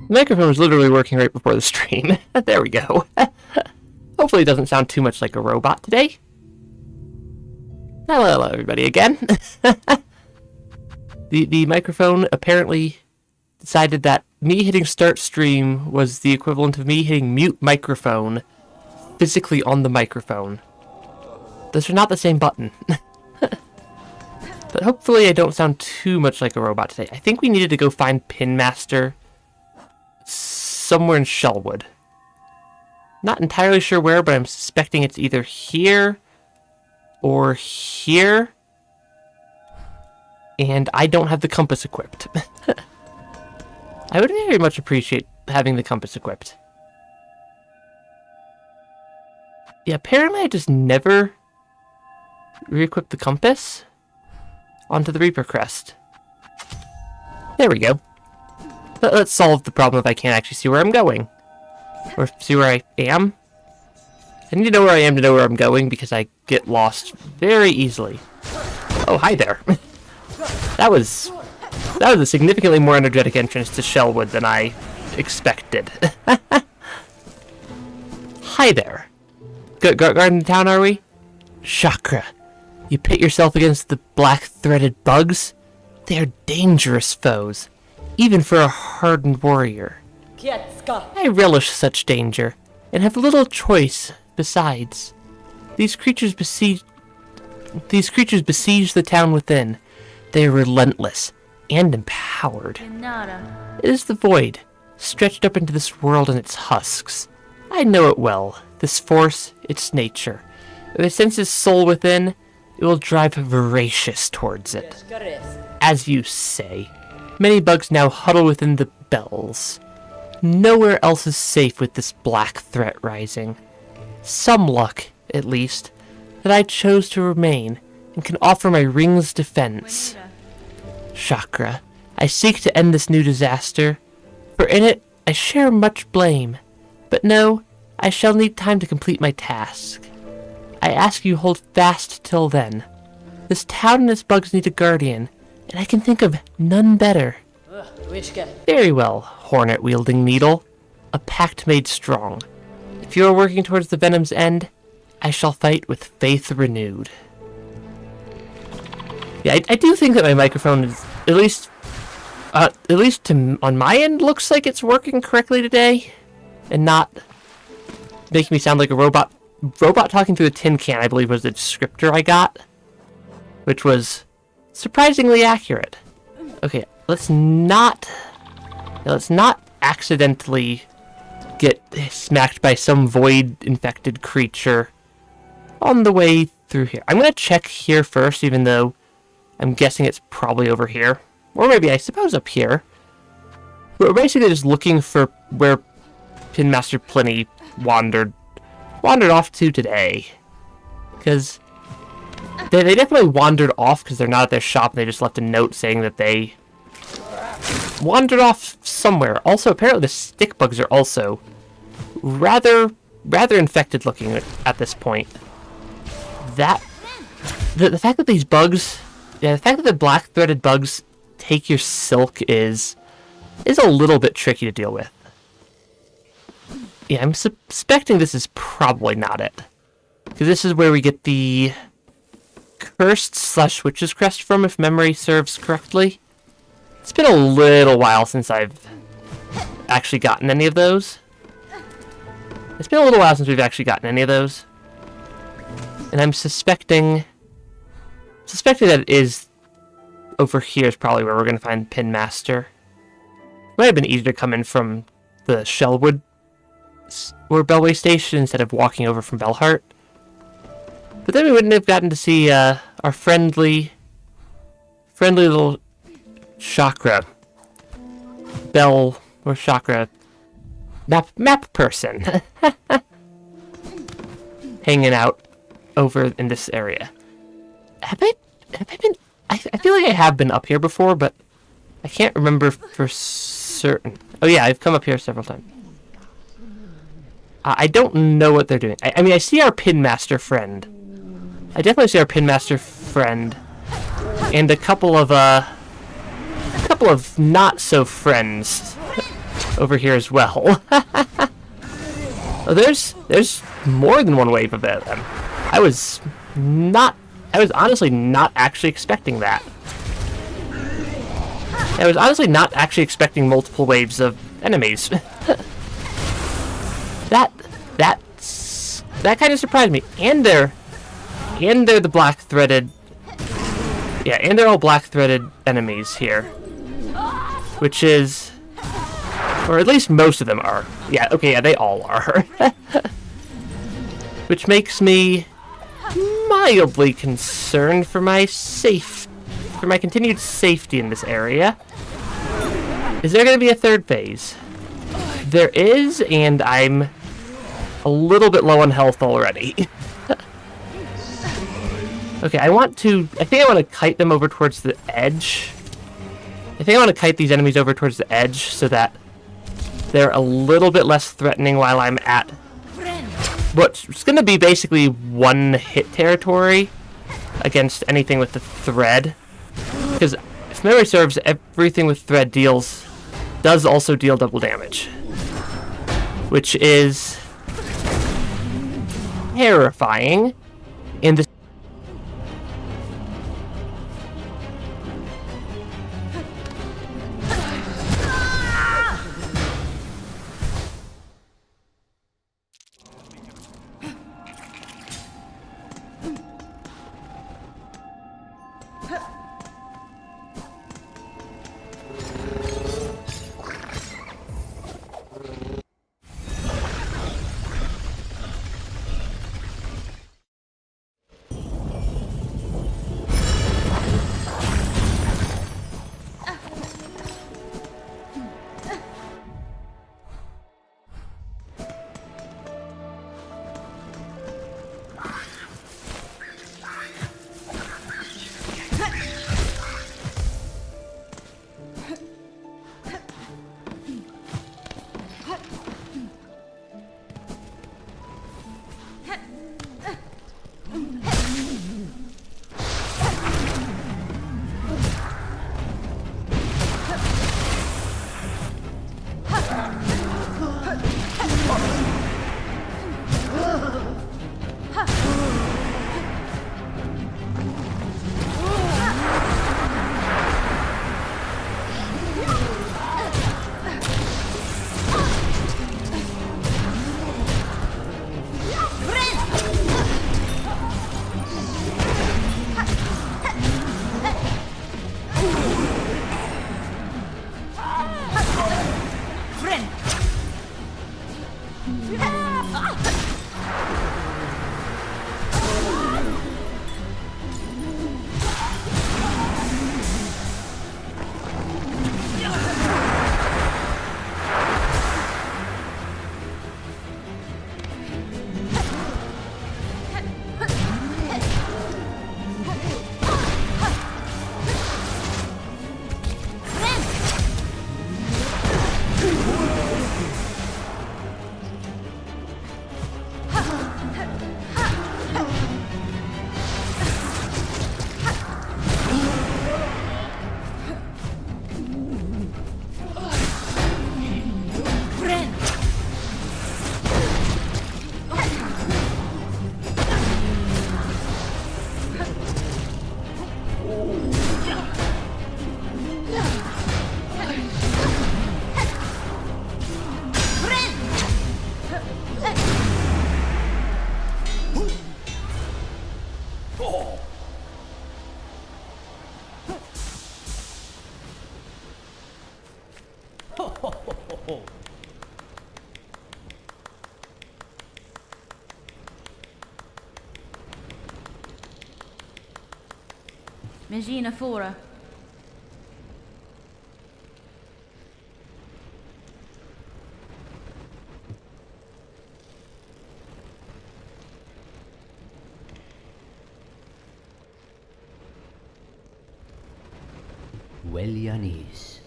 The microphone was literally working right before the stream. There we go. Hopefully it doesn't sound too much like a robot today. Hello everybody again. The microphone apparently decided that me hitting start stream was the equivalent of me hitting mute microphone physically on the microphone. Those are not the same button. But hopefully I don't sound too much like a robot today. I think we needed to go find Pin Master somewhere in Shellwood. Not entirely sure where, but I'm suspecting it's either here or here. And I don't have the compass equipped. I would very much appreciate having the compass equipped. Yeah, apparently I just never re-equipped the compass onto the Reaper Crest. There we go. Let's solve the problem if I can't actually see where I'm going. Or see where I am. I need to know where I am to know where I'm going because I get lost very easily. Oh, hi there. That was a significantly more energetic entrance to Shellwood than I expected. Hi there. Garden Town, are we? Chakra. You pit yourself against the black-threaded bugs? They are dangerous foes, even for a hardened warrior. I relish such danger, and have little choice besides. These creatures besiege the town within. They are relentless and empowered. It is the void, stretched up into this world and its husks. I know it well, this force, its nature. If it senses soul within, it will drive voracious towards it. As you say, many bugs now huddle within the bells. Nowhere else is safe with this black threat rising. Some luck, at least, that I chose to remain and can offer my ring's defense. Chakra, I seek to end this new disaster, for in it I share much blame. But no, I shall need time to complete my task. I ask you hold fast till then. This town and its bugs need a guardian, and I can think of none better. Very well, hornet-wielding needle. A pact made strong. If you are working towards the Venom's end, I shall fight with faith renewed. Yeah, I do think that my microphone is, at least on my end, looks like it's working correctly today, and not making me sound like a robot. Robot talking through a tin can, I believe, was the descriptor I got, which was surprisingly accurate. Okay, let's not accidentally get smacked by some void-infected creature on the way through here. I'm gonna check here first, even though I'm guessing it's probably over here, or maybe I suppose up here. We're basically just looking for where Pin Master Pliny wandered off to today, because they definitely wandered off because they're not at their shop. They just left a note saying that they wandered off somewhere. Also, apparently the stick bugs are also rather infected looking at this point. The fact that these bugs, the fact that the black threaded bugs take your silk is a little bit tricky to deal with. Yeah, I'm suspecting this is probably not it, because this is where we get the cursed / witch's crest from, if memory serves correctly. It's been a little while since I've actually gotten any of those. It's been a little while since we've actually gotten any of those. And I'm suspecting that it is over here is probably where we're going to find Pin Master. It might have been easier to come in from the Shellwood or Bellway Station instead of walking over from Bellheart. But then we wouldn't have gotten to see our friendly little chakra bell or chakra map person hanging out over in this area. Have I been? I feel like I have been up here before, but I can't remember for certain. Oh yeah, I've come up here several times. I don't know what they're doing. I mean, I see our Pin Master friend. I definitely see our Pin Master friend and a couple of couple of not-so-friends over here as well. Oh, there's more than one wave of them. I was honestly not actually expecting that. I was honestly not actually expecting multiple waves of enemies. That kind of surprised me. And they're the black-threaded. Yeah, and they're all black-threaded enemies here. Which is, or at least most of them are. Yeah, okay, yeah, they all are. Which makes me mildly concerned for my continued safety in this area. Is there going to be a third phase? There is, and I'm a little bit low on health already. Okay, I think I want to kite them over towards the edge. I think I want to kite these enemies over towards the edge so that they're a little bit less threatening while I'm at what's going to be basically one-hit territory against anything with the thread. Because if memory serves, everything with thread does also deal double damage. Which is terrifying in this. Imagina fora. Wellianis.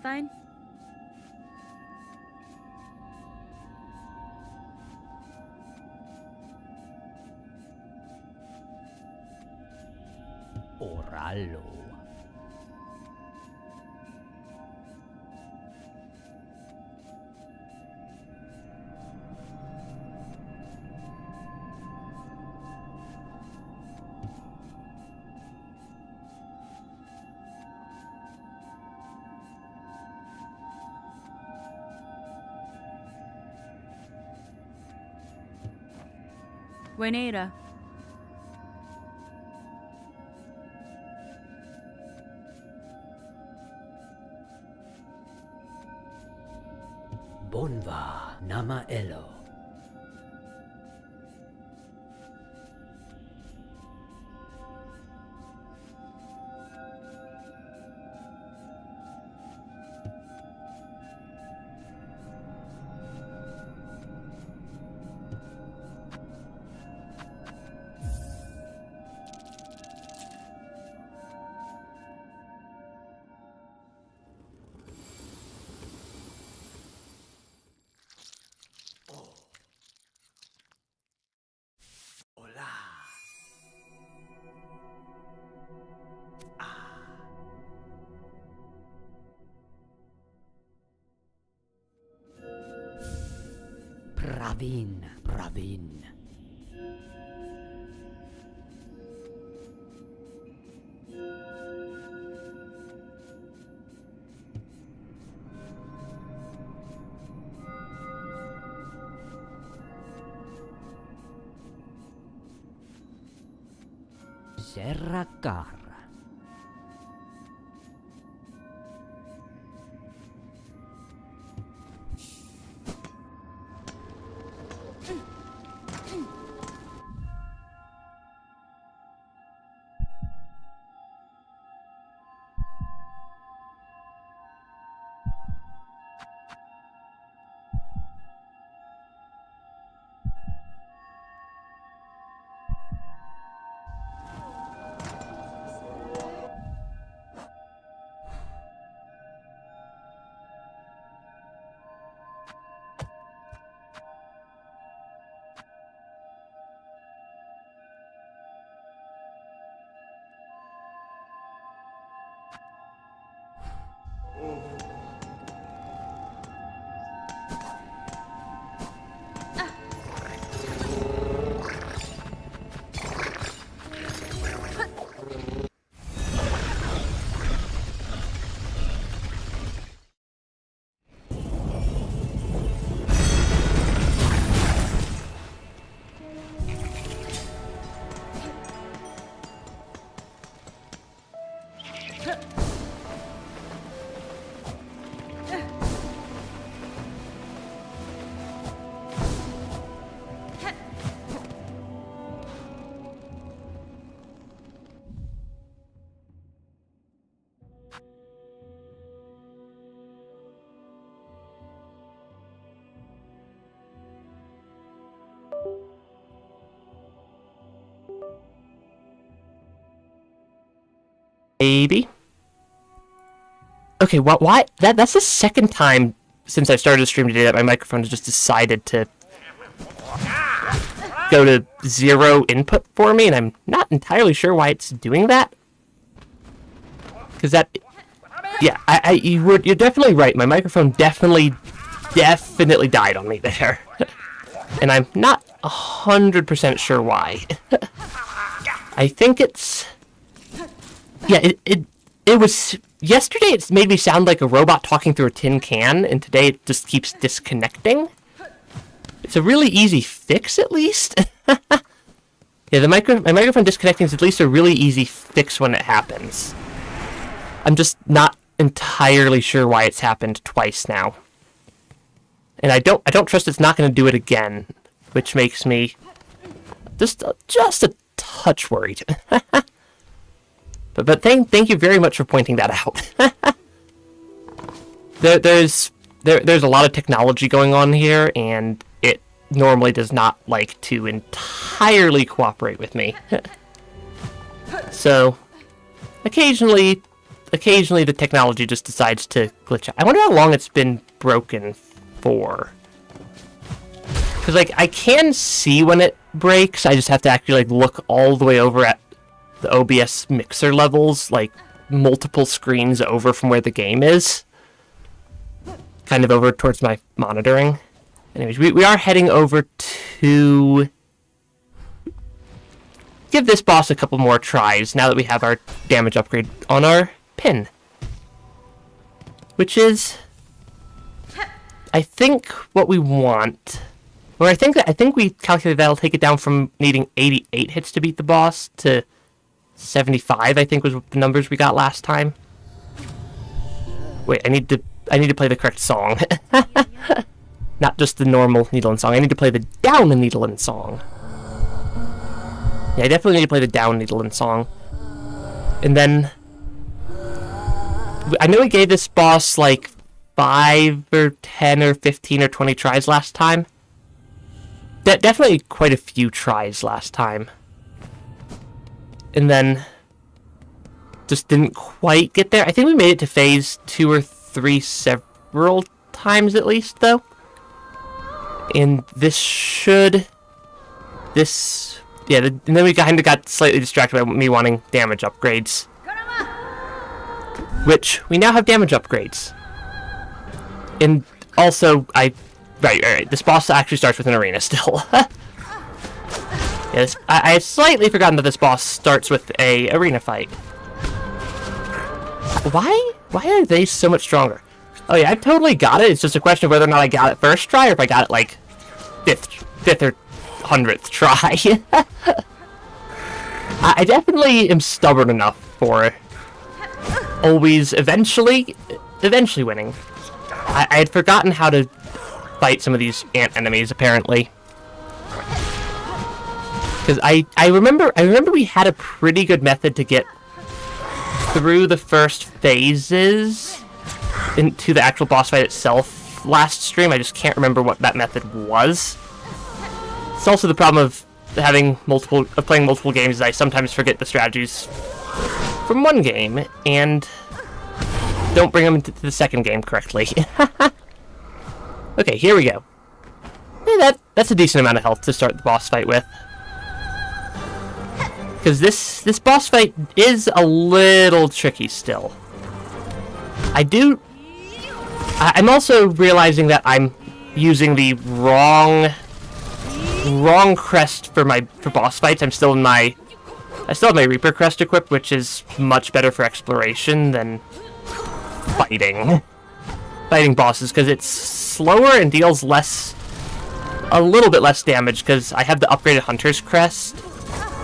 fine? Oralo. Buenera. Bonva nama elo. Pravin, Pravin. Serrakar. Maybe. Okay, why? That's the second time since I started the stream today that my microphone has just decided to go to 0 input for me, and I'm not entirely sure why it's doing that. Because that... Yeah, you're definitely right. My microphone definitely died on me there. And I'm not 100% sure why. I think it's... Yeah, it was... Yesterday it made me sound like a robot talking through a tin can, and today it just keeps disconnecting. It's a really easy fix, at least. Yeah, my microphone disconnecting is at least a really easy fix when it happens. I'm just not entirely sure why it's happened twice now. And I don't trust it's not going to do it again, which makes me just a touch worried. But thank you very much for pointing that out. There's a lot of technology going on here, and it normally does not like to entirely cooperate with me. So, occasionally, occasionally the technology just decides to glitch out. I wonder how long it's been broken for. Because, like, I can see when it breaks, I just have to actually, like, look all the way over at the OBS mixer levels, like, multiple screens over from where the game is. Kind of over towards my monitoring. Anyways, we are heading over to give this boss a couple more tries now that we have our damage upgrade on our pin. Which is, I think, what we want. Or I think we calculated that'll take it down from needing 88 hits to beat the boss to 75, I think was the numbers we got last time. Wait, I need to play the correct song. Not just the normal Needle and Song. I need to play the down Needle and Song. Yeah, I definitely need to play the down Needle and Song. And then I know we gave this boss like 5 or 10 or 15 or 20 tries last time. Definitely quite a few tries last time. And then just didn't quite get there. I think we made it to phase 2 or 3 several times at least, though. And yeah, and then we kind of got slightly distracted by me wanting damage upgrades. Which, we now have damage upgrades. And also, Right. This boss actually starts with an arena still. Yes, I had slightly forgotten that this boss starts with a arena fight. Why are they so much stronger? Oh yeah, I totally got it. It's just a question of whether or not I got it first try, or if I got it like fifth or 100th try. I definitely am stubborn enough for always eventually winning. I had forgotten how to fight some of these ant enemies, apparently. Because I remember we had a pretty good method to get through the first phases into the actual boss fight itself last stream. I just can't remember what that method was. It's also the problem of playing multiple games is I sometimes forget the strategies from one game and don't bring them into the second game correctly. Okay, here we go. Yeah, that's a decent amount of health to start the boss fight with. Because this boss fight is a little tricky still. I'm also realizing that I'm using the wrong crest for boss fights. I still have my Reaper crest equipped, which is much better for exploration than fighting bosses, because it's slower and deals a little bit less damage, because I have the upgraded Hunter's Crest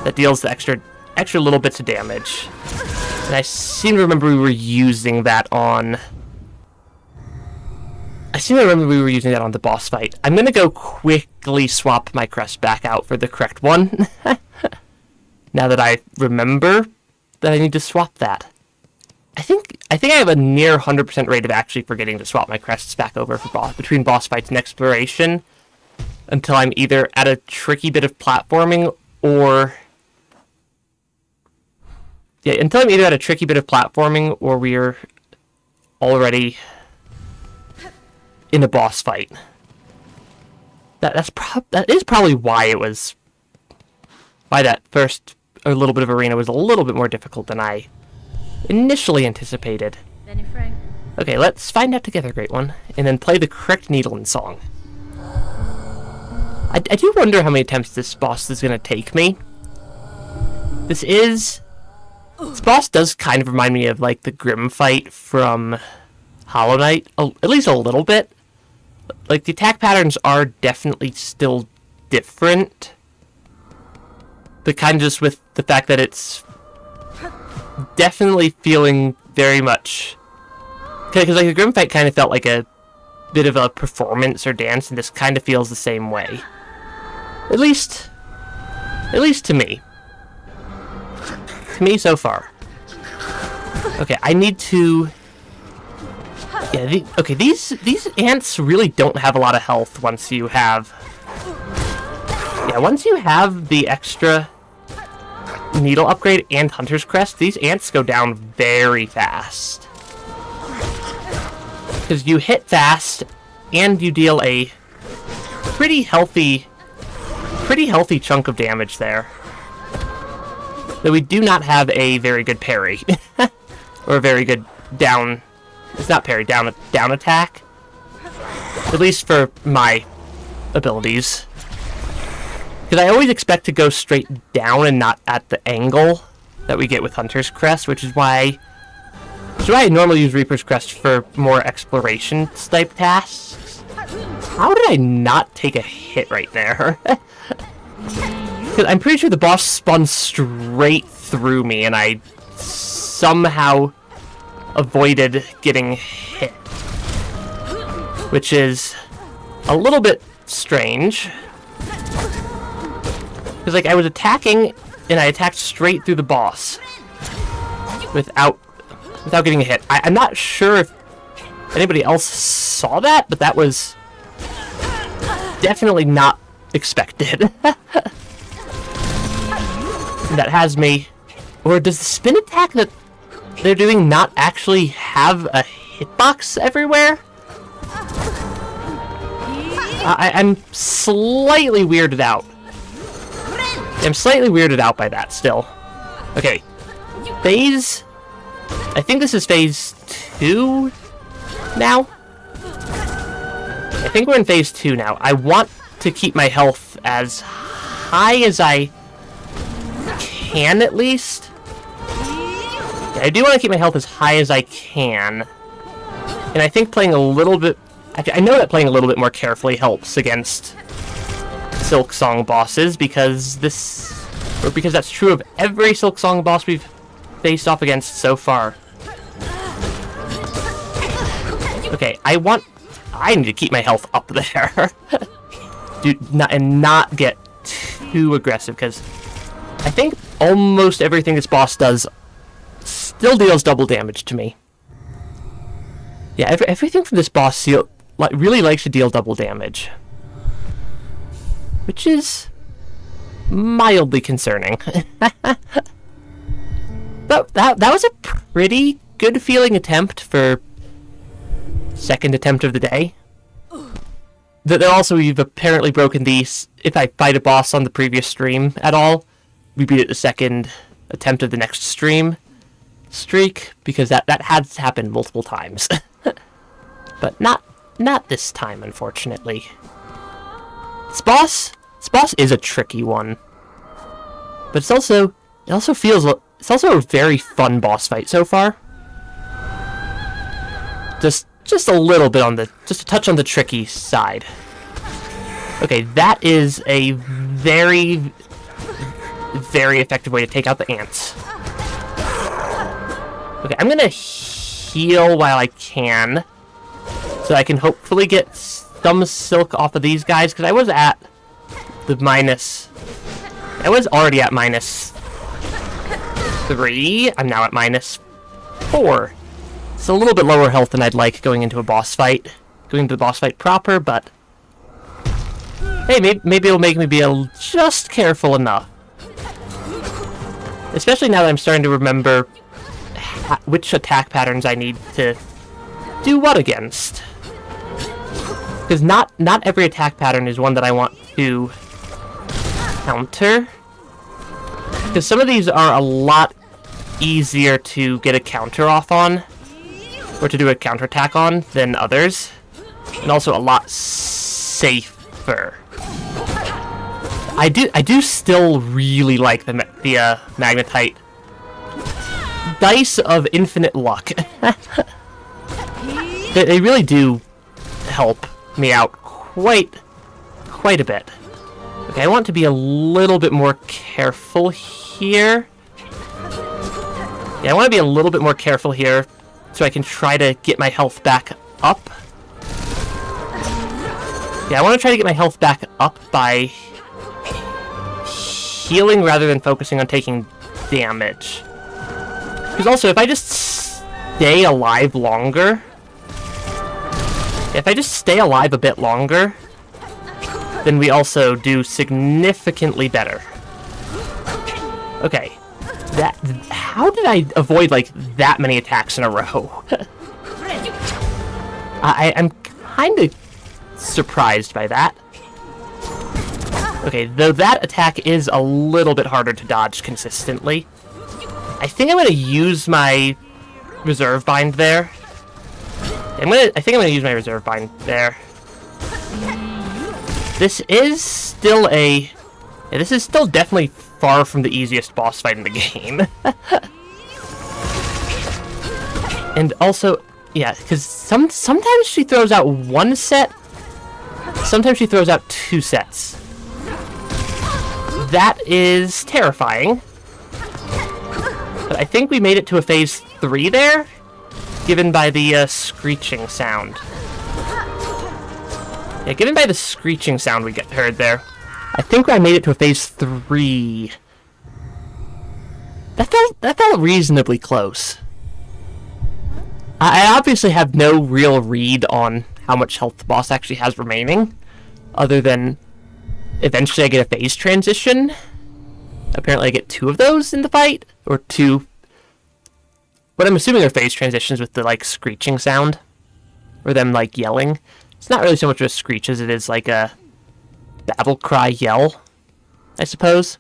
that deals the extra little bits of damage. And I seem to remember we were using that on the boss fight. I'm gonna go quickly swap my crest back out for the correct one. Now that I remember that I need to swap that. I think I have a near 100% rate of actually forgetting to swap my crests back over between boss fights and exploration until I'm either at a tricky bit of platforming or we're already in a boss fight. That is probably why that first little bit of arena was a little bit more difficult than I initially anticipated. Okay, let's find out together, Great One, and then play the correct Needle and Song. I do wonder how many attempts this boss is going to take me. This boss does kind of remind me of, like, the Grim fight from Hollow Knight, at least a little bit. Like, the attack patterns are definitely still different, but kind of just with the fact that it's definitely feeling very much... Because, like, the Grim fight kind of felt like a bit of a performance or dance, and this kind of feels the same way. At least to me. To me so far. Okay, I need to... Yeah, these ants really don't have a lot of health once you have... Yeah, once you have the extra Needle upgrade and Hunter's Crest, these ants go down very fast. Because you hit fast, and you deal a pretty healthy chunk of damage there. Though we do not have a very good parry. Or a very good down... It's not parry, down attack. At least for my abilities. Because I always expect to go straight down and not at the angle that we get with Hunter's Crest, which is why I normally use Reaper's Crest for more exploration type tasks. How did I not take a hit right there? Because I'm pretty sure the boss spun straight through me and I somehow avoided getting hit. Which is a little bit strange. Because, like, I was attacking, and I attacked straight through the boss. Without getting a hit. I'm not sure if anybody else saw that, but that was definitely not expected. That has me... Or does the spin attack that they're doing not actually have a hitbox everywhere? I'm slightly weirded out. I'm slightly weirded out by that still. Okay. Phase... I think this is phase 2 now? I think we're in phase 2 now. I want to keep my health as high as I can, at least. Yeah, I do want to keep my health as high as I can. And I think playing a little bit... I know that playing a little bit more carefully helps against Silksong bosses, because that's true of every Silksong boss we've faced off against so far. Okay, I need to keep my health up there. And not get too aggressive, because I think almost everything this boss does still deals double damage to me. Yeah, everything from this boss really likes to deal double damage. Which is mildly concerning. But that was a pretty good feeling attempt for second attempt of the day. Then also, we've apparently broken these. If I fight a boss on the previous stream at all, we beat it the second attempt of the next streak, because that has happened multiple times. But not this time, unfortunately. This boss is a tricky one. But it also a very fun boss fight so far. Just a little bit just a touch on the tricky side. Okay, that is a very, very effective way to take out the ants. Okay, I'm gonna heal while I can, so I can hopefully get some silk off of these guys, because I was at the I was already at -3. I'm now at -4. It's a little bit lower health than I'd like going into a boss fight. Going into the boss fight proper, but... Hey, maybe it'll make me be just careful enough. Especially now that I'm starting to remember which attack patterns I need to do what against. Because not every attack pattern is one that I want to counter. Because some of these are a lot easier to get a counter off on, or to do a counterattack on, than others. And also a lot safer. I do still really like the Magnetite Dice of Infinite Luck. They really do help me out quite a bit. Okay, I want to be a little bit more careful here. Yeah, I want to be a little bit more careful here, so I can try to get my health back up. Yeah, I want to try to get my health back up by healing rather than focusing on taking damage. Because also, if I just stay alive longer... If I just stay alive a bit longer, then we also do significantly better. Okay, How did I avoid, like, that many attacks in a row? I'm kind of surprised by that. Okay, though that attack is a little bit harder to dodge consistently. I think I'm going to use my reserve bind there. I think I'm going to use my reserve bind there. This is still this is still definitely far from the easiest boss fight in the game. And also, yeah, because sometimes she throws out one set, sometimes she throws out two sets. That is terrifying. But I think we made it to a phase 3 there, given by the screeching sound. Yeah, given by the screeching sound we heard there. I think I made it to a phase 3. That felt reasonably close. I obviously have no real read on how much health the boss actually has remaining, other than eventually I get a phase transition. Apparently I get 2 of those in the fight, or 2. What I'm assuming are phase transitions with the, like, screeching sound, or them, like, yelling. It's not really so much of a screech as it is like a battle cry yell, I suppose.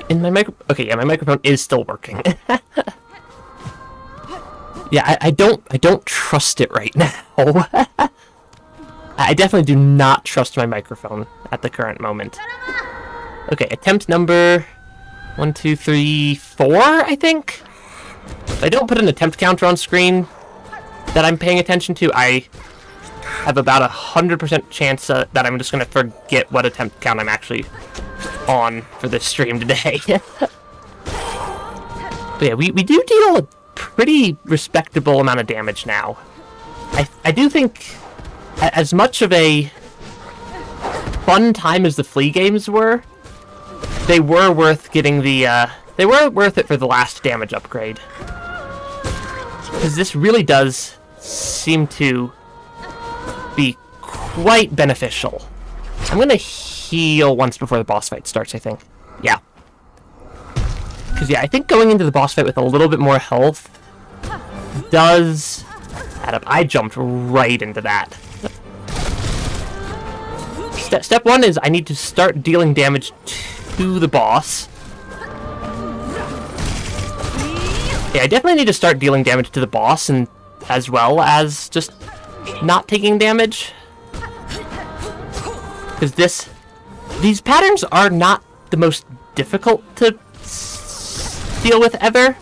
In my okay, yeah, my microphone is still working. Yeah, I don't trust it right now. I definitely do not trust my microphone at the current moment. Okay, attempt number 1, 2, 3, 4, I think? If I don't put an attempt counter on screen that I'm paying attention to, I have about 100% chance that I'm just going to forget what attempt count I'm actually on for this stream today. But yeah, we do deal a pretty respectable amount of damage now. I do think, as much of a fun time as the Flea games were, they were worth getting the, they were worth it for the last damage upgrade. Because this really does seem to be quite beneficial. I'm gonna heal once before the boss fight starts, I think. Yeah. Because, yeah, I think going into the boss fight with a little bit more health does add up. I jumped right into that. Step 1 is I need to start dealing damage to the boss. Yeah, I definitely need to start dealing damage to the boss, and as well as just not taking damage. Because these patterns are not the most difficult to deal with ever,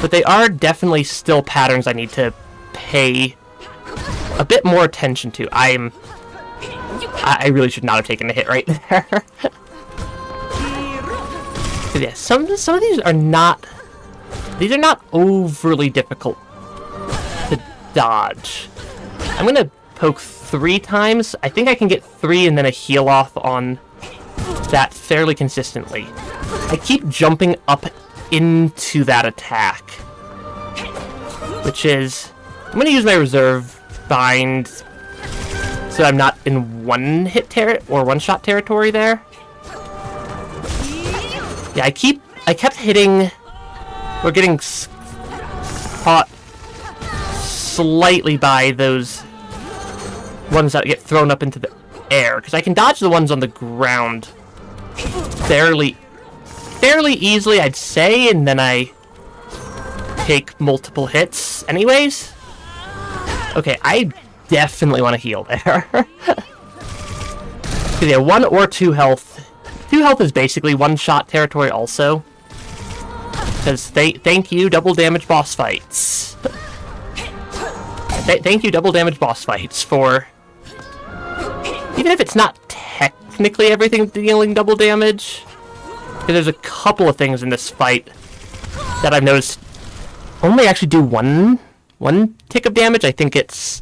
but they are definitely still patterns I need to pay a bit more attention to. I really should not have taken the hit right there. Yeah, some of these are not overly difficult to dodge. I'm gonna poke 3 times. I think I can get 3 and then a heal off on that fairly consistently. I keep jumping up into that attack, which is, I'm gonna use my reserve bind so I'm not in one-hit or one-shot territory there. Yeah, I kept hitting, or getting caught slightly by those ones that get thrown up into the air, because I can dodge the ones on the ground fairly easily, I'd say, and then I take multiple hits anyways. Okay, I definitely want to heal there. Yeah, 1 or 2 health. 2 health is basically one-shot territory also. Because thank you, double damage boss fights. Thank you, double damage boss fights, for... Even if it's not technically everything dealing double damage, because there's a couple of things in this fight that I've noticed only actually do one tick of damage. I think it's...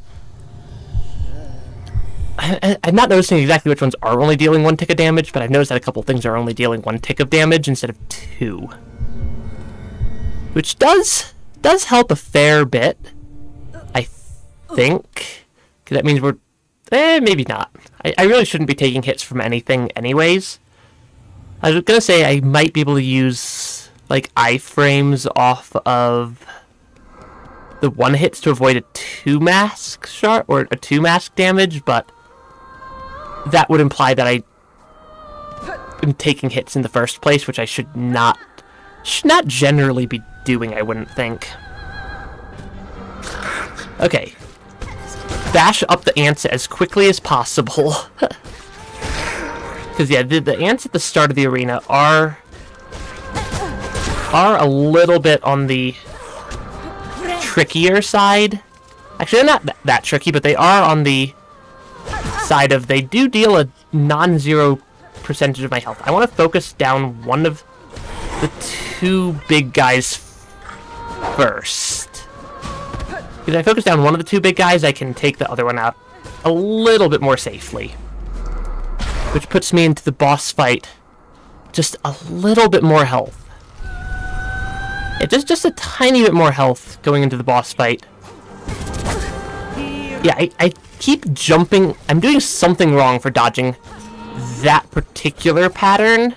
I'm not noticing exactly which ones are only dealing 1 tick of damage, but I've noticed that a couple of things are only dealing 1 tick of damage instead of 2. Which does help a fair bit, I think. Because that means we're... maybe not. I really shouldn't be taking hits from anything anyways. I was gonna say I might be able to use, like, iframes off of the one hits to avoid a 2 mask shot, or a 2 mask damage, but that would imply that I am taking hits in the first place, which I should not generally be doing, I wouldn't think. Okay. Bash up the ants as quickly as possible. Because, yeah, the ants at the start of the arena are a little bit on the trickier side. Actually, they're not that tricky, but they are on the side of they do deal a non-zero percentage of my health. I want to focus down one of the 2 big guys first. If I focus down one of the 2 big guys, I can take the other one out a little bit more safely. Which puts me into the boss fight just a little bit more health. Yeah, just a tiny bit more health going into the boss fight. Yeah, I keep jumping. I'm doing something wrong for dodging that particular pattern.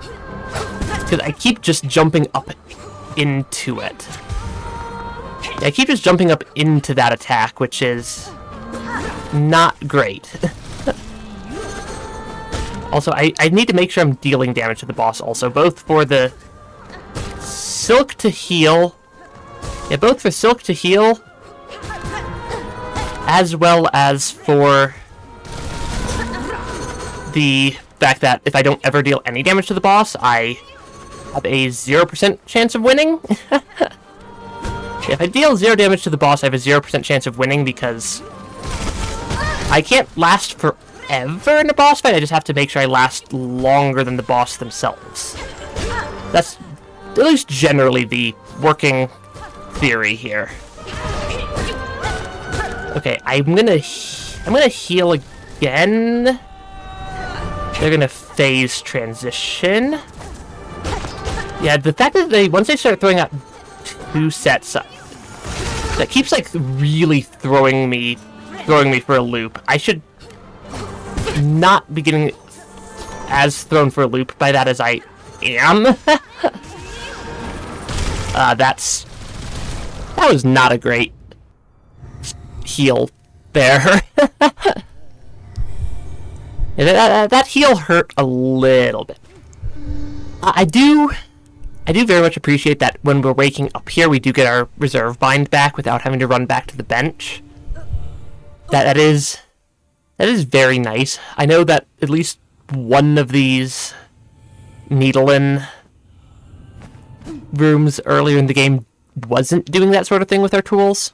Because I keep just jumping up into it. Yeah, I keep just jumping up into that attack, which is not great. Also, I need to make sure I'm dealing damage to the boss also, both for the Silk to heal. Yeah, both for Silk to heal, as well as for the fact that if I don't ever deal any damage to the boss, I have a 0% chance of winning. If I deal 0 damage to the boss, I have a 0% chance of winning because I can't last forever in a boss fight. I just have to make sure I last longer than the boss themselves. That's at least generally the working theory here. Okay, I'm gonna heal again. They're gonna phase transition. Yeah, the fact that once they start throwing out 2 sets, that keeps like really throwing me for a loop. I should not be getting as thrown for a loop by that as I am. That was not a great heal there. Yeah, that heal hurt a little bit. I do very much appreciate that when we're waking up here, we do get our reserve bind back without having to run back to the bench. That is very nice. I know that at least one of these Needle-in rooms earlier in the game wasn't doing that sort of thing with our tools.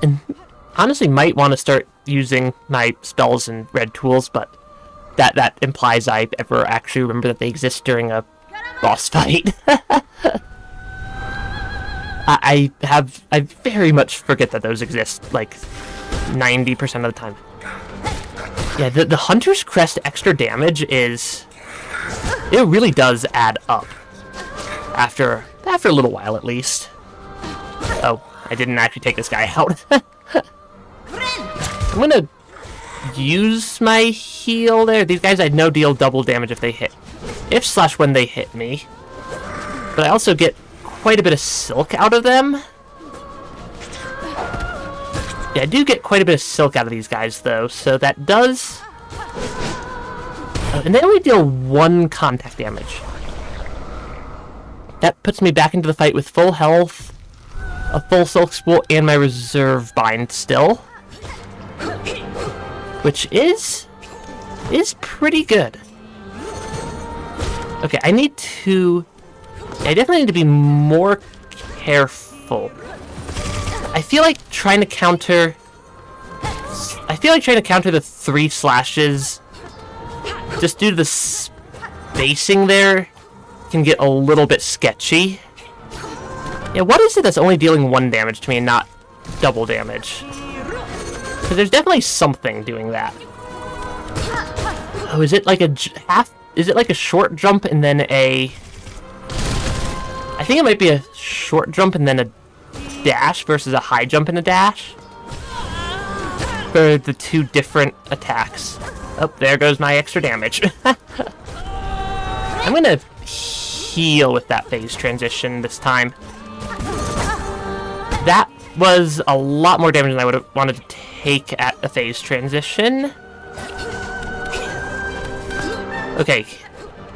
And honestly might want to start using my spells and red tools, but that implies I ever actually remember that they exist during a boss fight. I very much forget that those exist, like, 90% of the time. Yeah, the Hunter's Crest extra damage it really does add up. After a little while, at least. Oh, I didn't actually take this guy out. I'm gonna use my heal there. These guys I know deal double damage if they hit. When they hit me. But I also get quite a bit of silk out of them. Yeah, I do get quite a bit of silk out of these guys, though, so that does... and they only deal 1 contact damage. That puts me back into the fight with full health, a full silk spool, and my reserve bind still. Which is pretty good. Okay, I definitely need to be more careful. I feel like trying to counter the 3 slashes, just due to the spacing there, can get a little bit sketchy. Yeah, what is it that's only dealing 1 damage to me and not double damage? Because there's definitely something doing that. Oh, is it like is it like a short jump and then a... I think it might be a short jump and then a dash versus a high jump and a dash? For the 2 different attacks. Oh, there goes my extra damage. I'm gonna heal with that phase transition this time. That was a lot more damage than I would have wanted to take at a phase transition. Okay,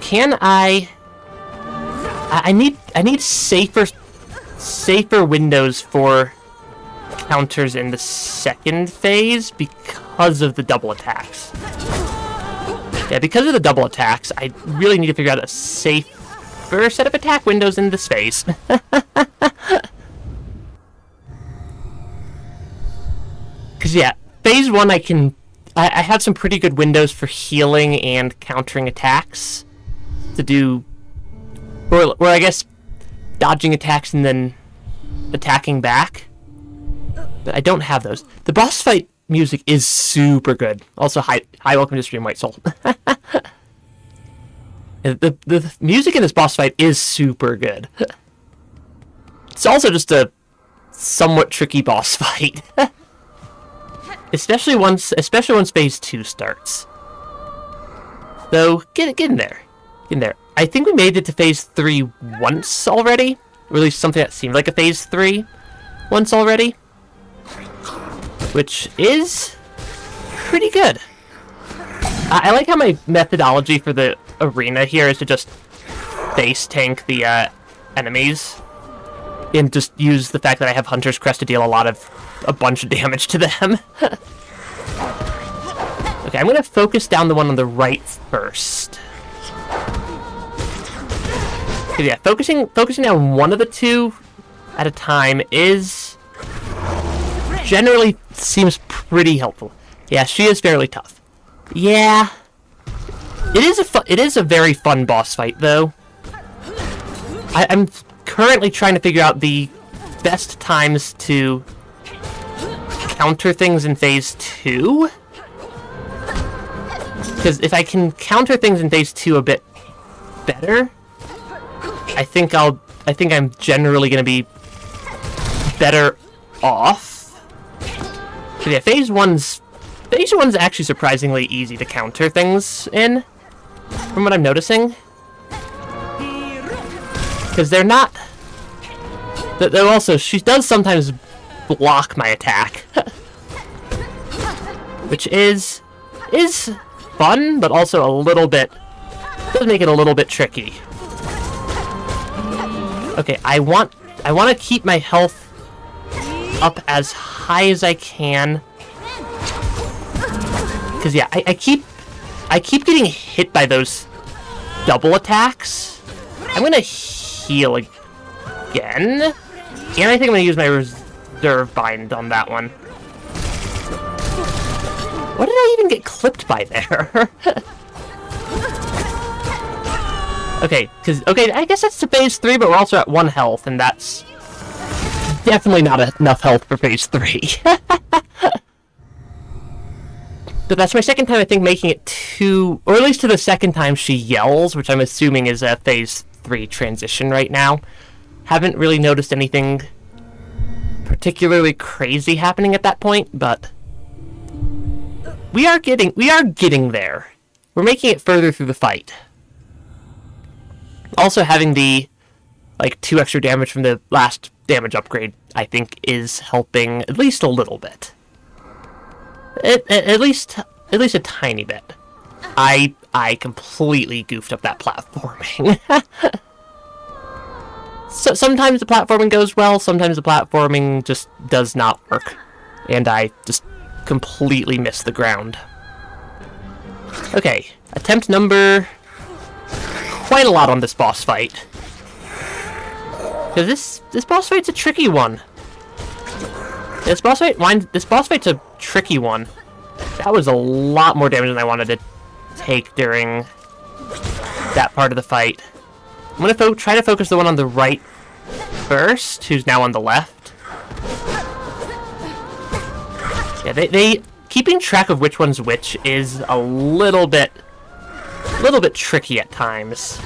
can I need safer windows for counters in the second phase because of the double attacks. Yeah, because of the double attacks, I really need to figure out a safer set of attack windows in this phase. Because, yeah, phase 1 I have some pretty good windows for healing and countering attacks to do, or I guess dodging attacks and then attacking back. But I don't have those. The boss fight music is super good. Also, hi welcome to stream, White Soul. the music in this boss fight is super good. It's also just a somewhat tricky boss fight. especially once phase 2 starts. Though, get in there. Get in there. I think we made it to phase 3 once already. Or at least something that seemed like a phase 3 once already. Which is pretty good. I like how my methodology for the arena here is to just face tank the enemies. And just use the fact that I have Hunter's Crest to deal a bunch of damage to them. Okay, I'm gonna focus down the one on the right first. Okay, yeah, focusing down one of the two at a time generally seems pretty helpful. Yeah, she is fairly tough. Yeah, it is a very fun boss fight though. I'm currently trying to figure out the best times to counter things in phase 2. Because if I can counter things in phase 2 a bit better, I think I'm generally gonna be better off. So yeah, phase one's actually surprisingly easy to counter things in, from what I'm noticing. Because they're not. Though also, she does sometimes block my attack, which is fun, but also does make it a little bit tricky. Okay, I want to keep my health up as high as I can, because yeah, I keep getting hit by those double attacks. I'm gonna heal again, and I think I'm gonna use my reserve bind on that one. What did I even get clipped by there? Okay, I guess that's to phase 3, but we're also at 1 health, and that's definitely not enough health for phase 3. But that's my second time, I think, making it to, or at least to the second time she yells, which I'm assuming is a phase 3 transition right now. Haven't really noticed anything particularly crazy happening at that point, but we are getting there. We're making it further through the fight. Also, having the 2 extra damage from the last damage upgrade, I think, is helping at least a little bit. At least a tiny bit. I completely goofed up that platforming. So sometimes the platforming goes well, sometimes the platforming just does not work, and I just completely miss the ground. Okay, attempt number quite a lot on this boss fight. Because this boss fight's a tricky one. This boss fight's a tricky one. That was a lot more damage than I wanted to take during that part of the fight. I'm gonna try to focus the one on the right first, who's now on the left. Yeah, they keeping track of which one's which is a little bit tricky at times.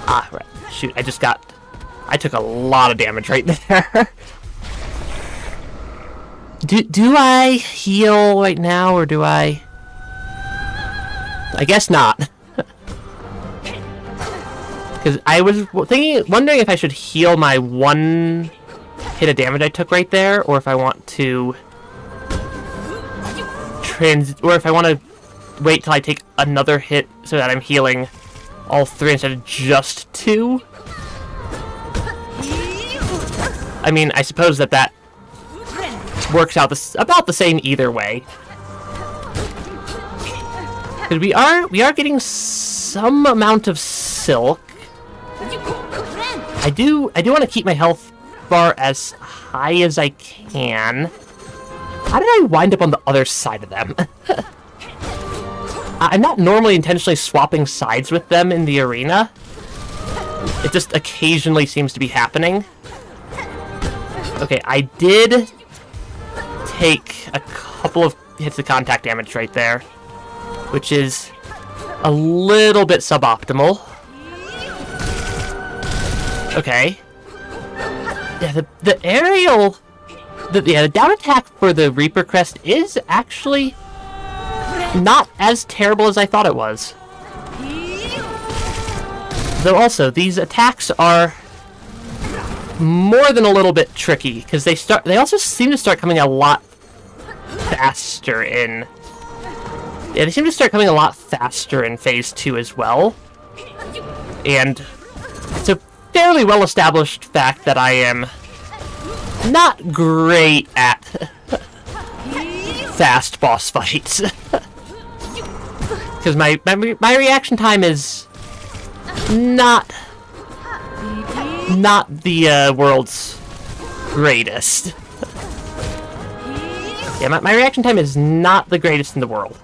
Ah, right. Shoot, I took a lot of damage right there. Do I heal right now, or do I I guess not. Because I was wondering if I should heal my one hit of damage I took right there, or if I want to or if I want to wait till I take another hit so that I'm healing all 3 instead of just 2. I mean, I suppose that works out about the same either way. Because we are getting some amount of silk. I do want to keep my health bar as high as I can. How did I wind up on the other side of them? I'm not normally intentionally swapping sides with them in the arena. It just occasionally seems to be happening. Okay, I did take a couple of hits of contact damage right there, which is a little bit suboptimal. Okay. Yeah, the aerial... the down attack for the Reaper Crest is actually not as terrible as I thought it was. Though also, these attacks are more than a little bit tricky, because they also seem to start coming a lot faster in... Yeah, they seem to start coming a lot faster in Phase 2 as well. And it's a fairly well-established fact that I am not great at fast boss fights. Because my reaction time is not the world's greatest. Yeah, my reaction time is not the greatest in the world.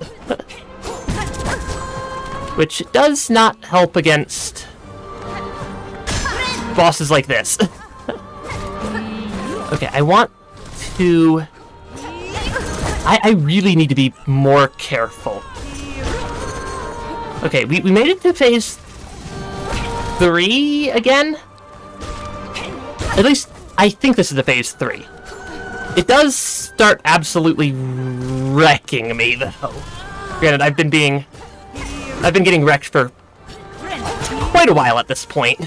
Which does not help against bosses like this. Okay, I want to... I really need to be more careful. Okay, we made it to Phase 3 again? At least, I think this is the Phase 3. It does start absolutely wrecking me, though. Granted, I've been getting wrecked for quite a while at this point.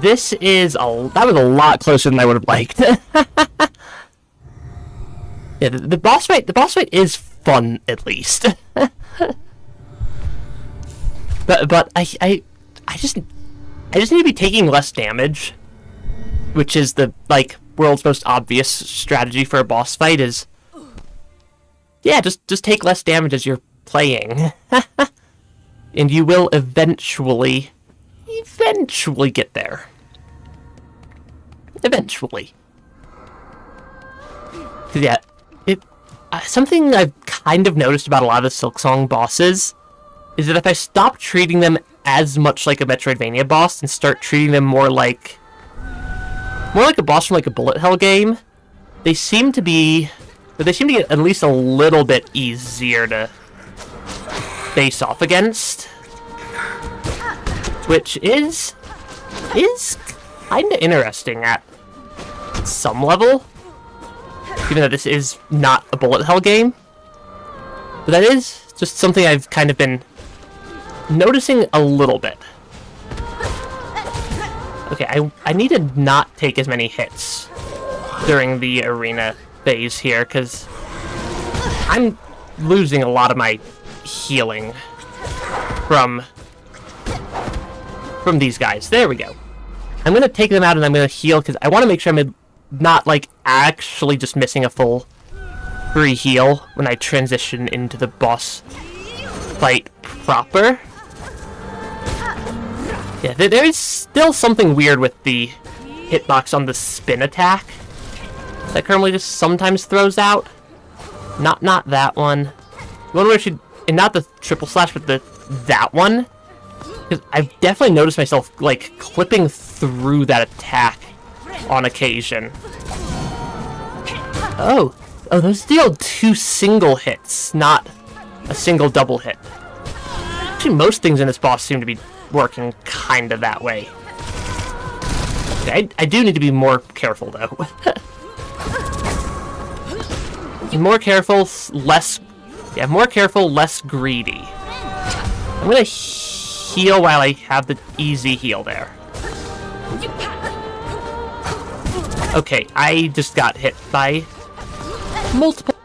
That was a lot closer than I would have liked. Yeah, the boss fight is fun, at least. but I just need to be taking less damage, which is the world's most obvious strategy for a boss fight is, yeah, just take less damage as you're playing. And you will eventually get there. Eventually. Yeah, something I've kind of noticed about a lot of the Silksong bosses is that if I stop treating them as much like a Metroidvania boss and start treating them more like a boss from a bullet hell game, they seem to get at least a little bit easier to face off against, which is kind of interesting at some level, even though this is not a bullet hell game. But that is just something I've kind of been noticing a little bit. Okay, I need to not take as many hits during the arena phase here, because I'm losing a lot of my healing from these guys. There we go. I'm going to take them out and I'm going to heal, because I want to make sure I'm not, actually just missing a full free heal when I transition into the boss fight proper. Yeah, there's still something weird with the hitbox on the spin attack that currently just sometimes throws out. Not that one. One where and not the triple slash, but that one. Because I've definitely noticed myself, clipping through that attack on occasion. Oh, those deal 2 single hits, not a single double hit. Actually, most things in this boss seem to be working kind of that way. Okay, I do need to be more careful, though. More careful, less Yeah, more careful, less greedy. I'm gonna heal while I have the easy heal there. Okay, I just got hit by multiple...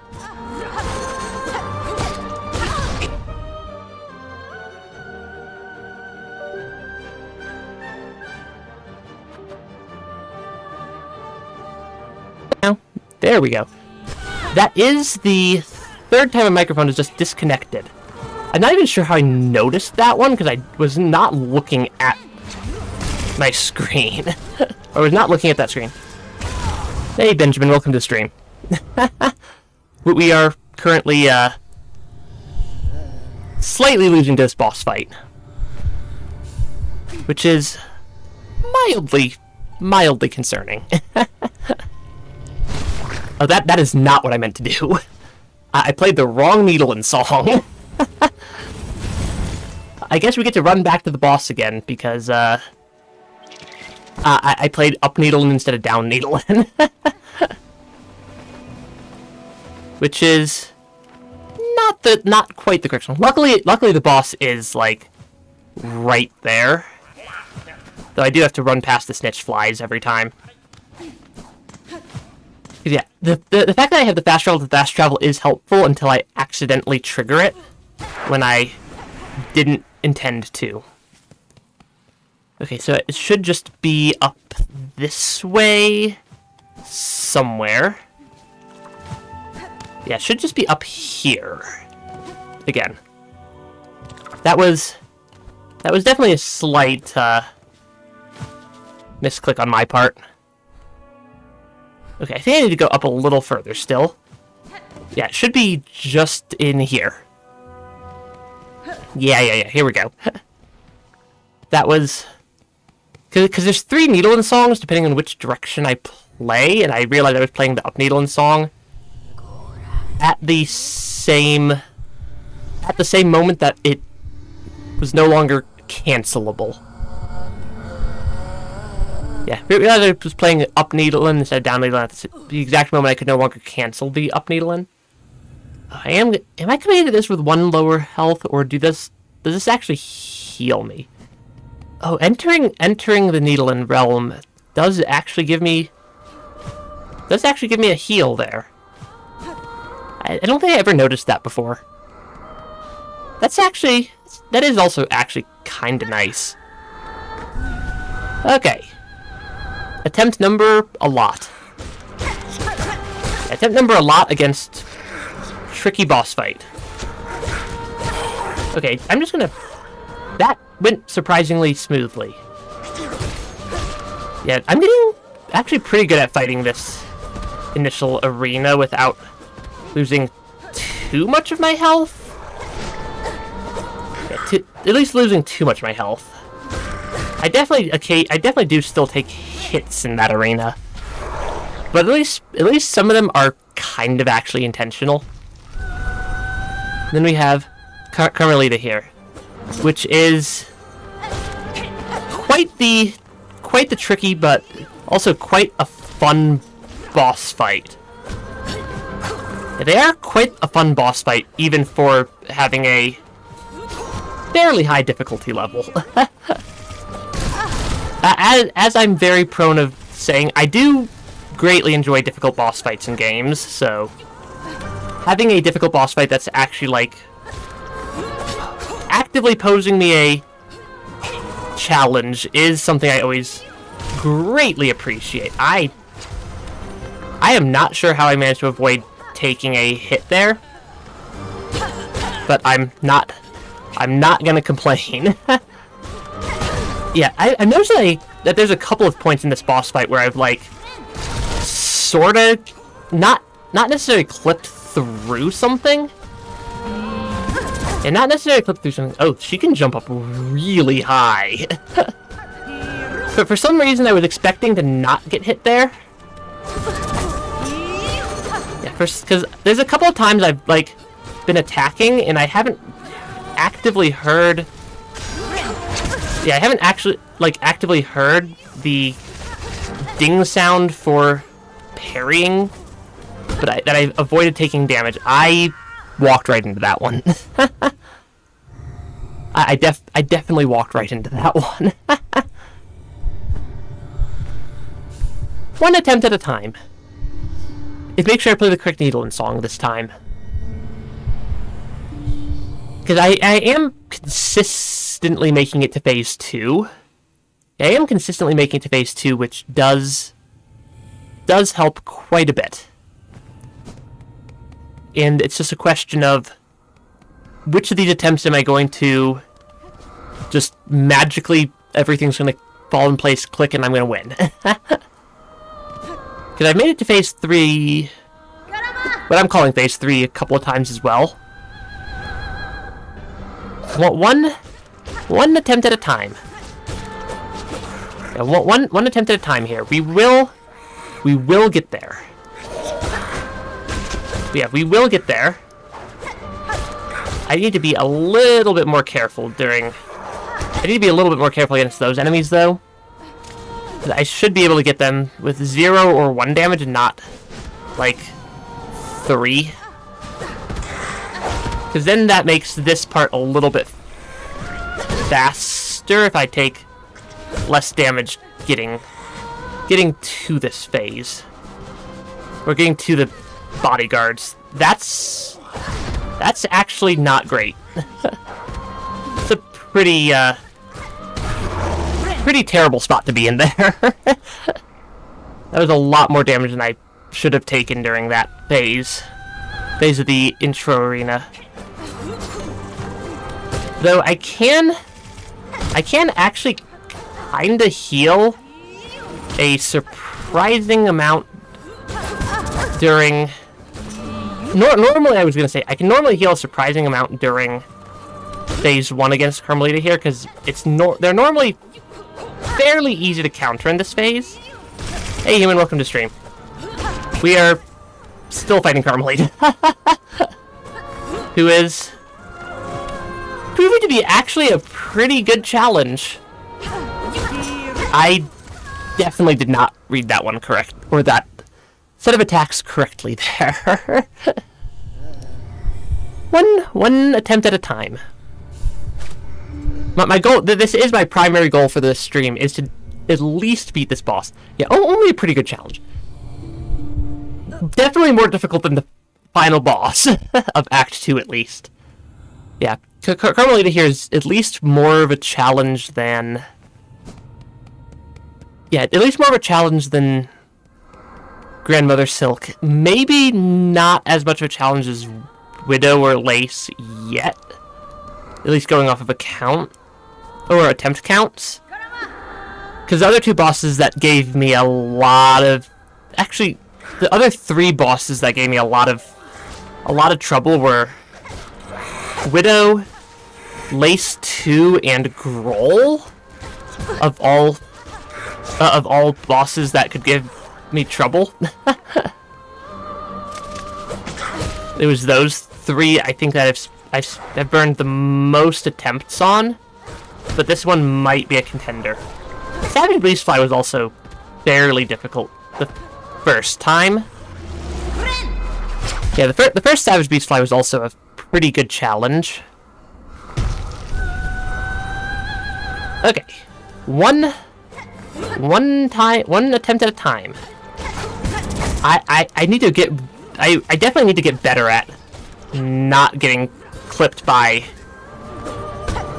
Now, there we go. That is the third time my microphone is just disconnected. I'm not even sure how I noticed that one, because I was not looking at my screen. I was not looking at that screen. Hey, Benjamin, welcome to the stream. We are currently, slightly losing to this boss fight. Which is mildly concerning. Oh, that is not what I meant to do. I played the wrong needle in song. I guess we get to run back to the boss again, because, I played up needle instead of down needle. Which is not quite the correct one. Luckily the boss is, like, right there. Though I do have to run past the snitch flies every time. Yeah, the fact that I have the fast travel is helpful until I accidentally trigger it when I didn't intend to. Okay, so it should just be up this way somewhere. Yeah, it should just be up here. Again. That was definitely a slight misclick on my part. Okay, I think I need to go up a little further still. Yeah, it should be just in here. Yeah, here we go. That was... Because there's 3 needle in songs, depending on which direction I play, and I realized I was playing the up needle in song at the same moment that it was no longer cancelable. Yeah, I realized I was playing up needle instead of down needle at the exact moment I could no longer cancel the up needle in. Am I coming into this with 1 lower health, or does this actually heal me? Oh, entering the needle in realm does actually give me a heal there. I don't think I ever noticed that before. That is also actually kind of nice. Okay. Attempt number a lot. Attempt number a lot against tricky boss fight. Okay, I'm just gonna... That went surprisingly smoothly. Yeah, I'm getting actually pretty good at fighting this initial arena without losing too much of my health. Yeah, at least losing too much of my health. I definitely do still take hits in that arena, but at least some of them are kind of actually intentional. Then we have Carmelita here, which is quite the tricky, but also quite a fun boss fight. Yeah, they are quite a fun boss fight, even for having a fairly high difficulty level. As I'm very prone of saying, I do greatly enjoy difficult boss fights in games, so having a difficult boss fight that's actually, like, actively posing me a challenge is something I always greatly appreciate. I am not sure how I managed to avoid taking a hit there, but I'm not gonna complain. Yeah, I noticed that there's a couple of points in this boss fight where I've, like, sorta not necessarily clipped through something. And not necessarily clipped through something. Oh, she can jump up really high. But for some reason I was expecting to not get hit there. Yeah, because there's a couple of times I've, like, been attacking and I haven't actively heard... Yeah, I haven't actually, like, actively heard the ding sound for parrying, but that I avoided taking damage. I walked right into that one. I definitely walked right into that one. One attempt at a time. Make sure I play the correct needle and song this time. Because I am consistently making it to phase 2. I am consistently making it to phase 2, which does help quite a bit. And it's just a question of which of these attempts am I going to just magically, everything's going to fall in place, click, and I'm going to win. Because I've made it to phase 3, what I'm calling phase 3, a couple of times as well. One attempt at a time. Yeah, one attempt at a time here. We will get there. Yeah, we will get there. I need to be a little bit more careful against those enemies, though. I should be able to get them with 0 or 1 damage and not, like, 3. Because then that makes this part a little bit faster if I take less damage getting to this phase. Or getting to the bodyguards. That's actually not great. It's a pretty terrible spot to be in there. That was a lot more damage than I should have taken during that phase of the intro arena. Though I can actually kinda heal a surprising amount during... Normally I was gonna say, I can normally heal a surprising amount during phase 1 against Carmelita here, because they're normally fairly easy to counter in this phase. Hey human, welcome to stream. We are still fighting Carmelita. Who is proving to be actually a pretty good challenge. I definitely did not read that one correct, or that set of attacks correctly there. One attempt at a time. My goal, this is my primary goal for this stream, is to at least beat this boss. Yeah, only a pretty good challenge. Definitely more difficult than the final boss of Act 2, at least. Yeah, Carmelita here is at least more of a challenge than... Yeah, at least more of a challenge than Grandmother Silk. Maybe not as much of a challenge as Widow or Lace yet. At least going off of a count. Or attempt counts. Because the other two bosses that gave me a lot of... Actually, the other 3 bosses that gave me a lot of trouble were Widow, Lace 2, and Groll. Of all bosses that could give me trouble. It was those 3 I think that I've burned the most attempts on, but this one might be a contender. Savage Beastfly was also fairly difficult the first time. Yeah, the first Savage Beastfly was also a pretty good challenge. Okay, one attempt at a time. I need to get... I definitely need to get better at not getting clipped by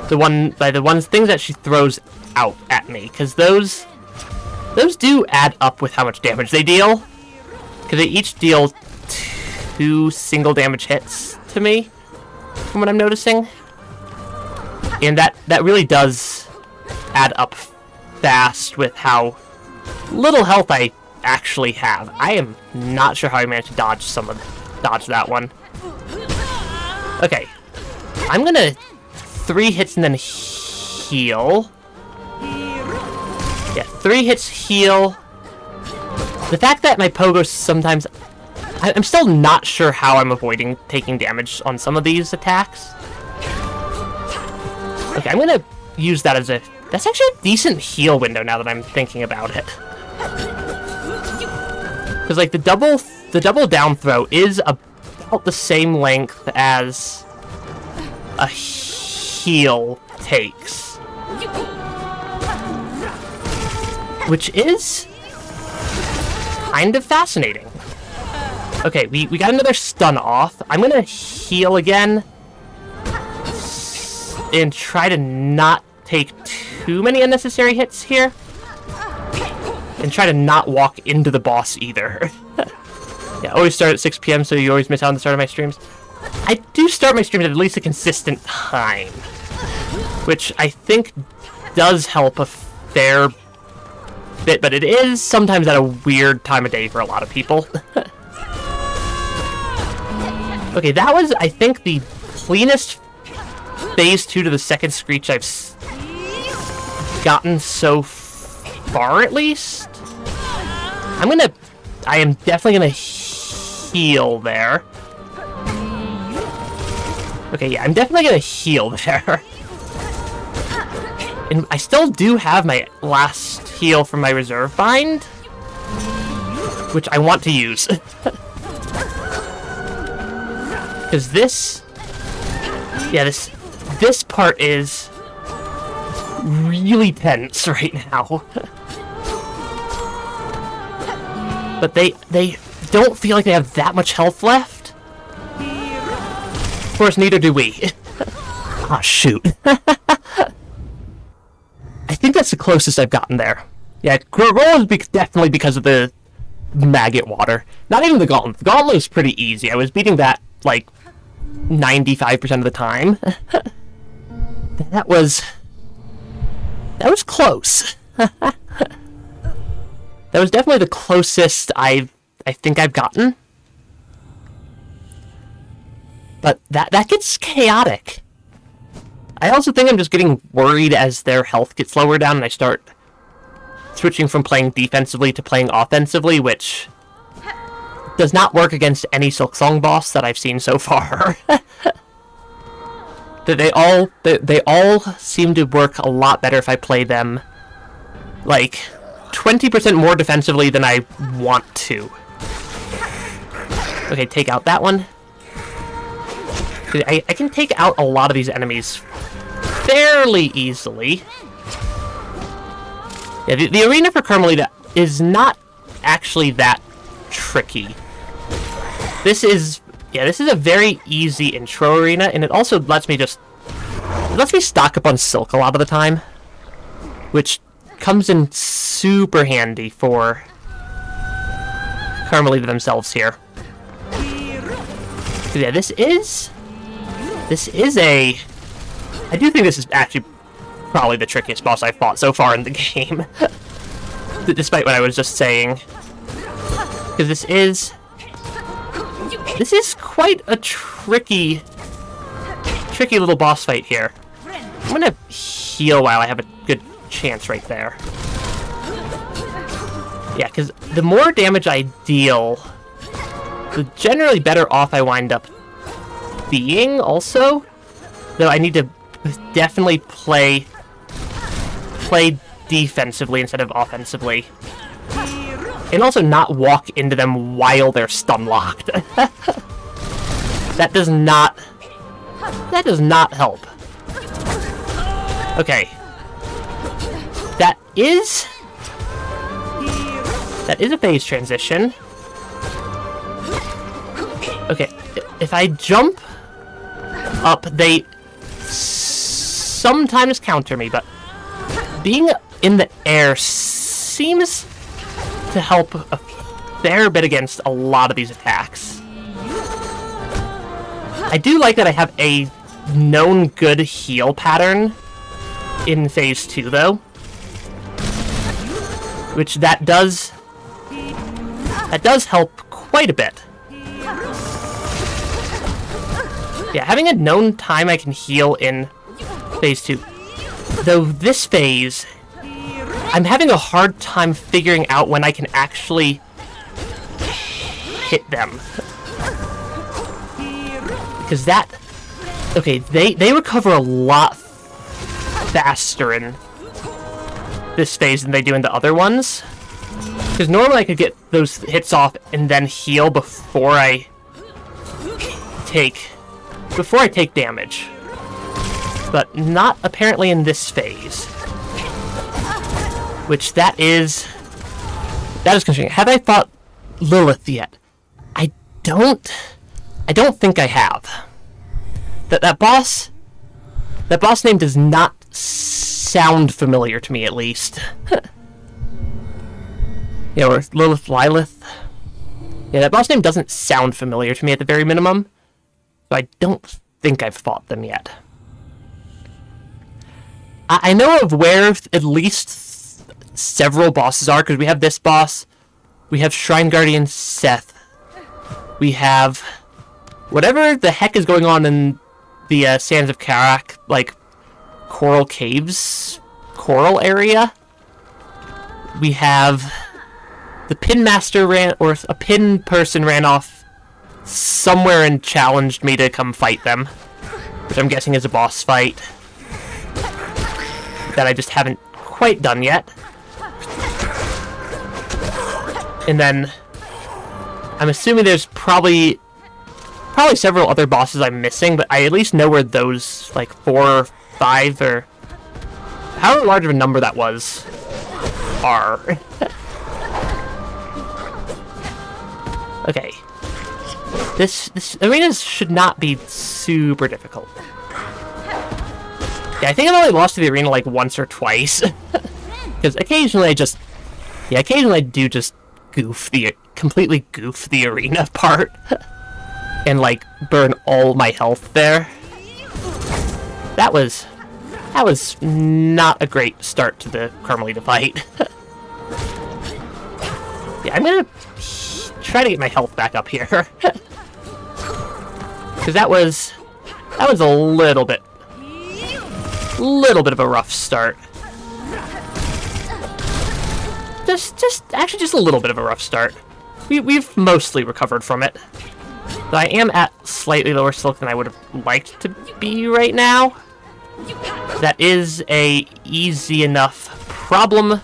the things that she throws out at me, because those do add up with how much damage they deal. Because they each deal 2 single damage hits to me, from what I'm noticing. And that really does add up fast with how little health I actually have. I am not sure how I managed to dodge that one. Okay. I'm gonna 3 hits and then heal. Yeah, 3 hits, heal. The fact that my Pogo sometimes... I'm still not sure how I'm avoiding taking damage on some of these attacks. Okay, I'm gonna use that as a... That's actually a decent heal window now that I'm thinking about it. Because, like, the double down throw is about the same length as a heal takes. Which is kind of fascinating. Okay, we got another stun off. I'm gonna heal again and try to not take too many unnecessary hits here. And try to not walk into the boss either. Yeah, always start at 6 p.m. so you always miss out on the start of my streams. I do start my streams at least a consistent time, which I think does help a fair bit, but it is sometimes at a weird time of day for a lot of people. Okay, that was, I think, the cleanest phase 2 to the second Screech I've gotten so far, at least. I am definitely gonna heal there. Okay, yeah, I'm definitely gonna heal there. And I still do have my last heal from my reserve bind, which I want to use. Because this part is really tense right now. But they don't feel like they have that much health left. Of course, neither do we. Ah, shoot. I think that's the closest I've gotten there. Yeah, roll is definitely because of the maggot water. Not even the gauntlet. The gauntlet was pretty easy. I was beating that, like, 95% of the time. That was close. That was definitely the closest I think I've gotten. But that gets chaotic. I also think I'm just getting worried as their health gets lower down and I start switching from playing defensively to playing offensively, which does not work against any Silksong boss that I've seen so far. They all seem to work a lot better if I play them, like, 20% more defensively than I want to. Okay, take out that one. I can take out a lot of these enemies fairly easily. Yeah, the arena for Carmelita is not actually that tricky. This is a very easy intro arena, and it also lets me stock up on Silk a lot of the time, which comes in super handy for Carmelita themselves here. So yeah, this is I do think this is actually probably the trickiest boss I've fought so far in the game. Despite what I was just saying. Because this is quite a tricky little boss fight here. I'm gonna heal while I have a good chance right there. Yeah, because the more damage I deal, the generally better off I wind up being also. Though I need to definitely play defensively instead of offensively. And also not walk into them while they're stun locked. That does not help. Okay. That is a phase transition. Okay, if I jump up, they sometimes counter me, but being in the air seems to help a fair bit against a lot of these attacks. I do like that I have a known good heal pattern in phase 2, though. Which that does help quite a bit. Yeah, having a known time I can heal in phase 2. Though this phase, I'm having a hard time figuring out when I can actually hit them. Because they recover a lot faster in this phase than they do in the other ones. Because normally I could get those hits off and then heal before I take damage. But not apparently in this phase. Which that is concerning. Have I fought Lilith yet? I don't think I have. That boss name does not sound familiar to me, at least. Yeah, or Lilith. Yeah, that boss name doesn't sound familiar to me at the very minimum. So I don't think I've fought them yet. I know of where at least several bosses are, because we have this boss, we have Shrine Guardian Seth, we have whatever the heck is going on in the Sands of Karak, like, Coral Caves, Coral area. We have the Pin Master a pin person ran off somewhere and challenged me to come fight them, which I'm guessing is a boss fight that I just haven't quite done yet. And then I'm assuming there's probably several other bosses I'm missing, but I at least know where those, like, 4 or 5 or however large of a number that was are. Okay. This arena should not be super difficult. Yeah, I think I've only lost to the arena like once or twice. Because occasionally I do just completely goof the arena part. And like burn all my health there. That was not a great start to the Carmelita fight. Yeah, I'm gonna try to get my health back up here. Because that was a little bit of a rough start. Actually just a little bit of a rough start. We've mostly recovered from it. But I am at slightly lower silk than I would have liked to be right now. That is a easy enough problem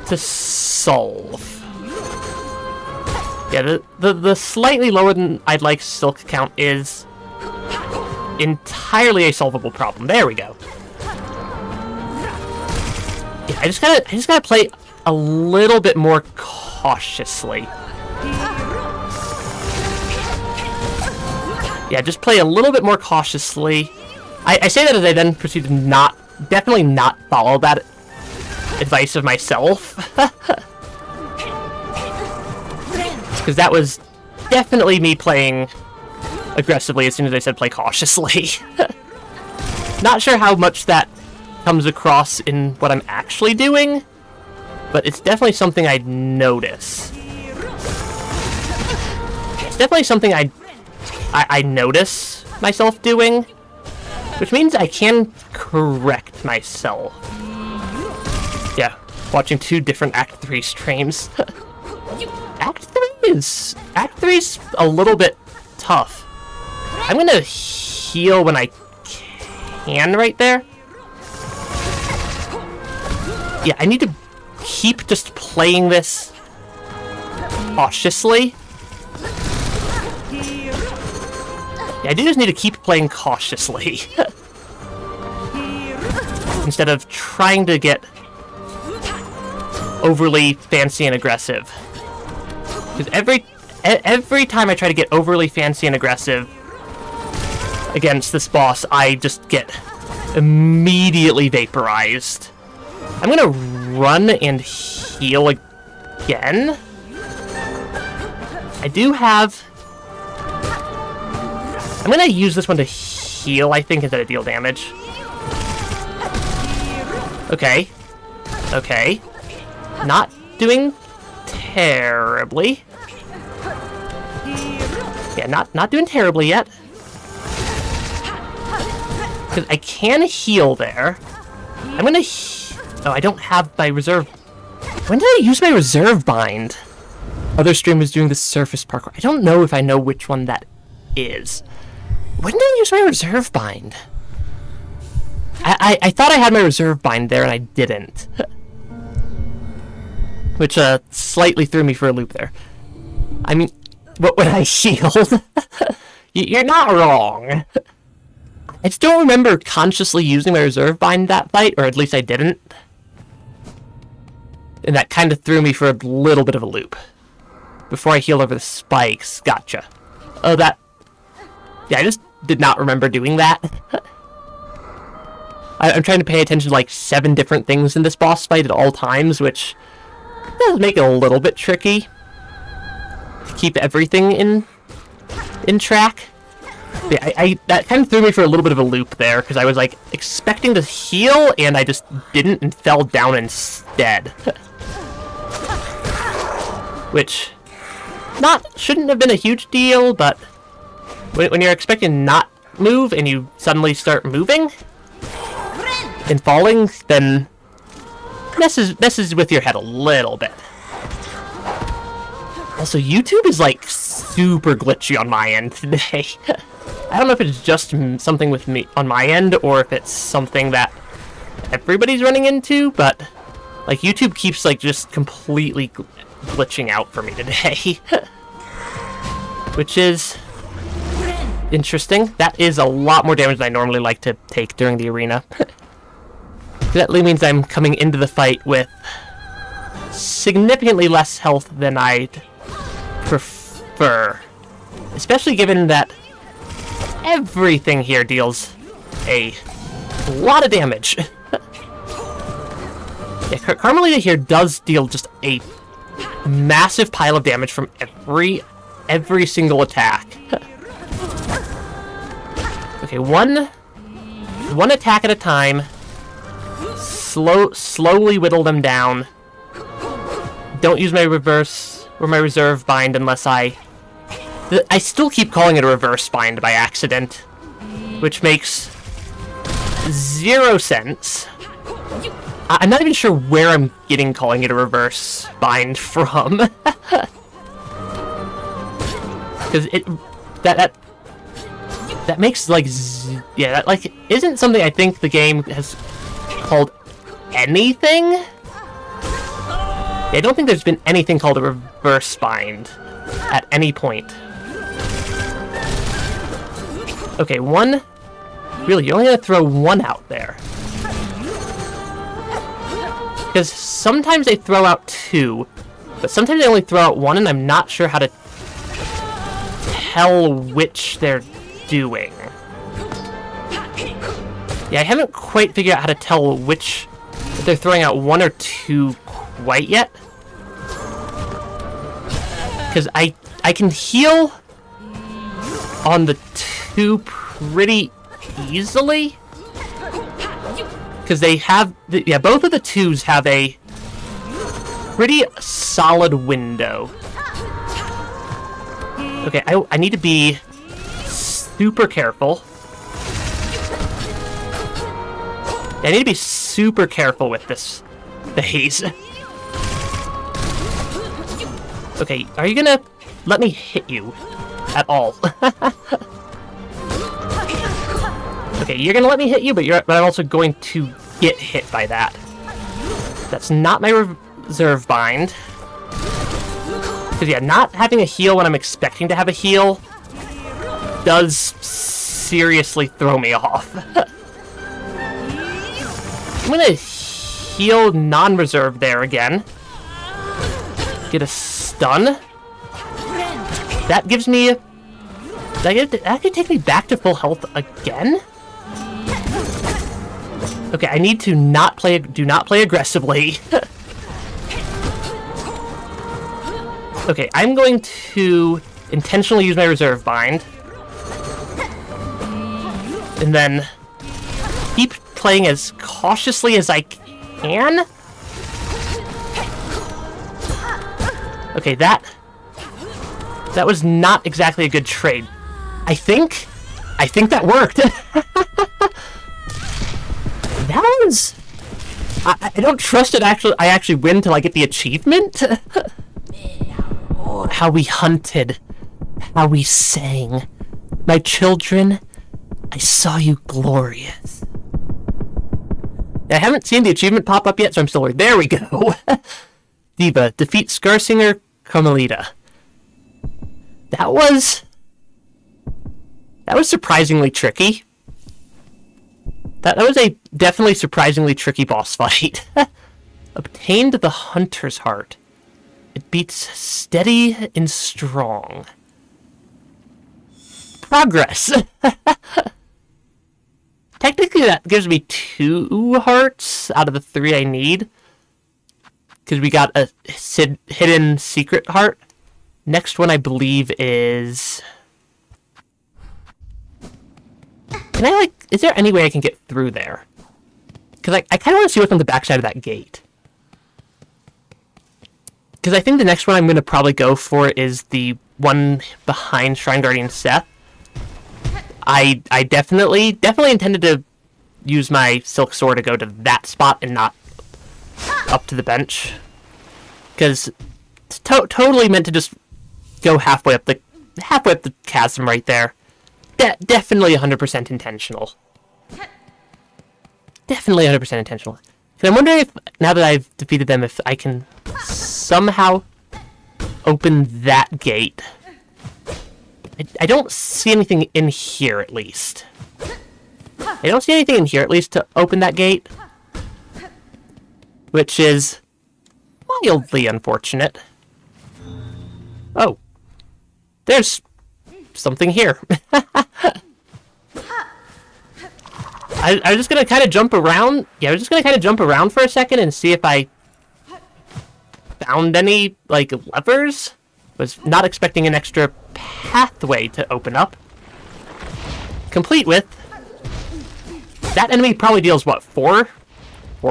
to solve. Yeah, the slightly lower than I'd like silk count is entirely a solvable problem. There we go. Yeah, I just gotta play a little bit more cautiously. Yeah, just play a little bit more cautiously. I say that as I then proceed to definitely not follow that advice of myself. Because that was definitely me playing aggressively as soon as I said play cautiously. Not sure how much that comes across in what I'm actually doing, but it's definitely something I'd notice. It's definitely something I notice myself doing, which means I can correct myself. Yeah, watching 2 different Act 3 streams. Act 3's a little bit tough. I'm gonna heal when I can right there. Yeah, I need to keep just playing this cautiously. Yeah, I do just need to keep playing cautiously. Instead of trying to get overly fancy and aggressive. Because every time I try to get overly fancy and aggressive against this boss, I just get immediately vaporized. I'm gonna run and heal again. I do have... I'm gonna use this one to heal, I think, instead of deal damage. Okay. Okay. Not doing terribly. Yeah, not doing terribly yet. Because I can heal there. I'm gonna... Oh, I don't have my reserve... When did I use my reserve bind? Other streamers doing the surface parkour. I don't know if I know which one that is. When did I use my reserve bind? I thought I had my reserve bind there and I didn't. Which slightly threw me for a loop there. I mean, when I healed... You're not wrong. I just don't remember consciously using my reserve bind that fight, or at least I didn't. And that kind of threw me for a little bit of a loop. Before I healed over the spikes. Gotcha. Oh, that... Yeah, I just did not remember doing that. I'm trying to pay attention to like 7 different things in this boss fight at all times, which does make it a little bit tricky to keep everything in track. Yeah, that kind of threw me for a little bit of a loop there, because I was like expecting to heal, and I just didn't and fell down instead. Which shouldn't have been a huge deal, but when you're expecting to not move and you suddenly start moving and falling, then messes with your head a little bit. Also, YouTube is like super glitchy on my end today. I don't know if it's just something with me on my end, or if it's something that everybody's running into, but like YouTube keeps like just completely glitching out for me today. Which is interesting. That is a lot more damage than I normally like to take during the arena. That means I'm coming into the fight with significantly less health than I'd prefer. Especially given that everything here deals a lot of damage. Yeah, Carmelita here does deal just a massive pile of damage from every single attack. Okay, one attack at a time. Slowly whittle them down. Don't use my reverse or my reserve bind unless I still keep calling it a reverse bind by accident, which makes 0 sense. I'm not even sure where I'm calling it a reverse bind from. Because that makes like that like isn't something I think the game has called anything. I don't think there's been anything called a reverse bind at any point. Okay, one. Really, you're only gonna throw one out there. Because sometimes they throw out 2, but sometimes they only throw out 1, and I'm not sure how to tell which they're doing. Yeah, I haven't quite figured out how to tell which, if they're throwing out 1 or 2 quite yet. Because I can heal on the 2 pretty easily. Because they have, both of the 2s have a pretty solid window. Okay, I need to be super careful. I need to be super careful with this phase. Okay, are you gonna let me hit you at all? Okay, you're gonna let me hit you, but I'm also going to get hit by that. That's not my reserve bind. Because yeah, not having a heal when I'm expecting to have a heal does seriously throw me off. I'm gonna heal non-reserve there again. Get a stun. That gives me... That could take me back to full health again? Okay, I need to do not play aggressively. Okay, I'm going to intentionally use my reserve bind. And then keep playing as cautiously as I can. Okay, that was not exactly a good trade. I think that worked. That was... I don't trust it I actually win till I get the achievement. How we hunted. How we sang. My children, I saw you glorious. I haven't seen the achievement pop up yet, so I'm still worried. There we go. Diva, defeat Scarsinger Carmelita. That was That was surprisingly tricky. That was a definitely surprisingly tricky boss fight. Obtained the Hunter's Heart. It beats steady and strong. Progress! Technically that gives me 2 hearts out of the 3 I need. Because we got a hidden secret heart. Next one I believe is... Can I, like... Is there any way I can get through there? Because I kind of want to see what's on the backside of that gate. Because I think the next one I'm going to probably go for is the one behind Shrine Guardian Seth. I definitely intended to use my Silk Sword to go to that spot and not up to the bench. Because it's totally meant to just go halfway up the chasm right there. Definitely 100% intentional. Definitely 100% intentional. And I'm wondering if, now that I've defeated them, if I can somehow open that gate. I don't see anything in here, at least. I don't see anything in here, at least, to open that gate. Which is mildly unfortunate. Oh. There's something here. I was just gonna kind of jump around. Yeah, I was just gonna kind of jump around for a second and see if I found any, like, levers. Was not expecting an extra pathway to open up. Complete with... That enemy probably deals, what, 4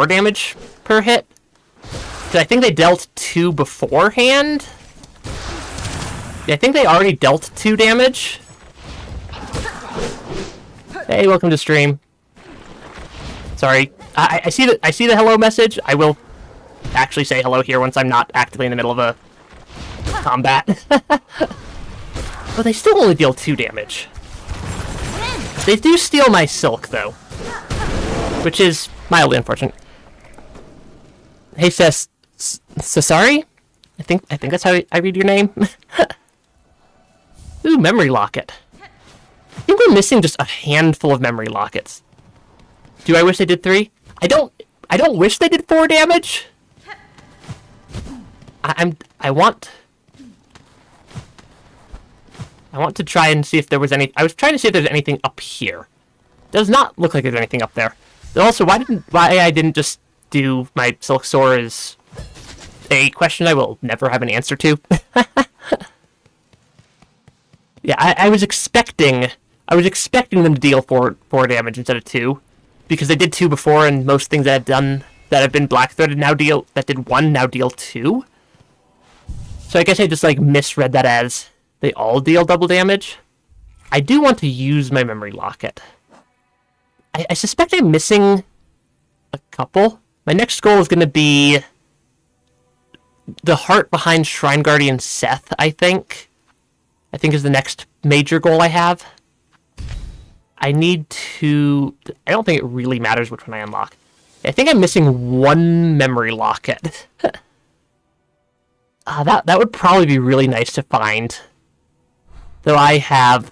damage per hit? Because I think they dealt 2 beforehand? Yeah, I think they already dealt 2 damage. Hey, welcome to stream. Sorry. I see the hello message. I will actually say hello here once I'm not actively in the middle of a combat. But they still only deal 2 damage. They do steal my silk, though. Which is mildly unfortunate. Hey, sorry? I think that's how I read your name. Ooh, memory locket. I think we're missing just a handful of memory lockets. Do I wish they did 3? I don't wish they did 4 damage. I want to try and see if there was any... I was trying to see if there's anything up here. Does not look like there's anything up there. Also, why I didn't just do my Silk Sword is a question I will never have an answer to. Yeah, I was expecting them to deal 4 damage instead of 2, because they did 2 before, and most things that I've done that have been black threaded that did 1 now deal 2. So I guess I just like misread that as they all deal double damage. I do want to use my memory locket. I suspect I'm missing a couple. My next goal is going to be the heart behind Shrine Guardian Seth, I think. I think is the next major goal I have. I need to... I don't think it really matters which one I unlock. I think I'm missing 1 memory locket. That would probably be really nice to find. Though I have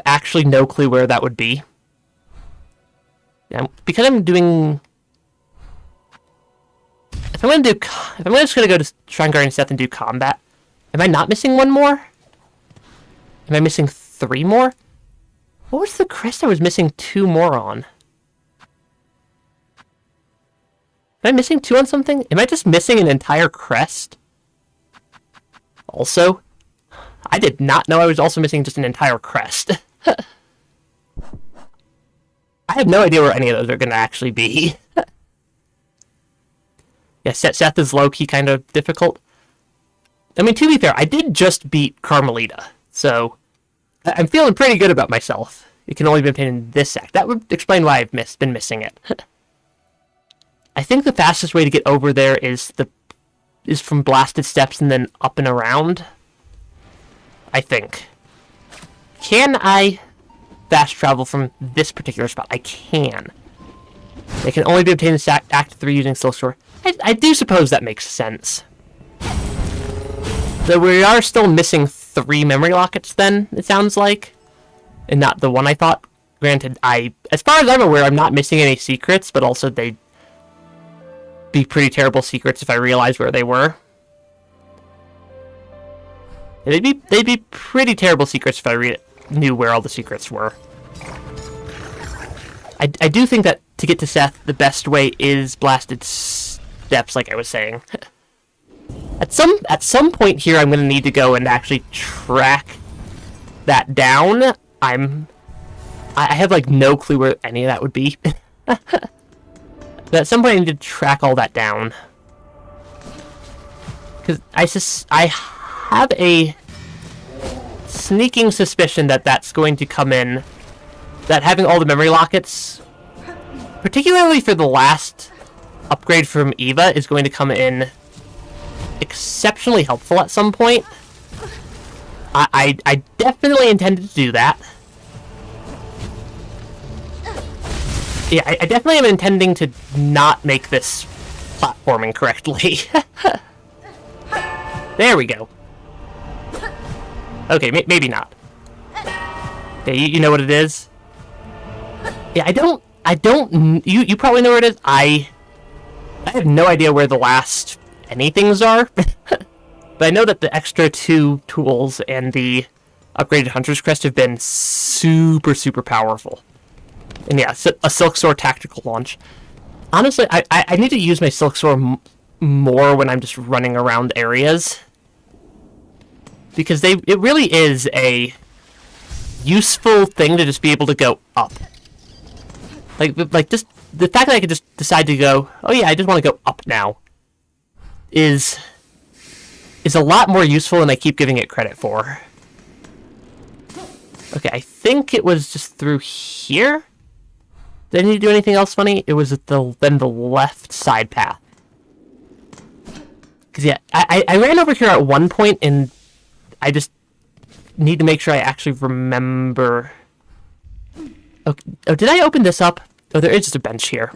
actually no clue where that would be. Yeah, because I'm doing... If I'm just gonna go to Shrine Guardian Seth and do combat, am I not missing 1 more? Am I missing 3 more? What was the crest I was missing 2 more on? Am I missing 2 on something? Am I just missing an entire crest? Also, I did not know I was also missing just an entire crest. I have no idea where any of those are going to actually be. Yeah, Seth is low-key kind of difficult. I mean, to be fair, I did just beat Carmelita, so I'm feeling pretty good about myself. It can only be obtained in this act. That would explain why I've been missing it. I think the fastest way to get over there is from blasted steps and then up and around. I think. Can I fast travel from this particular spot? I can. They can only be obtained in Act 3 using Silksong. I do suppose that makes sense. Though we are still missing 3 memory lockets then, it sounds like. And not the one I thought. Granted, as far as I'm aware, I'm not missing any secrets, but also they'd be pretty terrible secrets if I realized where they were. They'd be pretty terrible secrets if I knew where all the secrets were. I do think that to get to Seth, the best way is blasted steps, like I was saying. At some point here, I'm going to need to go and actually track that down. I have like no clue where any of that would be. But at some point, I need to track all that down. Because I have a sneaking suspicion that that's going to come in. That having all the memory lockets, particularly for the last upgrade from Eva, is going to come in exceptionally helpful at some point. I definitely intended to do that. Yeah, I definitely am intending to not make this platforming correctly. There we go. Okay, maybe not. Okay, you know what it is? Yeah, you probably know where it is. I have no idea where the last anythings are. But I know that the extra 2 tools and the upgraded Hunter's Crest have been super, super powerful. And yeah, a Silksong tactical launch. Honestly, I need to use my Silksong more when I'm just running around areas. Because it really is a useful thing to just be able to go up. Like just the fact that I could just decide to go, oh yeah, I just want to go up now, is a lot more useful than I keep giving it credit for. Okay, I think it was just through here. Did I need to do anything else funny? It was at the left side path. Because yeah, I ran over here at one point and I just need to make sure I actually remember. Oh, did I open this up? Oh, there is just a bench here.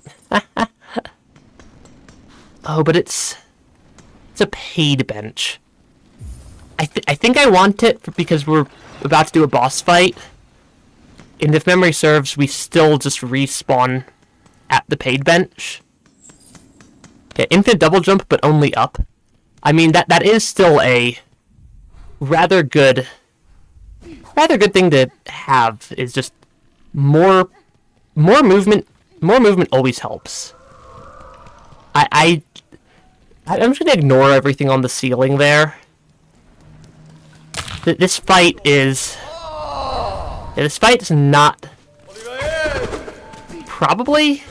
Oh, but it's a paid bench. I think I want it because we're about to do a boss fight. And if memory serves, we still just respawn at the paid bench. Yeah, infinite double jump, but only up. I mean, that is still a rather good thing to have. Is just more movement. More movement always helps. I'm just gonna ignore everything on the ceiling there. This fight is. Yeah, this fight's not. Probably.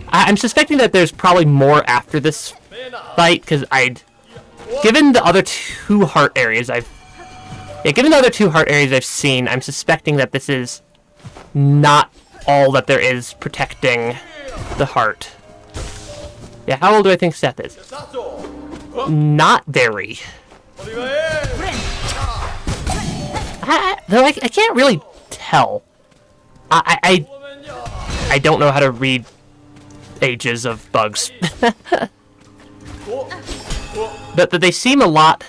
I'm suspecting that there's probably more after this fight because given the other 2 heart areas I've seen, I'm suspecting that this is not all that there is protecting the heart. Yeah, how old do I think Seth is? Not very. I can't really tell. I don't know how to read ages of bugs. But they seem a lot.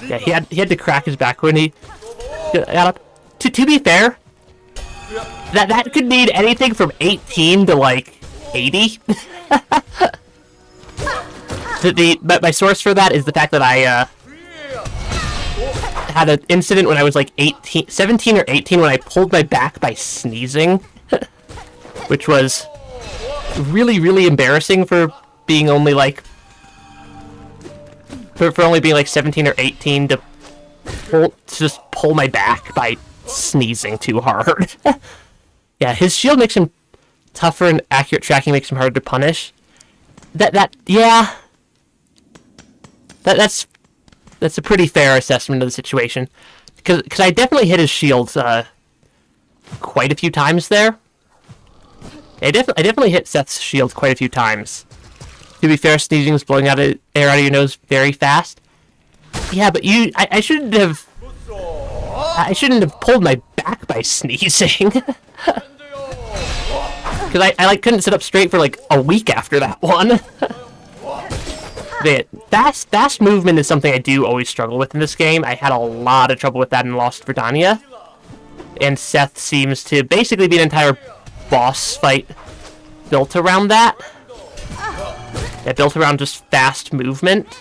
Yeah, he had to crack his back when he got up. To be fair, that could need anything from 18 to like 80. My source for that is the fact that I had an incident when I was like 17 or 18 when I pulled my back by sneezing, which was really, really embarrassing for being only like for only being like 17 or 18 to just pull my back by sneezing too hard. Yeah, his shield makes him tougher and accurate tracking makes him harder to punish. Yeah. That's a pretty fair assessment of the situation. Because I definitely hit his shield quite a few times there. I definitely hit Seth's shield quite a few times. To be fair, sneezing was blowing air out of your nose very fast. Yeah, but I shouldn't have pulled my back by sneezing. Because I couldn't sit up straight for like a week after that one. Fast movement is something I do always struggle with in this game. I had a lot of trouble with that in Lost Verdania. And Seth seems to basically be an entire boss fight built around that. Yeah, built around just fast movement.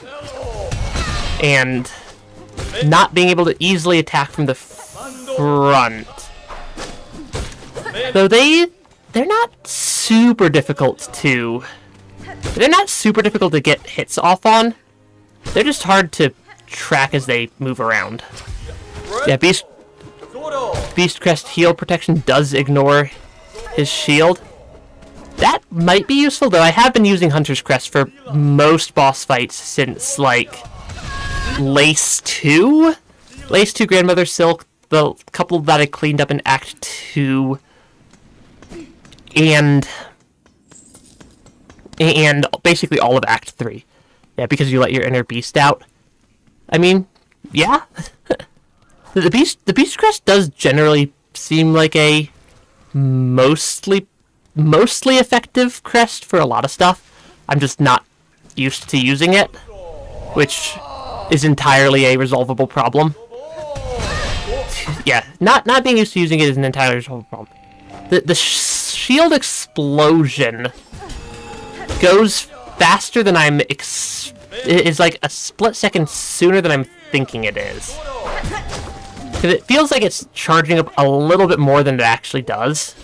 And not being able to easily attack from the front. Though they're not super difficult to... They're not super difficult to get hits off on. They're just hard to track as they move around. Yeah, Beast Crest heal protection does ignore his shield. That might be useful, though. I have been using Hunter's Crest for most boss fights since, like, Lace 2? Lace 2 Grandmother Silk, the couple that I cleaned up in Act 2, and basically all of Act 3. Yeah, because you let your inner beast out. I mean, yeah. The Beast Crest does generally seem like a mostly effective crest for a lot of stuff. I'm just not used to using it, which is entirely a resolvable problem. Yeah, not being used to using it is an entirely resolvable problem. The shield explosion goes faster than is like a split second sooner than I'm thinking it is. Because it feels like it's charging up a little bit more than it actually does.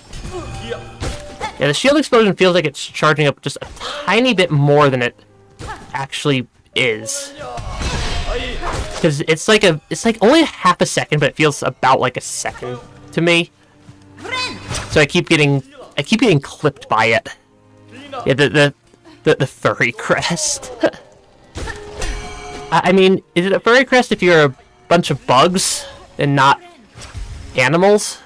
Yeah, the shield explosion feels like it's charging up just a tiny bit more than it actually is. Because it's like only half a second, but it feels about like a second to me. So I keep getting clipped by it. Yeah, the furry crest. I mean, is it a furry crest if you're a bunch of bugs and not animals?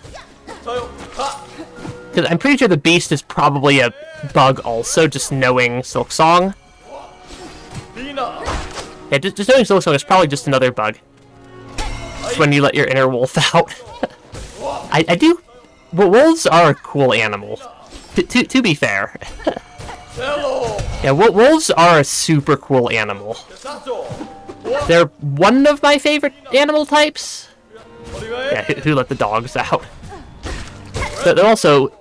Because I'm pretty sure the beast is probably a bug also, just knowing Silksong. Yeah, just knowing Silksong is probably just another bug. It's when you let your inner wolf out. I do... Well, wolves are a cool animal. To be fair. Yeah, wolves are a super cool animal. They're one of my favorite animal types. Yeah, who let the dogs out? But they're also...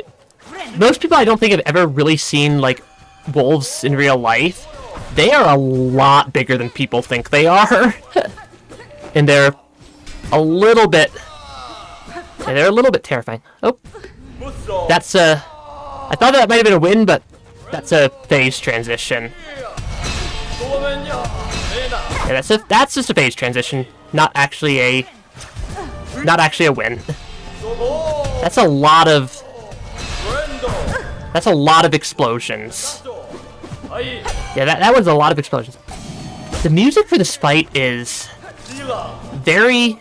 Most people I don't think have ever really seen, like, wolves in real life. They are a lot bigger than people think they are. And they're a little bit... Yeah, they're a little bit terrifying. Oh. That's a... I thought that might have been a win, but that's a phase transition. Yeah, that's just a phase transition, not actually a win. That's a lot of explosions. Yeah, that was a lot of explosions. The music for this fight is very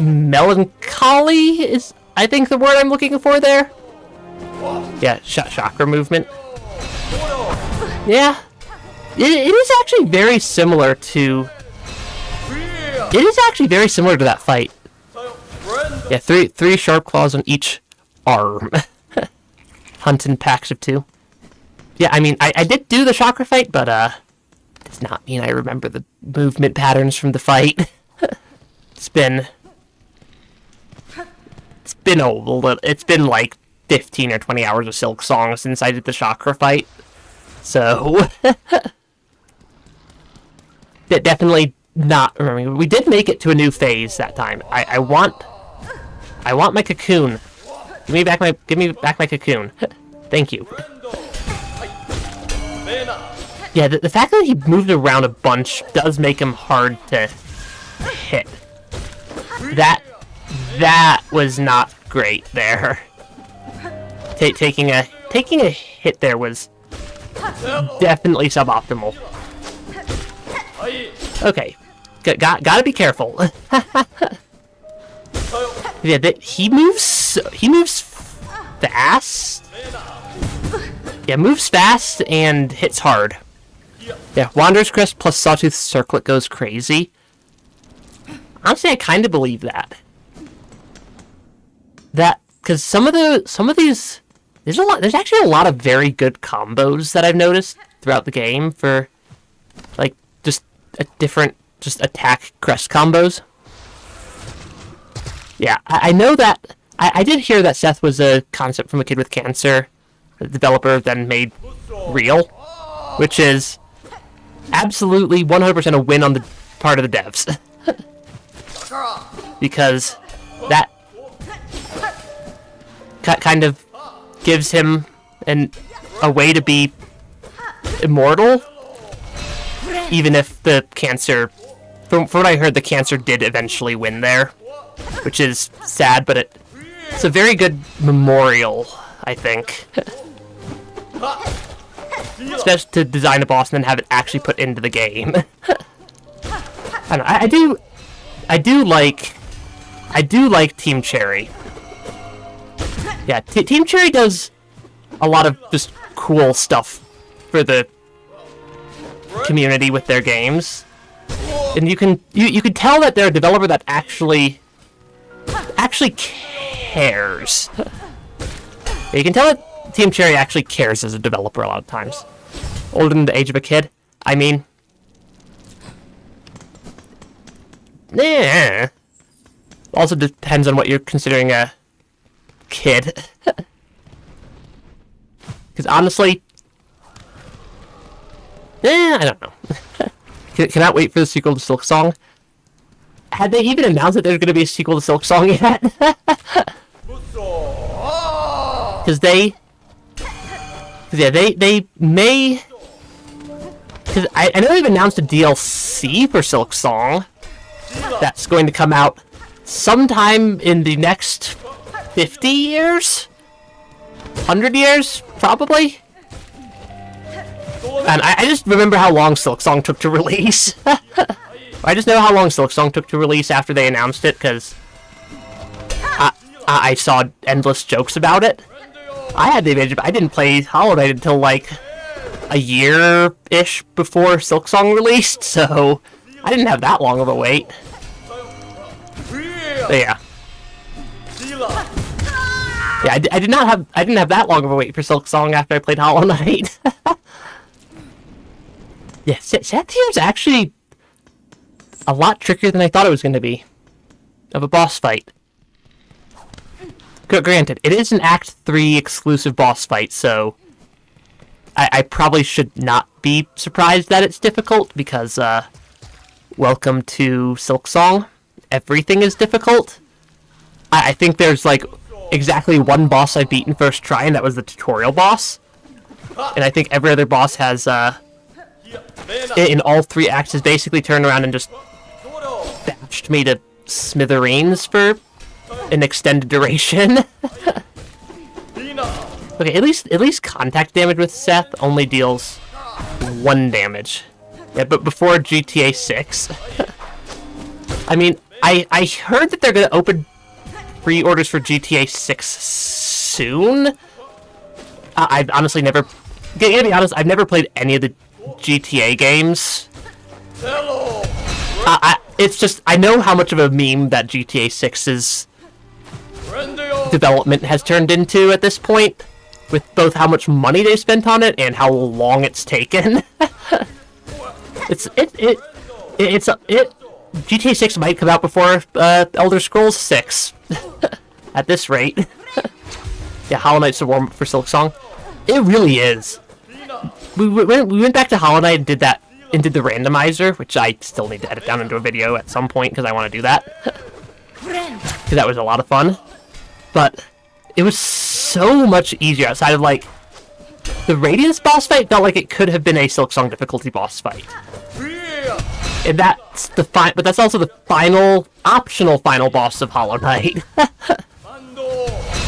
melancholy, is I think the word I'm looking for there. Yeah, chakra movement. Yeah. It is actually very similar to... It is actually very similar to that fight. Yeah, three sharp claws on each arm. Hunt in packs of 2. Yeah, I mean, I did do the chakra fight, but, does not mean I remember the movement patterns from the fight. It's been like 15 or 20 hours of Silksong since I did the chakra fight. So... Definitely not remembering. We did make it to a new phase that time. I want my cocoon. Give me back my cocoon. Thank you. Yeah, the fact that he moved around a bunch does make him hard to hit. That was not great there. Taking a hit there was definitely suboptimal. Okay, gotta be careful. Yeah, he moves fast. Yeah, moves fast and hits hard. Yeah, Wanderer's Crest plus Sawtooth Circlet goes crazy. Honestly, I kind of believe that. Because some of these, there's actually a lot of very good combos that I've noticed throughout the game for, like, just a different, just attack crest combos. Yeah, I know that, I did hear that Seth was a concept from a kid with cancer, the developer then made real, which is absolutely 100% a win on the part of the devs. Because that kind of gives him a way to be immortal, even if the cancer, from what I heard, the cancer did eventually win there, which is sad, but it's a very good memorial, I think. Especially to design a boss and then have it actually put into the game. I don't know, I do like Team Cherry. Yeah, Team Cherry does a lot of just cool stuff for the community with their games, and you can tell that they're a developer that actually cares. You can tell that Team Cherry actually cares as a developer a lot of times. Older than the age of a kid, I mean. Yeah. Also depends on what you're considering a kid. Because honestly, I don't know. Cannot wait for the sequel to Silksong. Had they even announced that there's going to be a sequel to Silksong yet? Because they may. Because I know they've announced a DLC for Silksong that's going to come out sometime in the next 50 years? 100 years, probably? And I just remember how long Silksong took to release. I just know how long Silksong took to release after they announced it, because I saw endless jokes about it. I had the advantage, but I didn't play Hollow Knight until, like, a year-ish before Silksong released, so I didn't have that long of a wait. But yeah. Yeah, I didn't have that long of a wait for Silksong after I played Hollow Knight. Yeah, Seth here's actually a lot trickier than I thought it was going to be of a boss fight. Granted, it is an Act 3 exclusive boss fight, so I probably should not be surprised that it's difficult, because, welcome to Silksong. Everything is difficult. I think there's, like, exactly one boss I've beaten first try, and that was the tutorial boss. And I think every other boss has, in all 3 acts, has basically turned around and just bashed me to smithereens for an extended duration. Okay, at least contact damage with Seth only deals 1 damage. Yeah, but before GTA 6. I mean, I heard that they're gonna open pre-orders for GTA 6 soon. I've honestly never... To be honest, I've never played any of the GTA games. It's just, I know how much of a meme that GTA 6's development has turned into at this point, with both how much money they spent on it and how long it's taken. GTA 6 might come out before Elder Scrolls 6 at this rate. Yeah, Hollow Knight's a warm-up for Silksong. It really is. We went back to Hollow Knight and did that, and did the randomizer, which I still need to edit down into a video at some point because I want to do that. Because that was a lot of fun. But it was so much easier outside of, like, the Radiance boss fight felt like it could have been a Silksong difficulty boss fight. And that's the but that's also the optional final boss of Hollow Knight.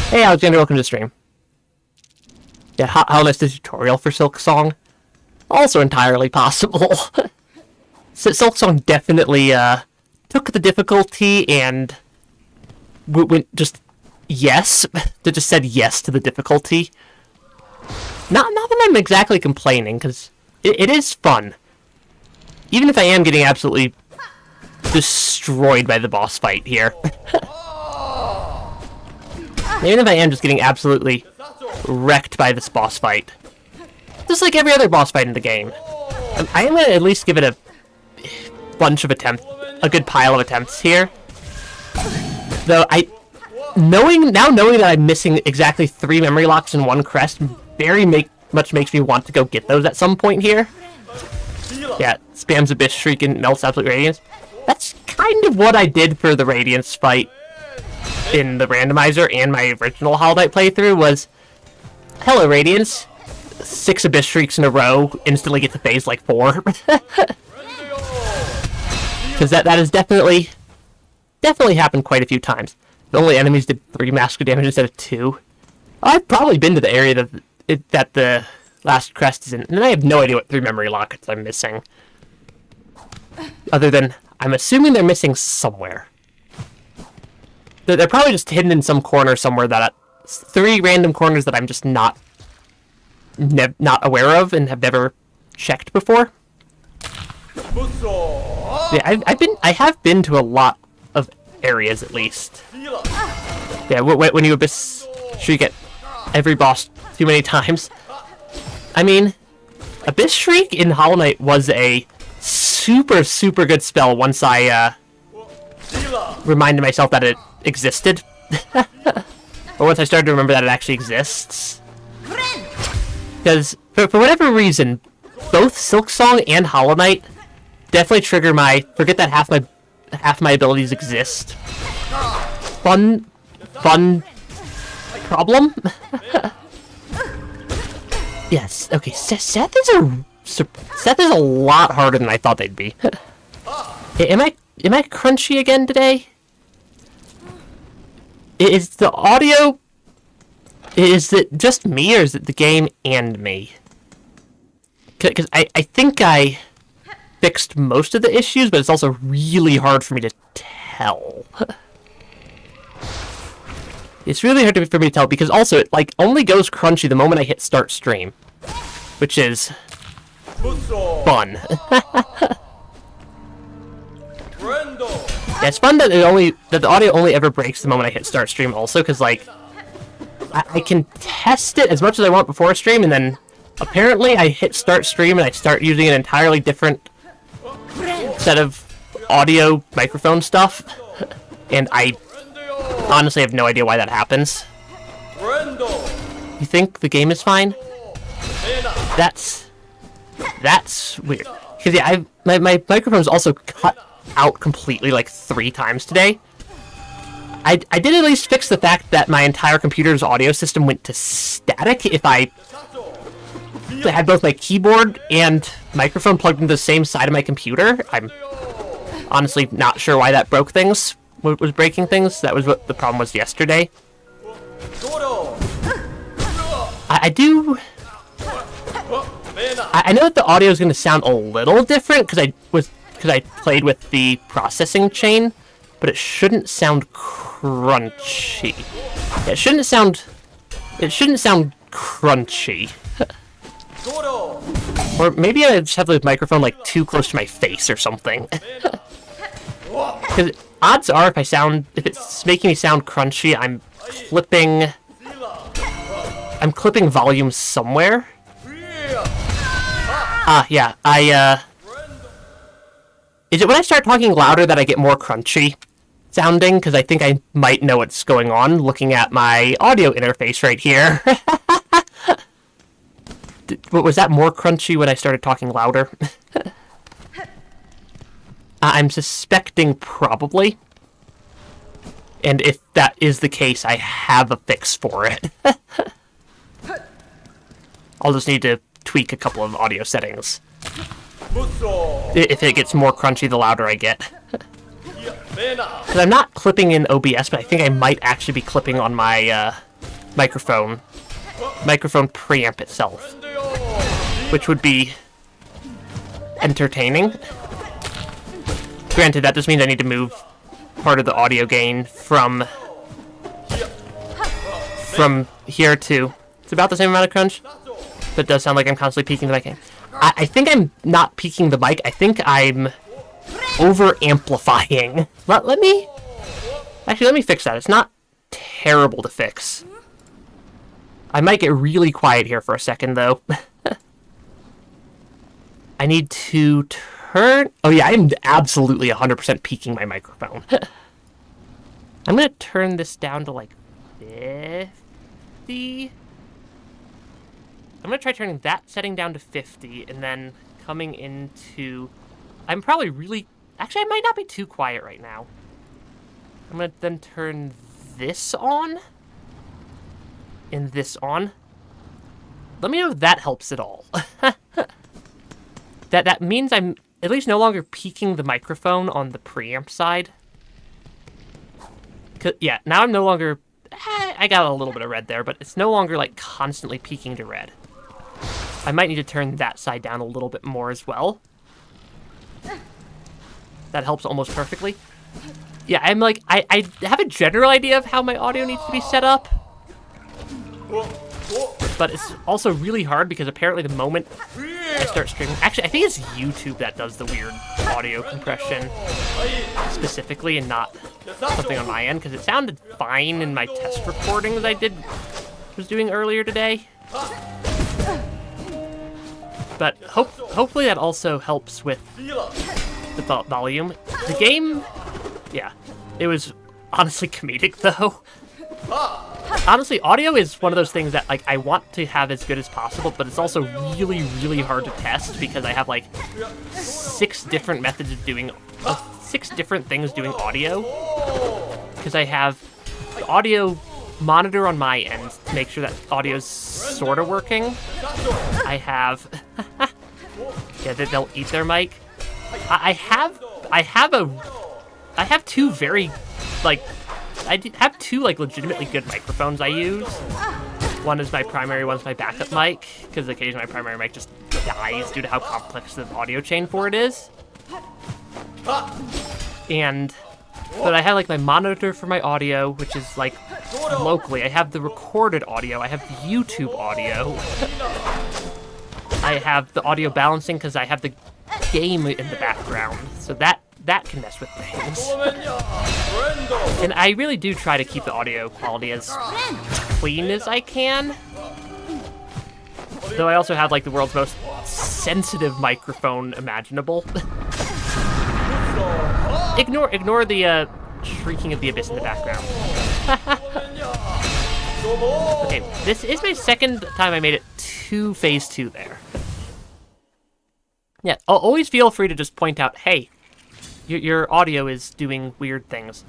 Hey Alexander, welcome to the stream. Yeah, Hollow Knight's the tutorial for Silksong. Also entirely possible. So Silksong definitely took the difficulty and went just yes. They just said yes to the difficulty. Not that I'm exactly complaining, because it is fun. Even if I am getting absolutely destroyed by the boss fight here. Even if I am just getting absolutely wrecked by this boss fight. just like every other boss fight in the game. I am gonna at least give it a bunch of attempts, a good pile of attempts here. Though knowing that I'm missing exactly 3 memory locks and 1 crest very much makes me want to go get those at some point here. Yeah, spams Abyss Shriek and melts Absolute Radiance. That's kind of what I did for the Radiance fight in the randomizer and my original Hollow Knight playthrough was, hello Radiance, 6 Abyss Shrieks in a row, instantly get to phase like 4. Because that has definitely happened quite a few times. The only enemies did 3 master damage instead of 2. I've probably been to the area that the last crest is in, and I have no idea what 3 memory lockets I'm missing. Other than, I'm assuming they're missing somewhere. They're probably just hidden in some corner somewhere, 3 random corners that I'm just not aware of and have never checked before. Yeah, I have been to a lot of areas at least. Yeah, when you Abyss Shriek at every boss too many times. I mean, Abyss Shriek in Hollow Knight was a super good spell once I reminded myself that it existed. Or once I started to remember that it actually exists. Because, for whatever reason, both Silksong and Hollow Knight definitely trigger my forget that half my abilities exist. Fun problem? Yes, okay, Seth is a lot harder than I thought they'd be. Am I crunchy again today? Is the audio... Is it just me, or is it the game and me? Because I think I fixed most of the issues, but it's also really hard for me to tell. It's really hard for me to tell, because also it only goes crunchy the moment I hit start stream. Which is... fun. Yeah, it's fun that the audio only ever breaks the moment I hit start stream also, because I can test it as much as I want before a stream, and then apparently I hit start stream and I start using an entirely different set of audio microphone stuff, and I honestly have no idea why that happens. You think the game is fine? That's weird. Because yeah, my microphone's also cut out completely 3 times today. I did at least fix the fact that my entire computer's audio system went to static if I had both my keyboard and microphone plugged into the same side of my computer. I'm honestly not sure why that broke things, was breaking things. That was what the problem was yesterday. I know that the audio is going to sound a little different because I played with the processing chain, but it shouldn't sound crunchy. It shouldn't sound crunchy. Or maybe I just have the microphone too close to my face or something. Because odds are, if it's making me sound crunchy, I'm clipping volume somewhere. Yeah, is it when I start talking louder that I get more crunchy sounding? Because I think I might know what's going on looking at my audio interface right here. Was that more crunchy when I started talking louder? I'm suspecting probably. And if that is the case, I have a fix for it. I'll just need to tweak a couple of audio settings. If it gets more crunchy, the louder I get. Because I'm not clipping in OBS, but I think I might actually be clipping on my microphone preamp itself. Which would be entertaining. Granted, that just means I need to move part of the audio gain from here to... It's about the same amount of crunch, but it does sound like I'm constantly peaking the mic. I think I'm not peaking the mic. I think I'm over-amplifying. Let me fix that. It's not terrible to fix. I might get really quiet here for a second, though. I need to turn... Oh yeah, I'm absolutely 100% peaking my microphone. I'm going to turn this down to like 50. I'm going to try turning that setting down to 50 and then coming into... I'm probably really... Actually, I might not be too quiet right now. I'm going to then turn this on and this on. Let me know if that helps at all. That means I'm at least no longer peaking the microphone on the preamp side. Yeah, now I'm no longer... I got a little bit of red there, but it's no longer like constantly peaking to red. I might need to turn that side down a little bit more as well. That helps almost perfectly. Yeah, I'm like, I have a general idea of how my audio needs to be set up. But it's also really hard because apparently the moment I start streaming... Actually, I think it's YouTube that does the weird audio compression specifically and not something on my end, because it sounded fine in my test recordings I was doing earlier today. But hopefully that also helps with the volume. The game, yeah, it was honestly comedic though. Honestly, audio is one of those things that like I want to have as good as possible, but it's also really, really hard to test because I have like 6 different methods of doing 6 different things doing audio. Because I have the audio monitor on my end to make sure that audio's sort of working. I have yeah, they'll eat their mic. I have 2 very like have 2 like legitimately good microphones I use. One is my primary, one's my backup mic, because occasionally my primary mic just dies due to how complex the audio chain for it is. But I have like my monitor for my audio, which is like locally. I have the recorded audio. I have the YouTube audio. I have the audio balancing because I have the game in the background. So that can mess with things. And I really do try to keep the audio quality as clean as I can. Though I also have like the world's most sensitive microphone imaginable. Ignore the shrieking of the abyss in the background. Okay, this is my second time I made it to phase 2 there. Yeah, I'll always feel free to just point out, hey, your audio is doing weird things.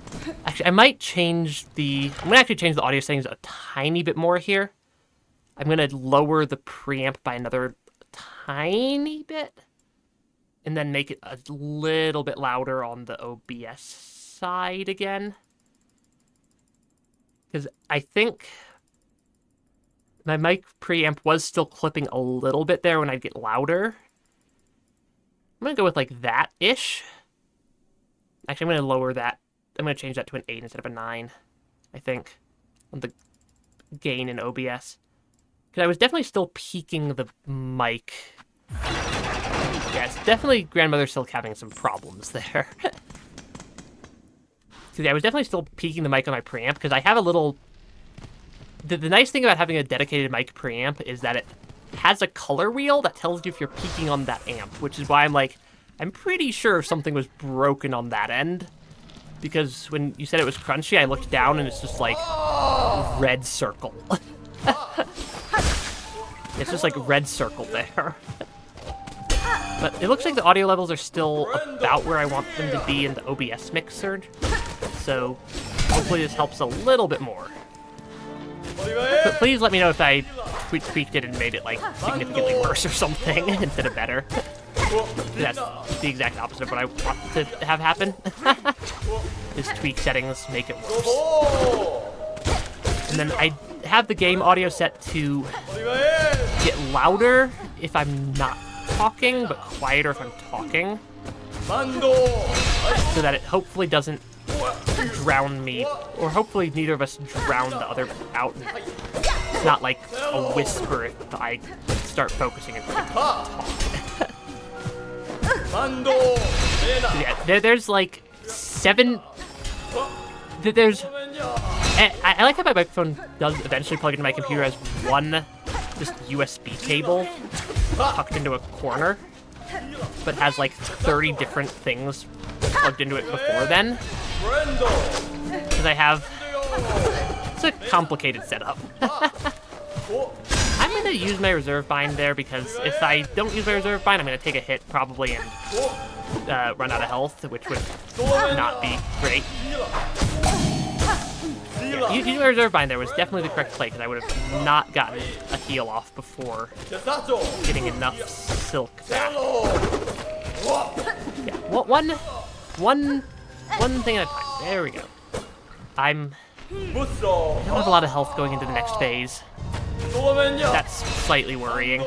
Actually, I might change I'm gonna actually change the audio settings a tiny bit more here. I'm gonna lower the preamp by another tiny bit. And then make it a little bit louder on the OBS side again. Because I think my mic preamp was still clipping a little bit there when I'd get louder. I'm going to go with like that-ish. Actually, I'm going to lower that. I'm going to change that to an 8 instead of a 9, I think, on the gain in OBS. Because I was definitely still peaking the mic. Yeah, it's definitely Grandmother Silk having some problems there. So yeah, I was definitely still peaking the mic on my preamp, because I have a little... The nice thing about having a dedicated mic preamp is that it has a color wheel that tells you if you're peaking on that amp, which is why I'm like, I'm pretty sure something was broken on that end. Because when you said it was crunchy, I looked down and it's just like, red circle. It's just like red circle there. But it looks like the audio levels are still about where I want them to be in the OBS mixer. So hopefully this helps a little bit more. But please let me know if I tweaked it and made it like significantly worse or something instead of better. That's the exact opposite of what I want to have happen. Is tweak settings make it worse. And then I have the game audio set to get louder if I'm not talking, but quieter if I'm talking. So that it hopefully doesn't drown me, or hopefully neither of us drown the other out. It's not like a whisper if I start focusing and talk. So yeah, there's like 7... There's... I like how my microphone does eventually plug into my computer as one just USB cable tucked into a corner. but has like 30 different things plugged into it before then. Because I have... It's a complicated setup. I'm going to use my reserve bind there because if I don't use my reserve bind, I'm going to take a hit probably and run out of health, which would not be great. Yeah, using my reserve bind there was definitely the correct play because I would have not gotten a heal off before getting enough silk back. Yeah, one thing at a time. There we go. I don't have a lot of health going into the next phase. That's slightly worrying.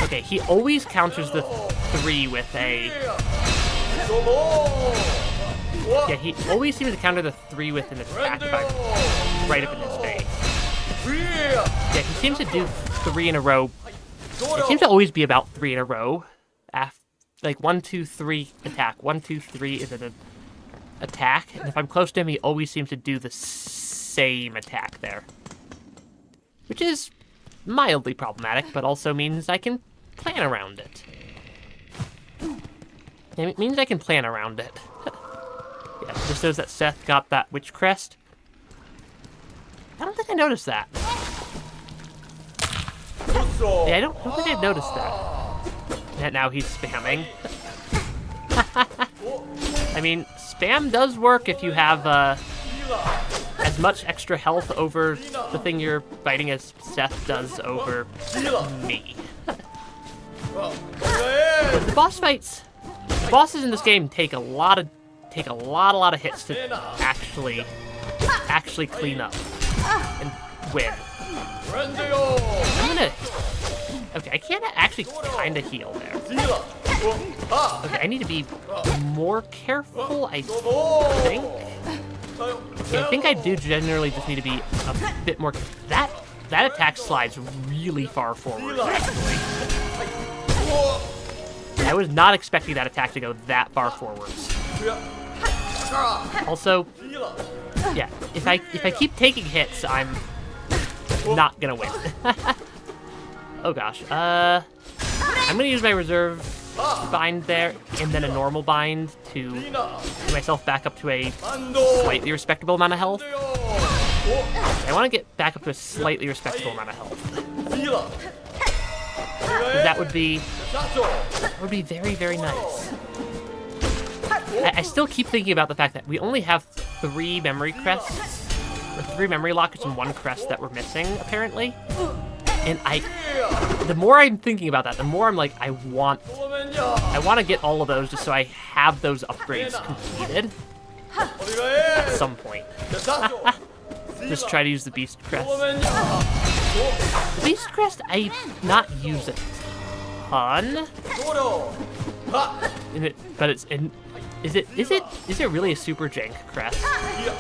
Okay, he always counters the 3 with a... Yeah, he always seems to counter the 3 with an attack if I'm right up in his face. Yeah, he seems to do 3 in a row. It seems to always be about 3 in a row. Like 1, 2, 3 attack. 1, 2, 3 is an attack. And if I'm close to him, he always seems to do the same attack there. Which is mildly problematic, but also means I can plan around it. It means I can plan around it. Yeah, just shows that Seth got that witch crest. I don't think I noticed that. Yeah, I don't think I noticed that. And now he's spamming. I mean, spam does work if you have as much extra health over the thing you're fighting as Seth does over me. The boss fights, the bosses in this game take a lot of hits to actually clean up and win. I'm gonna... Okay, I can't actually kind of heal there. Okay, I need to be more careful, I think. Okay, I think I do generally just need to be a bit more... That attack slides really far forward, actually. I was not expecting that attack to go that far forwards. Also, yeah, if I keep taking hits, I'm not gonna win. Oh gosh, I'm gonna use my reserve bind there, and then a normal bind to get myself back up to a slightly respectable amount of health. I want to get back up to a slightly respectable amount of health. That would be very, very nice. I still keep thinking about the fact that we only have 3 memory crests, or 3 memory lockets and 1 crest that we're missing, apparently. And the more I'm thinking about that, the more I'm like, I want to get all of those just so I have those upgrades completed at some point. Just try to use the Beast Crest. The Beast Crest, I not use a ton. But it's in. Is it really a super jank crest? Yeah,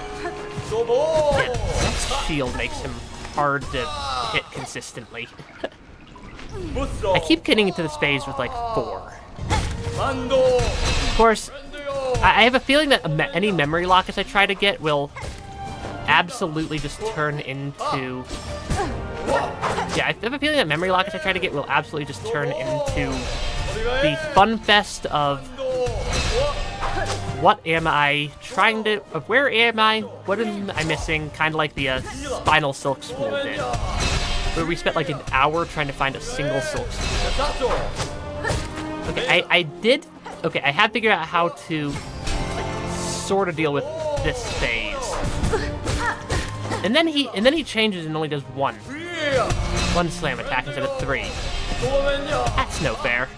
that shield makes him hard to hit consistently. I keep getting into this phase with like 4. Of course, I have a feeling that any memory lockets I try to get will absolutely just turn into... Yeah, I have a feeling that memory lockets I try to get will absolutely just turn into the fun fest of what am I trying to... Where am I? What am I missing? Kind of like the Spinal Silk Spool did, where we spent like an hour trying to find a single Silk Spool. Okay, I have figured out how to sort of deal with this phase. And then he changes and only does 1 slam attack instead of 3. That's no fair.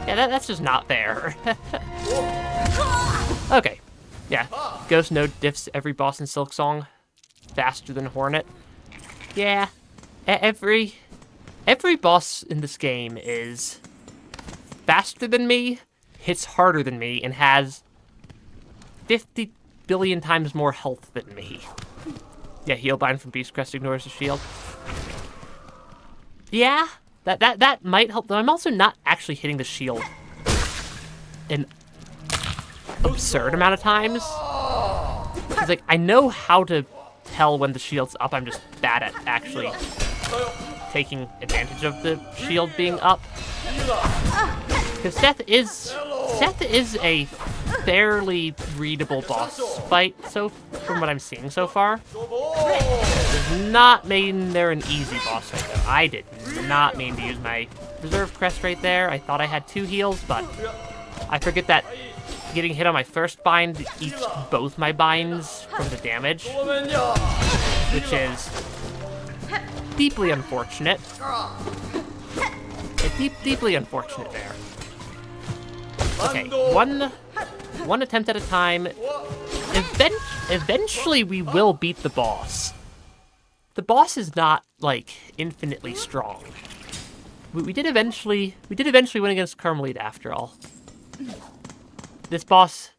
Yeah, that's just not fair. Okay. Yeah. Ghost Node diffs every boss in Silksong faster than Hornet. Yeah. Every boss in this game is faster than me, hits harder than me, and has 50 billion times more health than me. Yeah, heal bind from Beast Crest ignores the shield. Yeah, that might help, though I'm also not actually hitting the shield an absurd amount of times. It's like, I know how to tell when the shield's up, I'm just bad at actually taking advantage of the shield being up. Because Seth is a fairly readable boss fight, so from what I'm seeing so far. Does not mean they're an easy boss fight, though. I did not mean to use my reserve crest right there. I thought I had 2 heals, but I forget that getting hit on my first bind eats both my binds from the damage, which is deeply unfortunate. Deeply unfortunate there. Okay, one attempt at a time. Eventually we will beat the boss. The boss is not, like, infinitely strong. We did eventually win against Carmelita after all. This boss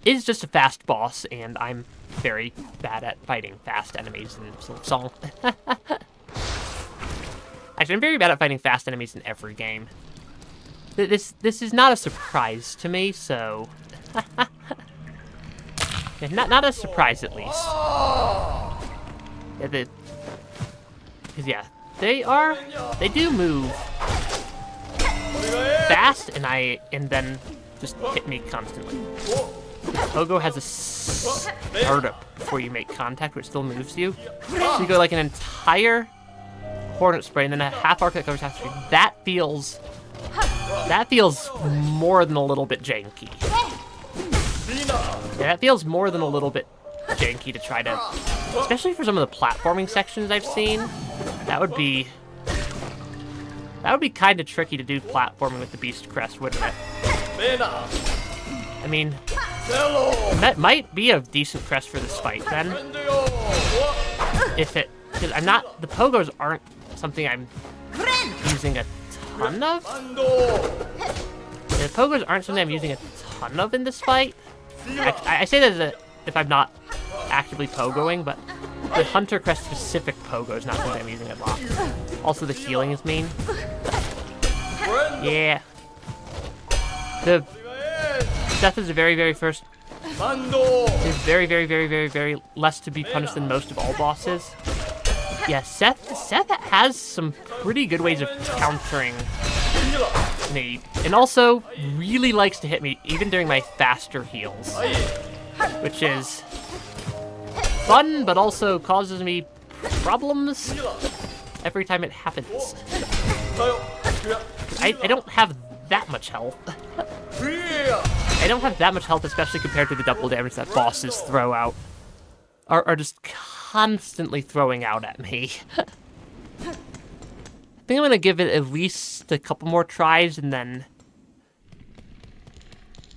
is just a fast boss, and I'm very bad at fighting fast enemies in Silksong. Actually, I'm very bad at fighting fast enemies in every game. This is not a surprise to me, so... yeah, not a surprise, at least. Yeah, because, yeah, they do move fast, and then just hit me constantly. Pogo has a startup before you make contact, which still moves you. So you go like an entire Hornet Spray and then a half arc that covers half screen. That feels more than a little bit janky. Yeah, that feels more than a little bit janky to try to, especially for some of the platforming sections I've seen. That would be kind of tricky to do platforming with the Beast Crest, wouldn't it? I mean, that might be a decent crest for this fight, then. Because the Pogos aren't something I'm using a ton of. The Pogos aren't something I'm using a ton of in this fight. I say that as if I'm not actively Pogoing, but the Hunter Crest specific Pogo is not something I'm using a lot. Also, the healing is mean. Yeah. The Seth is the very, very first. Is very, very, very, very, very less to be punished than most of all bosses. Yeah, Seth has some pretty good ways of countering me, and also really likes to hit me even during my faster heals, which is fun, but also causes me problems every time it happens. I don't have that much health. I don't have that much health, especially compared to the double damage that bosses throw out. Are just constantly throwing out at me. I think I'm gonna give it at least a couple more tries, and then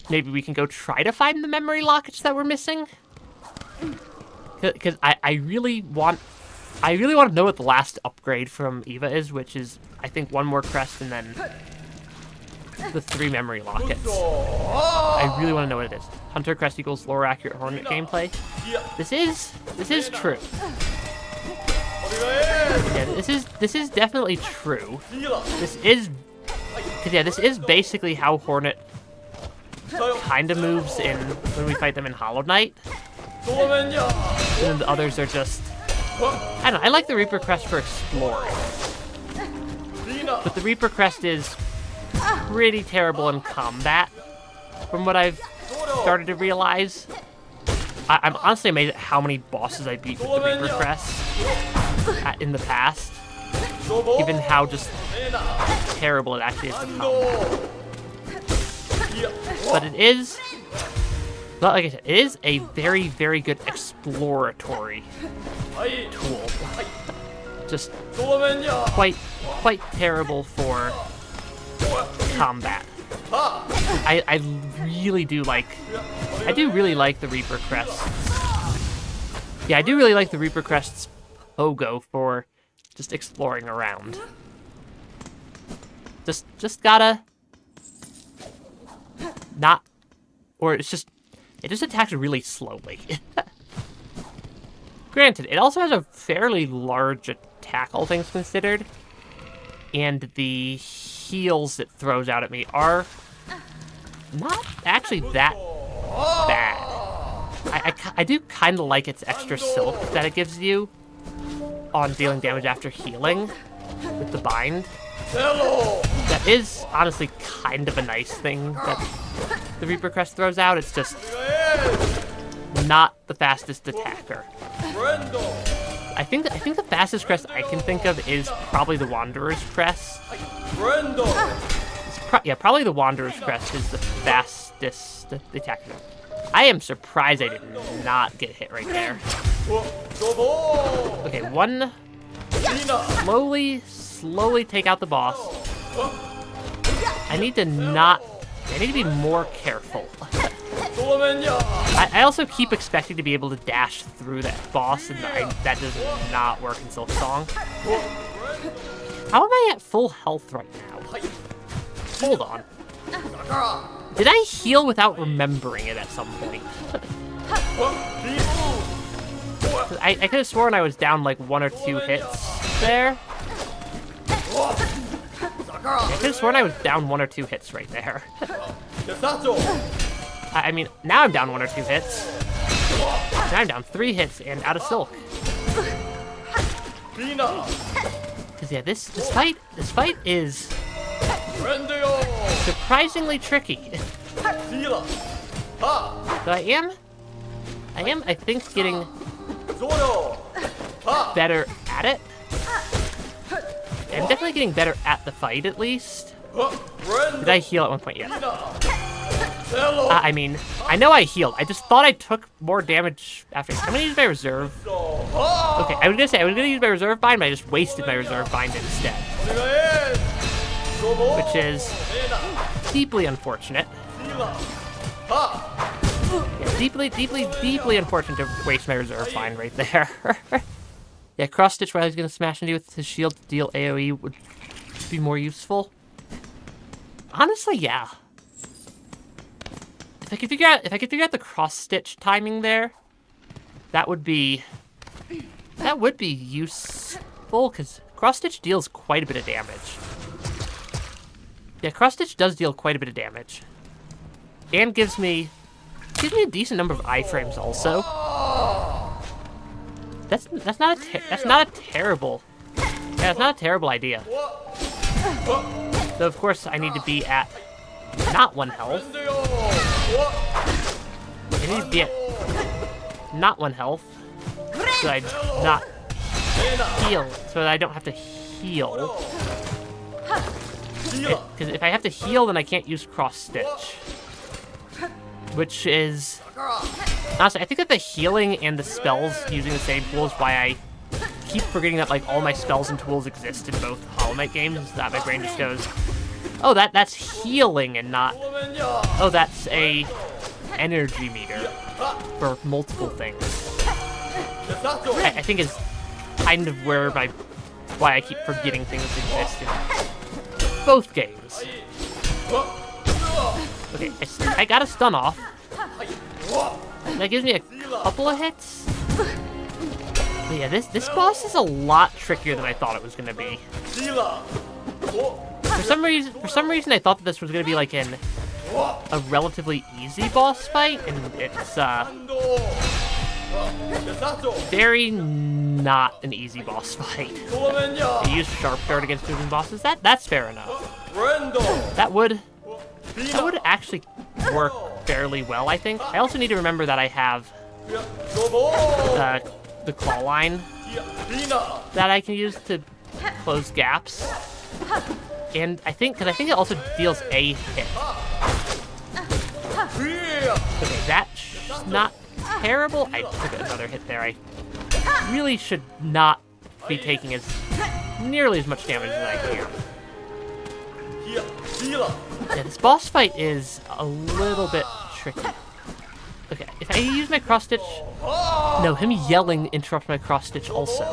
maybe we can go try to find the memory lockets that we're missing. Because I really want to know what the last upgrade from Eva is, which is, I think, 1 more crest and then the 3 memory lockets. I really want to know what it is. Hunter Crest equals lore accurate Hornet gameplay. This is true. Yeah, this is definitely true. This is basically how Hornet kind of moves when we fight them in Hollow Knight. And then the others are just, I don't know, I like the Reaper Crest for exploring. But the Reaper Crest is pretty terrible in combat, from what I've started to realize. I'm honestly amazed at how many bosses I beat with the Reaper Crest in the past, given how just terrible it actually is to combat. But it is, like I said, it is a very, very good exploratory tool. Just quite terrible for combat. I really do like, I do really like the Reaper Crest. Yeah, I do really like the Reaper Crest's Pogo for just exploring around. Just gotta not, or it just attacks really slowly. Granted, it also has a fairly large attack, all things considered, and the heals it throws out at me are not actually that bad. I do kind of like its extra silk that it gives you. on dealing damage after healing with the bind. That is honestly kind of a nice thing that the Reaper Crest throws out. It's just not the fastest attacker. I think the fastest crest I can think of is probably the Wanderer's Crest. Yeah, probably the Wanderer's Crest is the fastest attacker. I am surprised I did not get hit right there. Okay, one. Slowly take out the boss. I need to be more careful. I also keep expecting to be able to dash through that boss, and that does not work in Silksong. How am I at full health right now? Hold on. Did I heal without remembering it at some point? I could have sworn I was down like 1 or 2 hits there. I could have sworn I was down 1 or 2 hits right there. I mean, now I'm down 1 or 2 hits. Now I'm down 3 hits and out of silk. Because yeah, this fight is surprisingly tricky. So I am, I think, getting better at it. I'm definitely getting better at the fight, at least. Did I heal at one point? Yeah. I mean, I know I healed. I just thought I took more damage after. I'm gonna use my reserve. Okay, I was gonna use my reserve bind, but I just wasted my reserve bind instead. Which is deeply unfortunate. Yeah, deeply unfortunate to waste my reserve bind right there. Yeah, cross stitch while he's gonna smash into you with his shield to deal AoE would be more useful. Honestly, yeah. If I could figure out the cross stitch timing there, that would be useful, because cross stitch deals quite a bit of damage. Yeah, cross stitch does deal quite a bit of damage, and gives me a decent number of iframes also. That's not a terrible idea. So of course I need to be at not 1 health. I need to be at not 1 health, so I not heal, so that I don't have to heal. Because if I have to heal, then I can't use cross stitch, which is honestly, I think that the healing and the spells using the same tool is why I keep forgetting that like all my spells and tools exist in both Hollow Knight games. That my brain just goes, oh, that's healing and not, oh, that's a energy meter for multiple things. I think is kind of why I keep forgetting things exist in both games. Okay, I got a stun off. That gives me a couple of hits. But yeah, this boss is a lot trickier than I thought it was gonna be. For some reason I thought that this was gonna be like a relatively easy boss fight, and it's very not an easy boss fight. I use Sharp Dart against moving bosses. That's fair enough. That would actually work fairly well, I think. I also need to remember that I have the claw line that I can use to close gaps. And I think it also deals a hit. Okay, that's not terrible. I took another hit there. I really should not be taking nearly as much damage as I can. Yeah, this boss fight is a little bit tricky. Okay, if I use my cross stitch, no, him yelling interrupts my cross stitch also.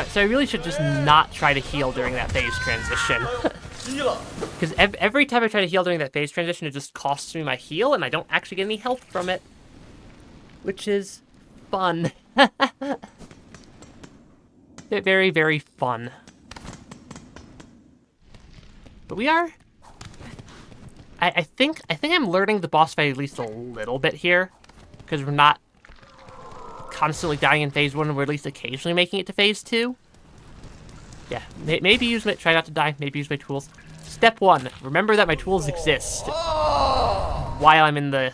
So I really should just not try to heal during that phase transition. Because every time I try to heal during that phase transition, it just costs me my heal, and I don't actually get any health from it. Which is fun. Very, very fun. But we are... I think I'm learning the boss fight at least a little bit here. Because we're not constantly dying in phase 1, or at least occasionally making it to phase 2. Yeah, maybe use my, try not to die, maybe use my tools. Step 1, remember that my tools exist while I'm in the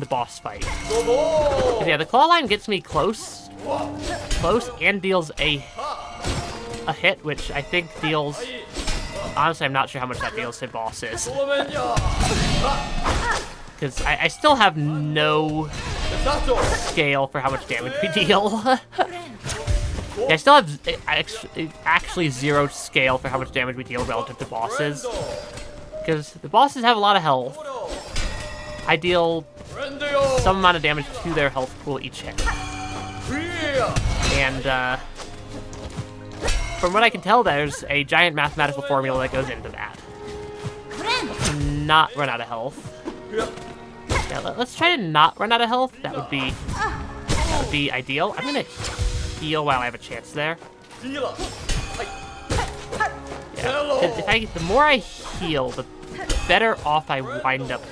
boss fight. 'Cause yeah, the claw line gets me close, and deals a hit, which I think deals. Honestly, I'm not sure how much that deals to bosses. Because I still have no scale for how much damage we deal. Yeah, I still have actually 0 scale for how much damage we deal relative to bosses. Because the bosses have a lot of health. I deal some amount of damage to their health pool each hit. And from what I can tell, there's a giant mathematical formula that goes into that. Not run out of health. Yeah, let's try to not run out of health. That would be ideal. I'm gonna heal while I have a chance there. Yeah, the more I heal, the better off I wind up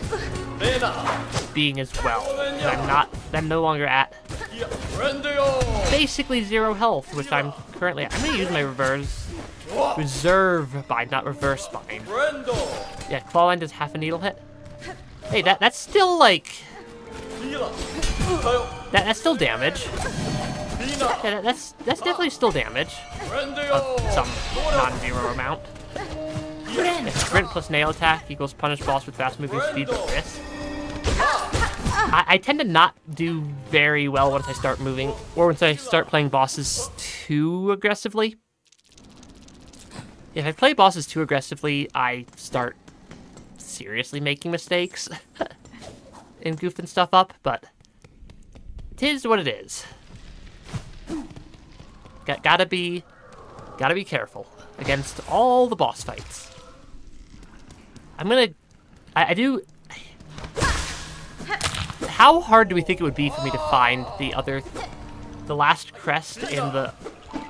being as well. I'm no longer at basically 0 health, which I'm currently at. I'm gonna use my reserve bind, not reverse bind. Yeah, claw line does half a needle hit. Hey, that's still like that's still damage. Yeah, that's definitely still damage of some non-zero amount. Yeah, sprint plus nail attack equals punish boss with fast moving speed with this. I tend to not do very well once I start moving, or once I start playing bosses too aggressively. If I play bosses too aggressively, I start seriously making mistakes and goofing stuff up, but it is what it is. Gotta be careful against all the boss fights. I do. How hard do we think it would be for me to find the last crest and the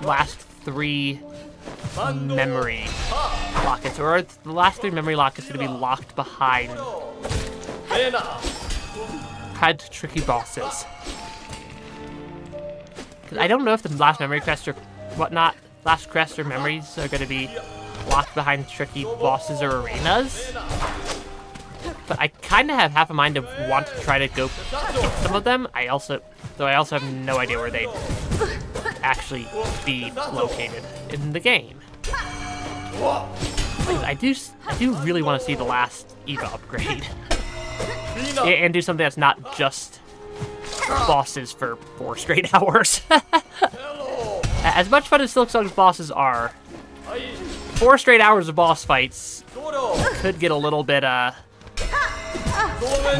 last 3 memory lockets, or are the last 3 memory lockets going to be locked behind tricky bosses? Because I don't know if the last memory crest or whatnot, last crest or memories are going to be locked behind tricky bosses or arenas. But I kind of have half a mind to want to try to go get some of them. I also have no idea where they'd actually be located in the game. I do really want to see the last Eva upgrade. And do something that's not just bosses for 4 straight hours. As much fun as Silksong's bosses are, 4 straight hours of boss fights could get a little bit,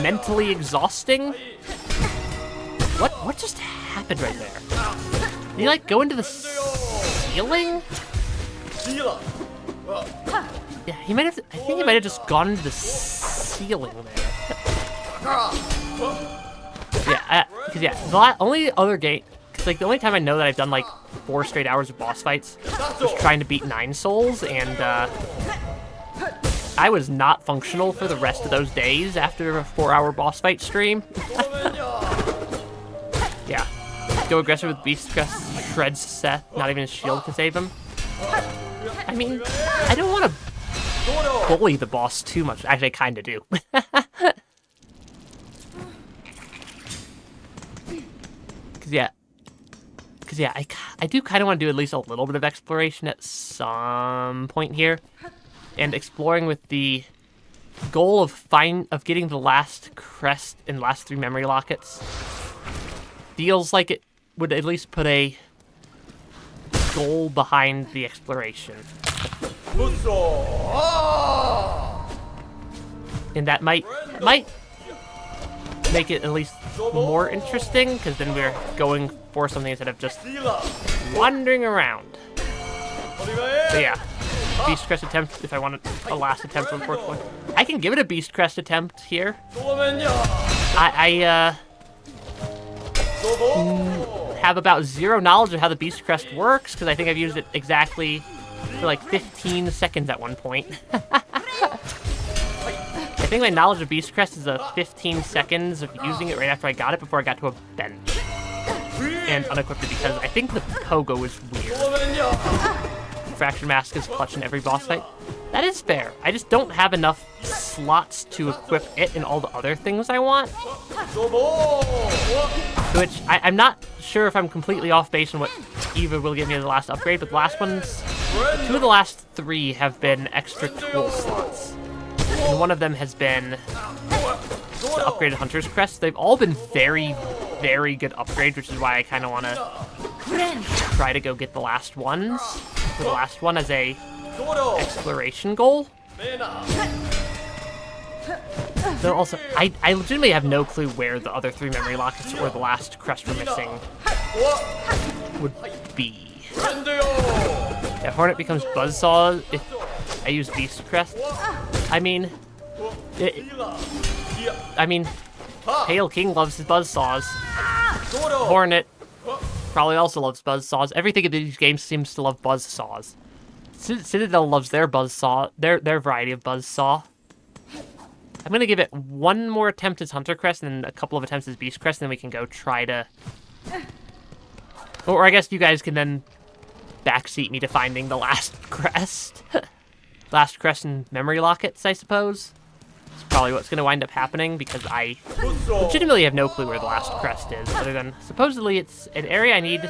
mentally exhausting. What just happened right there? Did he, like, go into the ceiling? Yeah, he might have. I think he might have just gone into the ceiling there. Yeah, because the only other game, cause like the only time I know that I've done like 4 straight hours of boss fights was trying to beat 9 souls, and I was not functional for the rest of those days after a 4-hour boss fight stream. Yeah, go aggressive with Beast Crest, shreds Seth, not even his shield to save him. I mean, I don't want to bully the boss too much. Actually, I kind of do. Because yeah, I do kind of want to do at least a little bit of exploration at some point here. And exploring with the goal of getting the last crest and last 3 memory lockets feels like it would at least put a goal behind the exploration. And that might make it at least more interesting, because then we're going for something instead of just wandering around. But yeah, Beast Crest attempt, if I want a last attempt on 4th. I can give it a Beast Crest attempt here. I have about 0 knowledge of how the Beast Crest works, because I think I've used it exactly for like 15 seconds at one point. I think my knowledge of Beast Crest is a 15 seconds of using it right after I got it before I got to a bench. And unequipped it because I think the pogo is weird. Fraction Mask is clutch in every boss fight. That is fair. I just don't have enough slots to equip it and all the other things I want. Which, I'm not sure if I'm completely off base on what Eva will give me as the last upgrade, but the last ones, 2 of the last 3 have been extra tool slots. And one of them has been the upgraded Hunter's Crest. They've all been very, very good upgrades, which is why I kind of want to try to go get the last ones. The last one as a exploration goal. Though also, I legitimately have no clue where the other 3 memory lockets or the last crest we're missing would be. Yeah, Hornet becomes Buzzsaw if I use Beast Crest. I mean, Pale King loves his Buzzsaws. Hornet probably also loves Buzzsaws. Everything in these games seems to love Buzzsaws. Citadel loves their Buzzsaw, their variety of Buzzsaw. I'm gonna give it one more attempt as Hunter Crest and a couple of attempts as Beast Crest, and then we can go try to... Or I guess you guys can then backseat me to finding the last crest. Last crest and memory lockets, I suppose. It's probably what's gonna wind up happening, because I legitimately have no clue where the last crest is, other than supposedly it's an area I need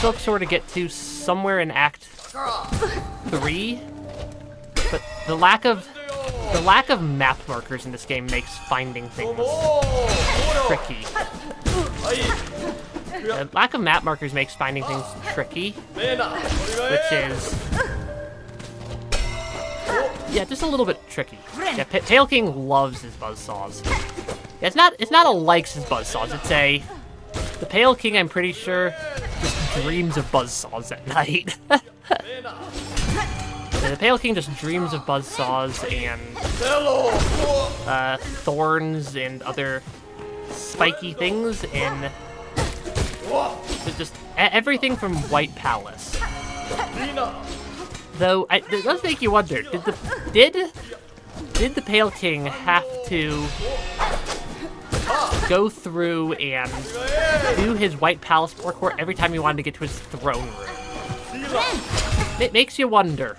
Silksong to get to somewhere in Act 3. But the lack of map markers in this game makes finding things tricky. The lack of map markers makes finding things tricky, which is, yeah, just a little bit tricky. Yeah, Pale King loves his buzzsaws. Yeah, it's not a likes his buzzsaws. It's a, the Pale King, I'm pretty sure, just dreams of buzzsaws at night. Yeah, the Pale King just dreams of buzzsaws and thorns and other spiky things, and just everything from White Palace. Though, it does make you wonder, did the Pale King have to go through and do his White Palace parkour every time he wanted to get to his throne room? It makes you wonder.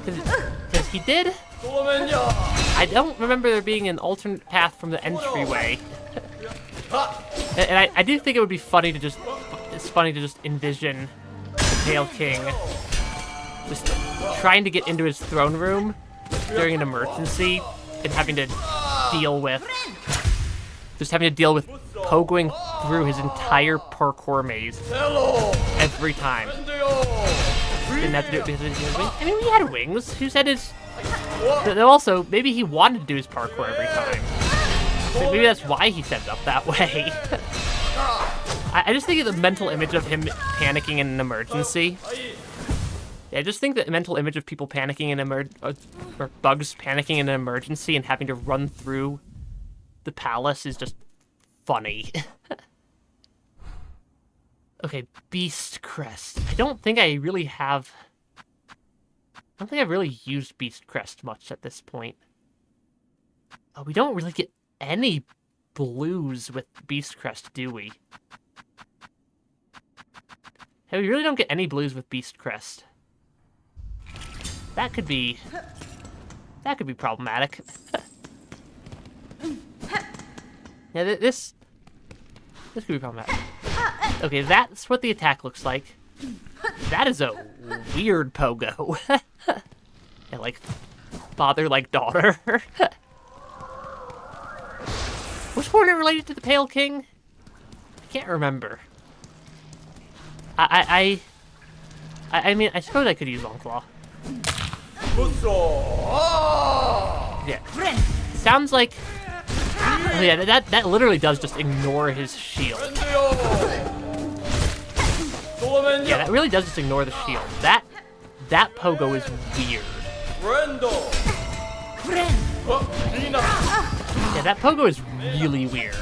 Because he did. I don't remember there being an alternate path from the entryway. And I do think it would be funny to just, it's funny to just envision the Pale King just trying to get into his throne room during an emergency and having to deal with pogoing through his entire parkour maze every time. Didn't have to do it because of his wings. I mean, he had wings. Who said his... Also, maybe he wanted to do his parkour every time. Maybe that's why he set it up that way. I just think of the mental image of him panicking in an emergency. Yeah, I just think the mental image of people panicking in or bugs panicking in an emergency and having to run through the palace is just funny. Okay, Beast Crest. I don't think I've really used Beast Crest much at this point. Oh, we don't really get any blues with Beast Crest, do we? Hey, we really don't get any blues with Beast Crest. That could be problematic. Yeah, this could be problematic. Okay, that's what the attack looks like. That is a weird pogo. Yeah, like father, like daughter. Was Hornet related to the Pale King? I can't remember. I mean, I suppose I could use Longclaw. Yeah. Sounds like... Oh yeah, that literally does just ignore his shield. Yeah, that really does just ignore the shield. That pogo is weird. Yeah, that pogo is really weird.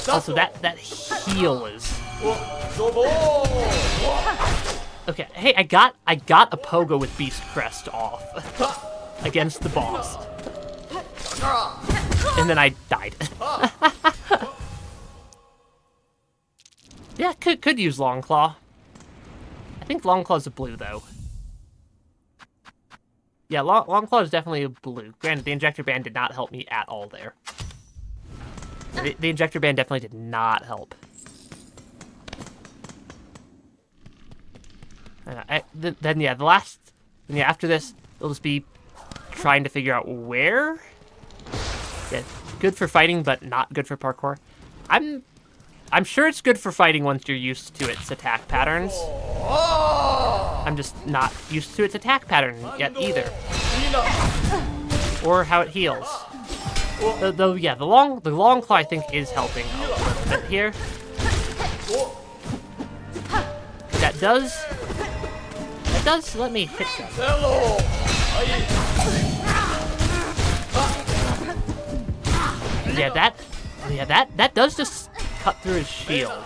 Also, that heal is... Okay, hey, I got a pogo with Beast Crest off. against the boss. And then I died. Yeah, could use Long Claw. I think Long Claw's a blue, though. Yeah, Long Claw is definitely a blue. Granted, the Injector Band did not help me at all there. The Injector Band definitely did not help. Then after this, it'll just be trying to figure out where. Yeah, good for fighting, but not good for parkour. I'm sure it's good for fighting once you're used to its attack patterns. I'm just not used to its attack pattern yet either. Or how it heals. Though yeah, the long claw I think is helping a little bit here. That does let me hit them. Yeah, that does just cut through his shield.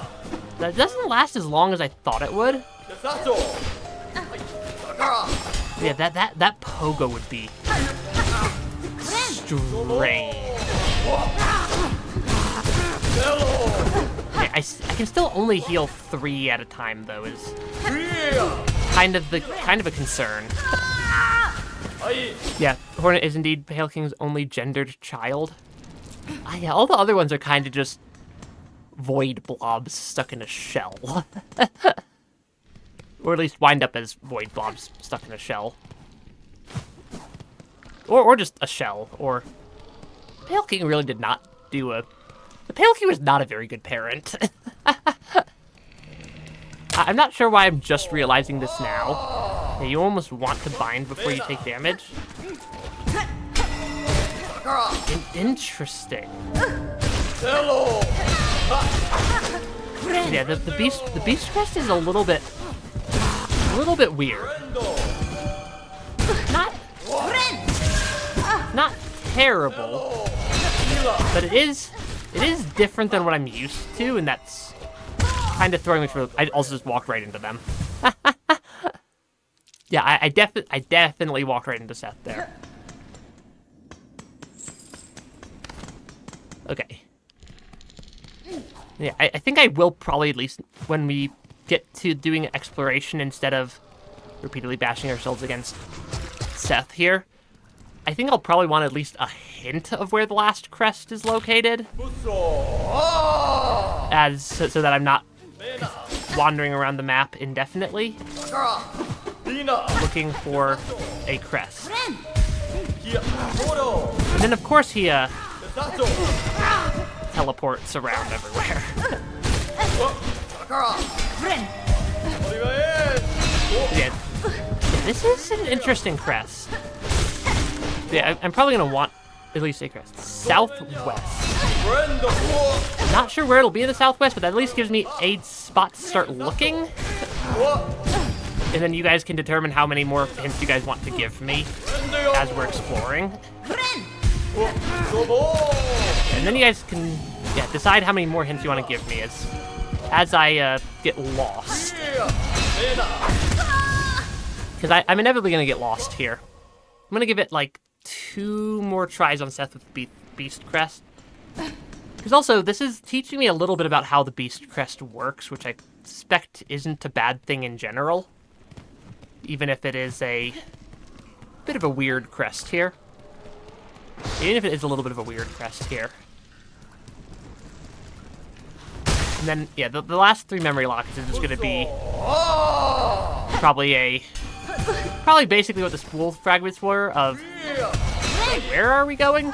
That doesn't last as long as I thought it would. Yeah, that pogo would be strange. Okay, I can still only heal 3 at a time though, is kind of a concern. Yeah, Hornet is indeed Pale King's only gendered child. Yeah, all the other ones are kind of just void blobs stuck in a shell. Or at least wind up as void blobs stuck in a shell. Or just a shell, or... Pale King really did not do a... The Pale King was not a very good parent. I'm not sure why I'm just realizing this now. Yeah, you almost want to bind before you take damage. Interesting. Yeah, the beast crest is a little bit weird. Not terrible, but it is different than what I'm used to, and that's kind of throwing me for. I also just walked right into them. Yeah, I definitely walked right into Seth there. Okay. Yeah, I think I will probably, at least when we get to doing exploration instead of repeatedly bashing ourselves against Seth here, I think I'll probably want at least a hint of where the last crest is located. So that I'm not wandering around the map indefinitely, looking for a crest. And then of course he teleports around everywhere. Yeah, this is an interesting crest. Yeah, I'm probably gonna want at least a crest. Southwest. Not sure where it'll be in the southwest, but that at least gives me a spot to start looking. And then you guys can determine how many more hints you guys want to give me as we're exploring. And then you guys can decide how many more hints you want to give me as I get lost. Because I'm inevitably going to get lost here. I'm going to give it like 2 more tries on Seth with Beast Crest. Because also, this is teaching me a little bit about how the Beast Crest works, which I suspect isn't a bad thing in general. Even if it is a bit of a weird crest here. Even if it is a little bit of a weird crest here. And then, yeah, the last 3 memory locks is just going to be probably basically what the spool fragments were of, wait, where are we going?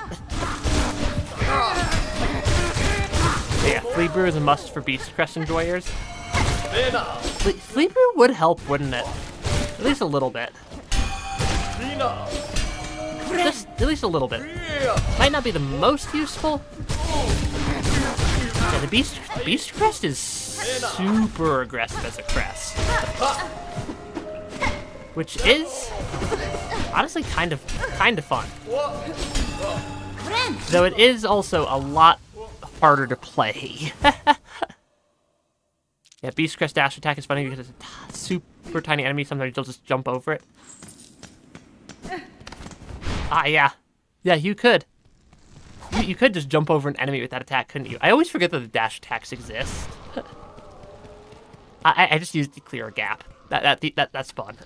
Yeah, Flea Brew is a must for Beast Crest enjoyers. Flea Brew would help, wouldn't it? At least a little bit. Just at least a little bit. Might not be the most useful. Yeah, the Beast Crest is super aggressive as a crest. Which is honestly kind of fun. Though it is also a lot harder to play. Yeah, Beast Crest dash attack is funny because it's a super tiny enemy. Sometimes you'll just jump over it. Ah, yeah. Yeah, you could. You could just jump over an enemy with that attack, couldn't you? I always forget that the dash attacks exist. I just used to clear a gap. That's fun.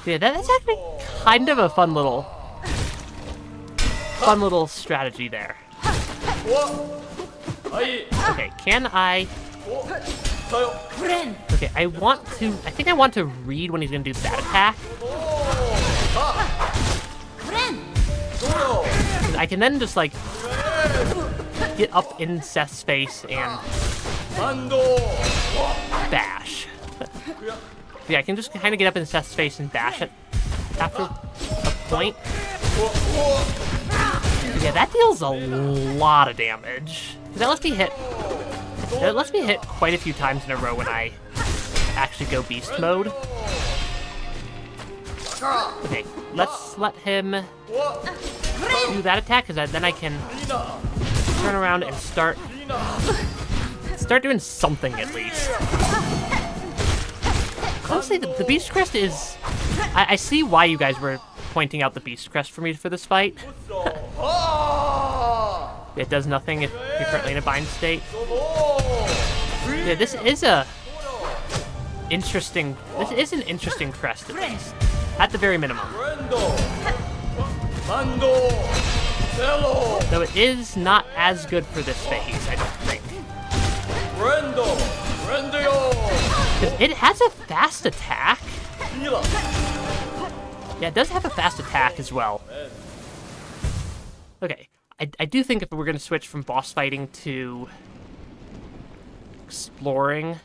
Yeah, that's actually kind of a fun little strategy there. Okay, can I... Okay, I think I want to read when he's gonna do that attack. I can then just, like, get up in Seth's face and bash. Yeah, I can just kind of get up in Seth's face and bash it after a point. Yeah, that deals a lot of damage. That lets me hit quite a few times in a row when I actually go beast mode. Okay, let's let him do that attack, because then I can turn around and start doing something at least. Honestly, the Beast Crest is... I see why you guys were pointing out the Beast Crest for me for this fight. It does nothing if you're currently in a bind state. Yeah, this is an interesting crest, at least. At the very minimum. Though it is not as good for this phase, I don't think. Because it has a fast attack. Yeah, it does have a fast attack as well. Okay, I do think if we're going to switch from boss fighting to exploring,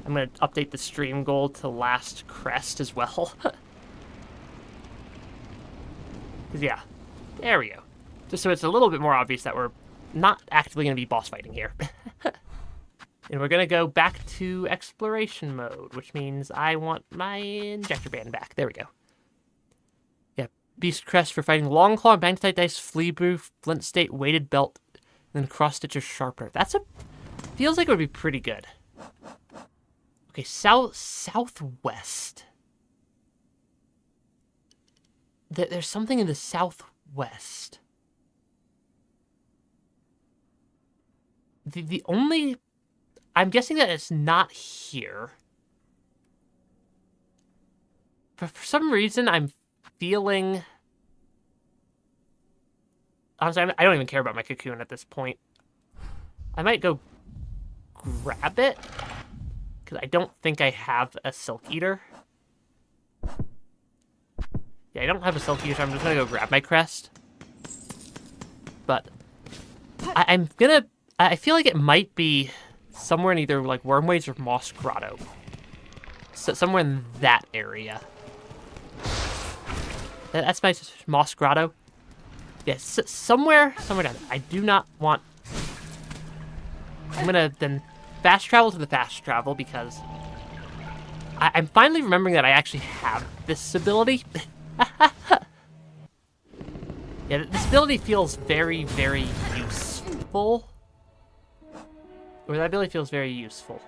I'm going to update the stream goal to last crest as well. Because, yeah, there we go. Just so it's a little bit more obvious that we're not actively going to be boss fighting here. And we're going to go back to exploration mode, which means I want my injector band back. There we go. Yeah, Beast Crest for fighting Long Claw, Magnetite Dice, Flea Brew, Flint State, Weighted Belt, and then Cross Stitcher Sharpener. Feels like it would be pretty good. Okay, southwest. There's something in the southwest. The only... I'm guessing that it's not here. But for some reason, I'm feeling... Honestly, I don't even care about my cocoon at this point. I might go grab it, because I don't think I have a Silk Eater. Yeah, I don't have a Silk Eater, so I'm just going to go grab my crest. But I'm going to... I feel like it might be somewhere in either, like, Wormways or Moss Grotto. So somewhere in that area. That's my Moss Grotto. Yes, somewhere down there. I do not want... I'm gonna then fast travel to the fast travel, because I'm finally remembering that I actually have this ability. Yeah, this ability feels very, very useful. Or that ability feels very useful.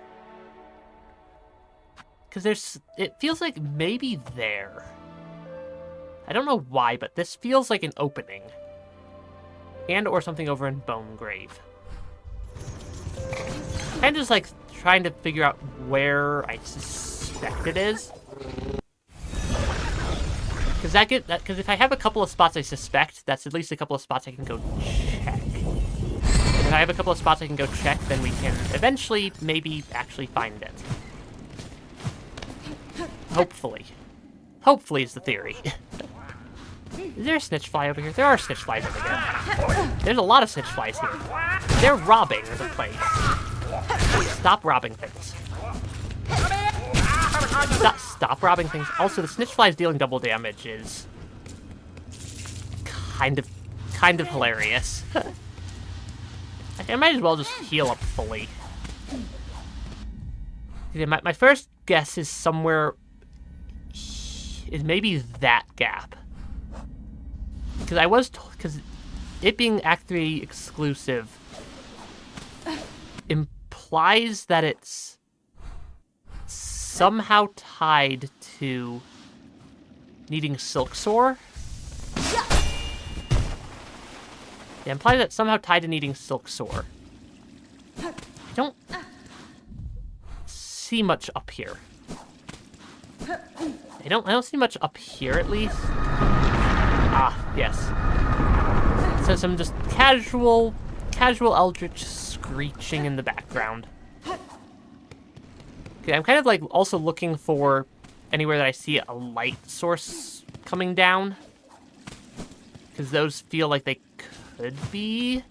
Because it feels like maybe there. I don't know why, but this feels like an opening. And or something over in Bone Grave. I'm just like trying to figure out where I suspect it is. Because if I have a couple of spots I suspect, that's at least a couple of spots I can go check. If I have a couple of spots I can go check, then we can eventually maybe actually find it. Hopefully. Hopefully is the theory. Is there a snitch fly over here? There are snitch flies over here. There's a lot of snitch flies here. They're robbing the place. Stop robbing things. Stop robbing things. Also, the snitch flies dealing double damage is kind of hilarious. I might as well just heal up fully. Yeah, my first guess is somewhere... is maybe that gap. Because it being Act 3 exclusive implies that it's somehow tied to needing Silksong. Yeah, implies that somehow tied to needing Silksong. I don't see much up here. I don't see much up here, at least. Ah, yes. So some just casual eldritch screeching in the background. Okay, I'm kind of like also looking for anywhere that I see a light source coming down, because those feel like they could be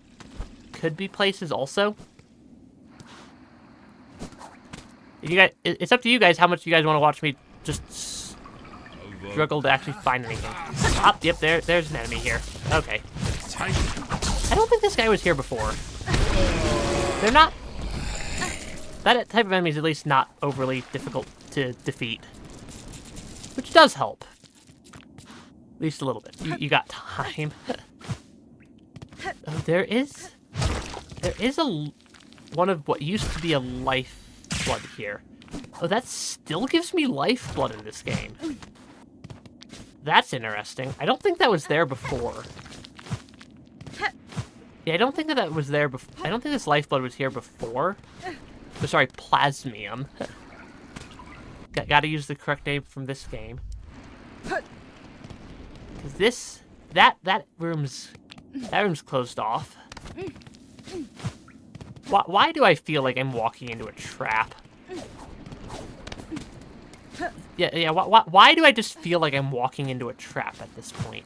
places also. You guys, it's up to you guys how much you guys want to watch me just struggle to actually find anything. Oh, yep, there's an enemy here. Okay. I don't think this guy was here before. They're not... That type of enemy is at least not overly difficult to defeat. Which does help. At least a little bit. You got time. Oh, there is one of what used to be a lifeblood here. Oh, that still gives me lifeblood in this game. That's interesting. I don't think that was there before. Yeah, I don't think that was there before. I don't think this lifeblood was here before. Oh, sorry, plasmium. Gotta use the correct name from this game. Because that room's closed off. Why do I feel like I'm walking into a trap? Yeah. Why do I just feel like I'm walking into a trap at this point?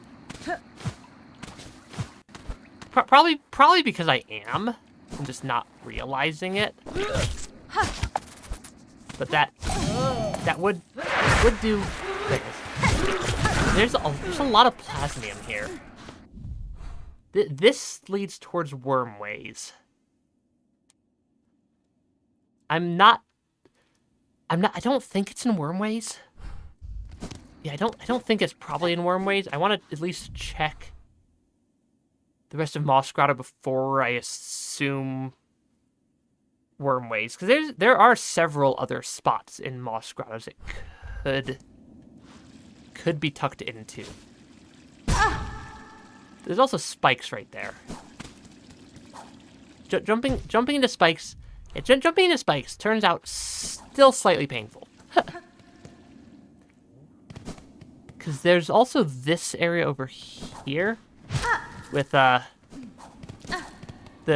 Probably because I am. I'm just not realizing it. But that would do things. There's a lot of plasmium here. This leads towards wormways. I don't think it's in wormways. Yeah, I don't think it's probably in wormways. I want to at least check the rest of Moss Grotto before I assume wormways, because there are several other spots in Moss Grottos it could be tucked into. There's also spikes right there. Jumping into spikes. Yeah, jumping into spikes turns out still slightly painful. Because there's also this area over here with the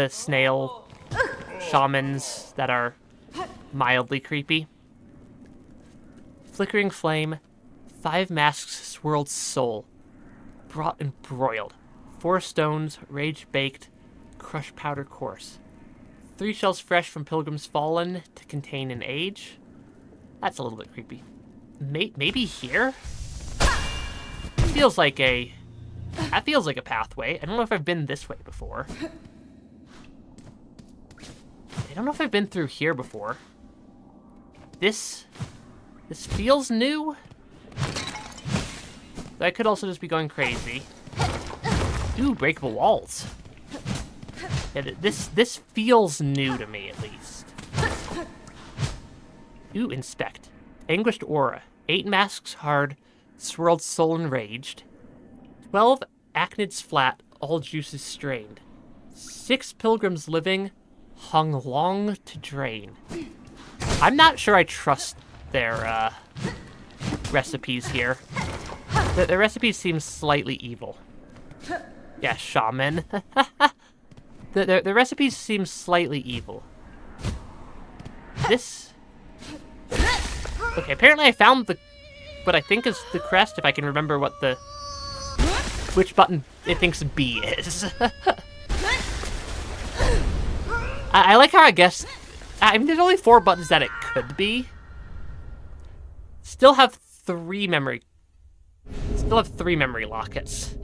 snail shamans that are mildly creepy. Flickering flame, 5 masks swirled soul, brought and broiled, 4 stones, rage baked, crushed powder coarse. 3 shells fresh from pilgrims fallen to contain an age. That's a little bit creepy. Maybe here? That feels like a pathway. I don't know if I've been this way before. I don't know if I've been through here before. This feels new. But I could also just be going crazy. Ooh, breakable walls. Yeah, this feels new to me, at least. Ooh, inspect. Anguished aura. 8 masks hard, swirled soul enraged. 12 acnids flat, all juices strained. 6 pilgrims living, hung long to drain. I'm not sure I trust their recipes here. The recipes seem slightly evil. Yeah, shaman. The recipes seem slightly evil. This... Okay, apparently I found what I think is the crest, if I can remember which button it thinks B is. I like how I guess... I mean, there's only 4 buttons that it could be. Still have 3 memory lockets.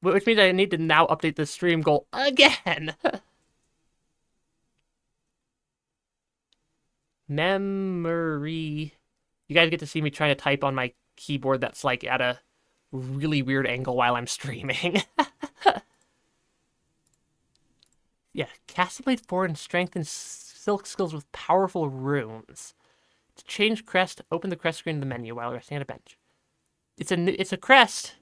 Which means I need to now update the stream goal again. Memory. You guys get to see me trying to type on my keyboard that's like at a really weird angle while I'm streaming. Yeah, Castleblade 4 and strengthens silk skills with powerful runes. To change crest, open the crest screen in the menu while resting on a bench. It's a crest.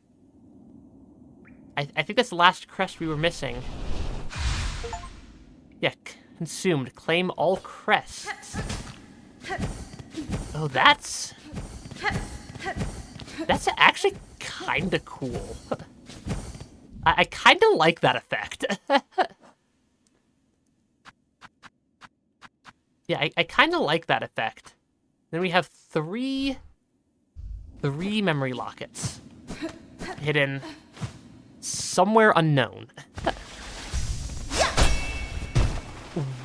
I think that's the last crest we were missing. Yeah, consumed. Claim all crests. Oh, that's actually kind of cool. I kind of like that effect. Yeah, I kind of like that effect. Then we have three memory lockets hidden somewhere unknown.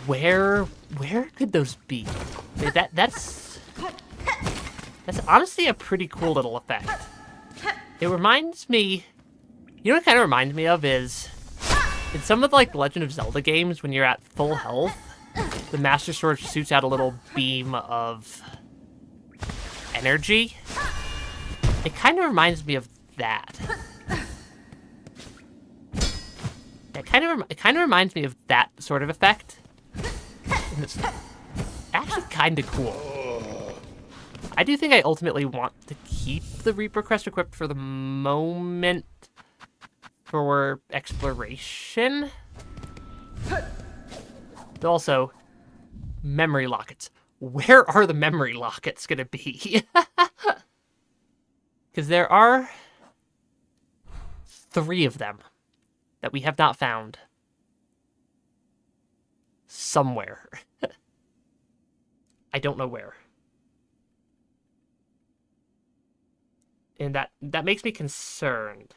Where could those be? That's honestly a pretty cool little effect. It reminds me, you know what it kind of reminds me of is in some of like the Legend of Zelda games when you're at full health, the Master Sword shoots out a little beam of energy. It kind of reminds me of that. It kind of reminds me of that sort of effect. And it's actually kind of cool. I do think I ultimately want to keep the Reaper Crest equipped for the moment for exploration. But also, memory lockets. Where are the memory lockets gonna be? Because there are 3 of them that we have not found somewhere. I don't know where. And that makes me concerned.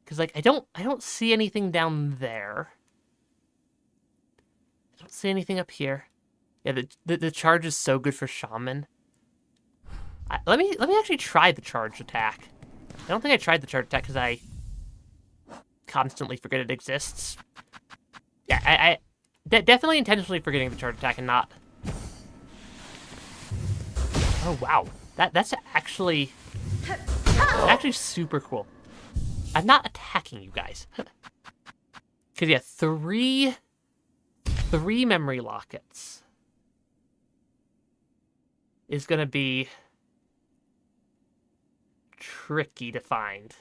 Cuz like I don't see anything down there. I don't see anything up here. Yeah, the charge is so good for Shaman. Let me actually try the charge attack. I don't think I tried the charge attack because I constantly forget it exists. Yeah, I definitely intentionally forgetting the charge attack and not. Oh wow, that's actually super cool. I'm not attacking you guys. Cause yeah, three memory lockets is gonna be tricky to find.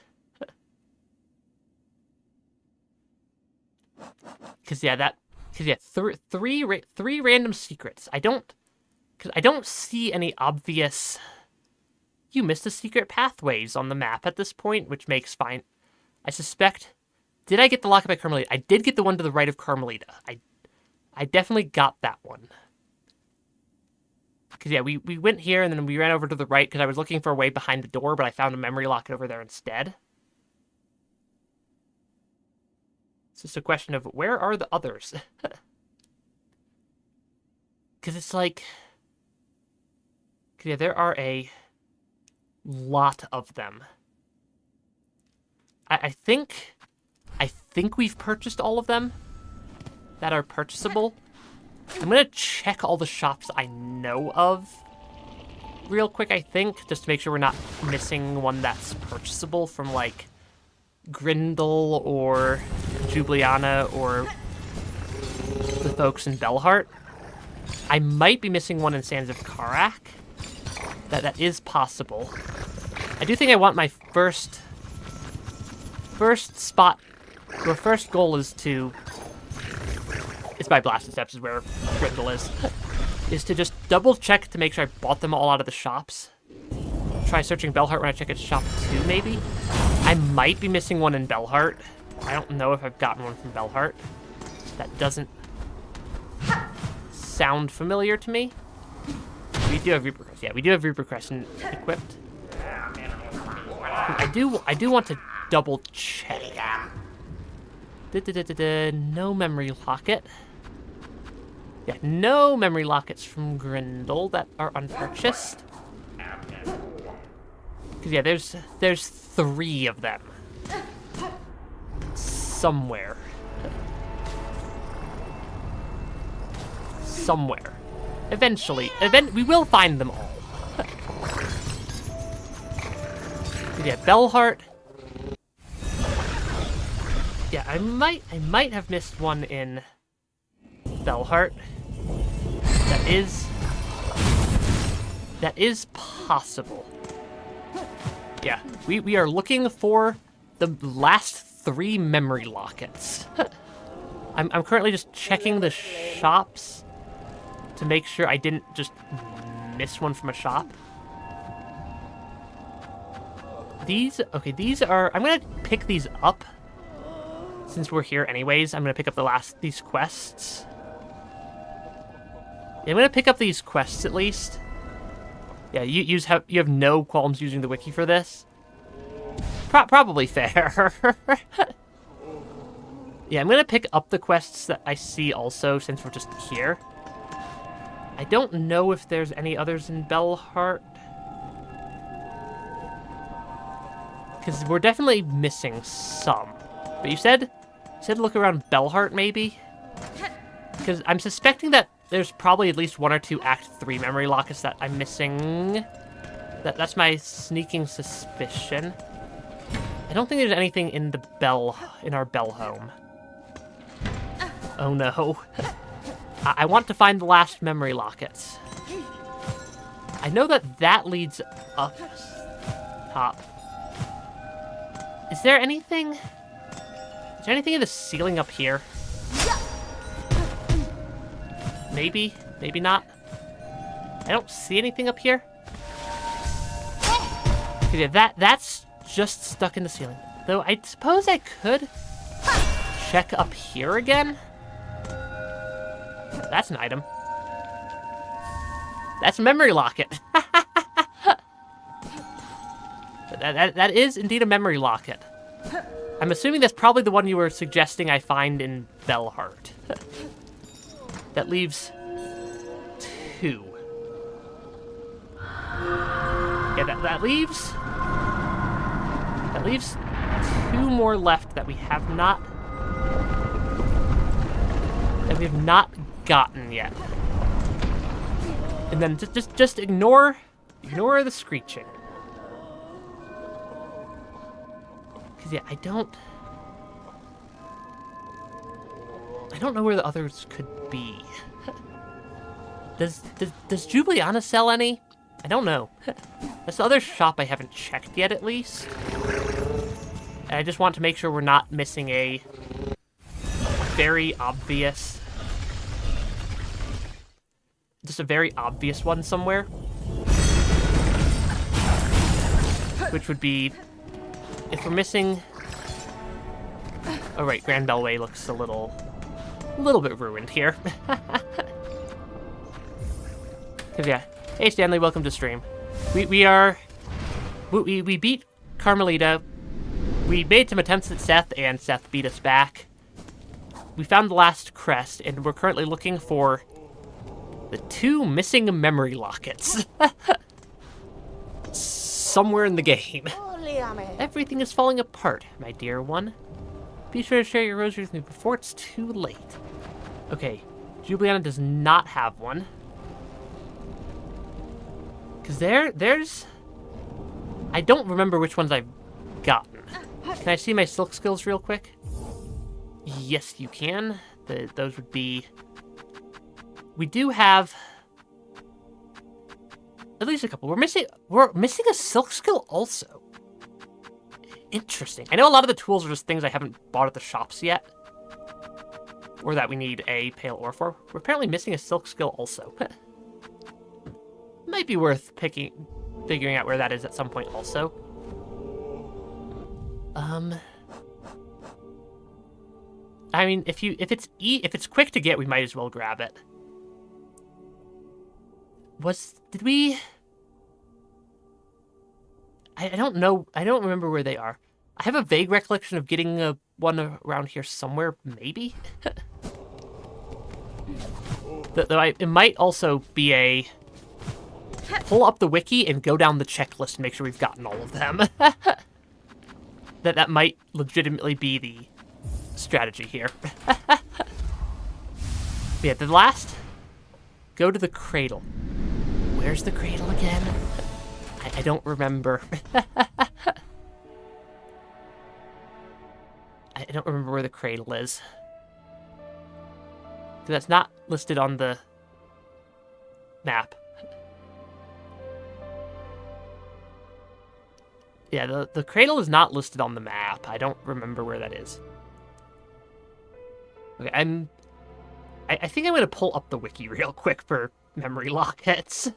Three random secrets. I don't see any obvious. You missed the secret pathways on the map at this point, which makes fine. I suspect. Did I get the locket by Carmelita? I did get the one to the right of Carmelita. I definitely got that one. Because, yeah, we went here and then we ran over to the right because I was looking for a way behind the door, but I found a memory locket over there instead. It's just a question of where are the others? Because it's like... Cause, yeah, there are a lot of them. I think we've purchased all of them that are purchasable. I'm gonna check all the shops I know of real quick, I think, just to make sure we're not missing one that's purchasable from, like, Grindel or Jubiliana or the folks in Belhart. I might be missing one in Sands of Karak. That is possible. I do think I want my first spot, or first goal is to... It's by Blasted Steps is where Grindel is to just double check to make sure I bought them all out of the shops. Try searching Belhart when I check at shop 2, maybe? I might be missing one in Belhart. I don't know if I've gotten one from Belhart. That doesn't sound familiar to me. We do have Reaper Crest. Yeah, we do have Reaper Crest equipped. I do want to double check. No memory locket. Yeah, no memory lockets from Grindel that are unpurchased. Cause yeah, there's 3 of them somewhere. Somewhere. Eventually, we will find them all. Yeah, Belhart. Yeah, I might have missed one in Belhart. That is That is possible. Yeah, we are looking for the last 3 memory lockets. I'm currently just checking the shops to make sure I didn't just miss one from a shop. These are, I'm gonna pick these up. Since we're here anyways, I'm gonna pick up these quests. Yeah, I'm gonna pick up these quests at least. Yeah, you have no qualms using the wiki for this? Probably fair. Yeah, I'm gonna pick up the quests that I see also, since we're just here. I don't know if there's any others in Bellheart. Because we're definitely missing some. But you said look around Bellheart, maybe? Because I'm suspecting that there's probably at least 1 or 2 Act 3 memory lockets that I'm missing. That's my sneaking suspicion. I don't think there's anything in our Bell home. Oh no. I want to find the last memory lockets. I know that leads up top. Is there anything in the ceiling up here? Maybe, maybe not. I don't see anything up here. Okay, yeah, that's just stuck in the ceiling. Though I suppose I could check up here again. That's an item. That's a memory locket. That is indeed a memory locket. I'm assuming that's probably the one you were suggesting I find in Bellheart. That leaves 2. Yeah, that leaves 2 more left that we have not gotten yet. And then just ignore the screeching. Cause yeah, I don't know where the others could be. Does Juliana sell any? I don't know. That's the other shop I haven't checked yet, at least. And I just want to make sure we're not missing a very obvious one somewhere. Which would be, if we're missing... Oh right, Grand Bellway looks a little bit ruined here. Cause yeah, hey Stanley, welcome to stream. We beat Carmelita. We made some attempts at Seth, and Seth beat us back. We found the last crest, and we're currently looking for the 2 missing memory lockets. Somewhere in the game. Everything is falling apart, my dear one. Be sure to share your rosary with me before it's too late. Okay, Juliana does not have one. Because there's... I don't remember which ones I've gotten. Can I see my silk skills real quick? Yes, you can. Those would be... We do have... At least a couple. We're missing a silk skill also. Interesting. I know a lot of the tools are just things I haven't bought at the shops yet. Or that we need a pale ore for. We're apparently missing a silk skill also. Might be worth figuring out where that is at some point also. I mean, if it's quick to get, we might as well grab it. Did we... I don't know. I don't remember where they are. I have a vague recollection of getting one around here somewhere, maybe? Though it might also be a... Pull up the wiki and go down the checklist and make sure we've gotten all of them. That might legitimately be the strategy here. Yeah, the last... Go to the cradle. Where's the cradle again? I don't remember. I don't remember where the cradle is. That's not listed on the map. Yeah, the cradle is not listed on the map. I don't remember where that is. Okay, I think I'm going to pull up the wiki real quick for memory lockets.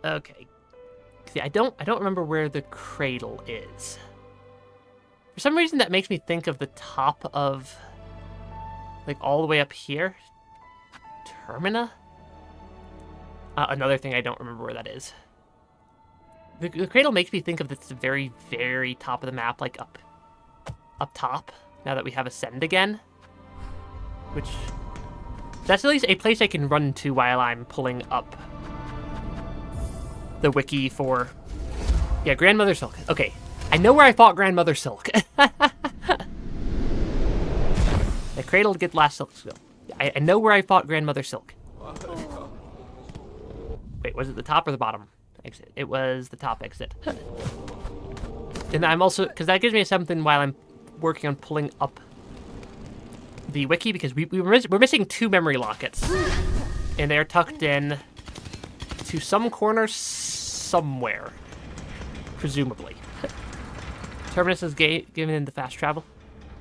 Okay. See, I don't remember where the cradle is. For some reason, that makes me think of the top of, like, all the way up here. Termina? Another thing I don't remember where that is. The cradle makes me think of the very, very top of the map, like up top, now that we have Ascend again. Which, that's at least a place I can run to while I'm pulling up the wiki for, yeah, Grandmother Silk. Okay, I know where I fought Grandmother Silk. The cradle to get last Silk skill. I know where I fought Grandmother Silk. Wait, was it the top or the bottom exit? It was the top exit. And I'm also, because that gives me something while I'm working on pulling up the wiki, because we're missing 2 memory lockets. And they're tucked in to some corner somewhere, presumably. Terminus is given in the fast travel.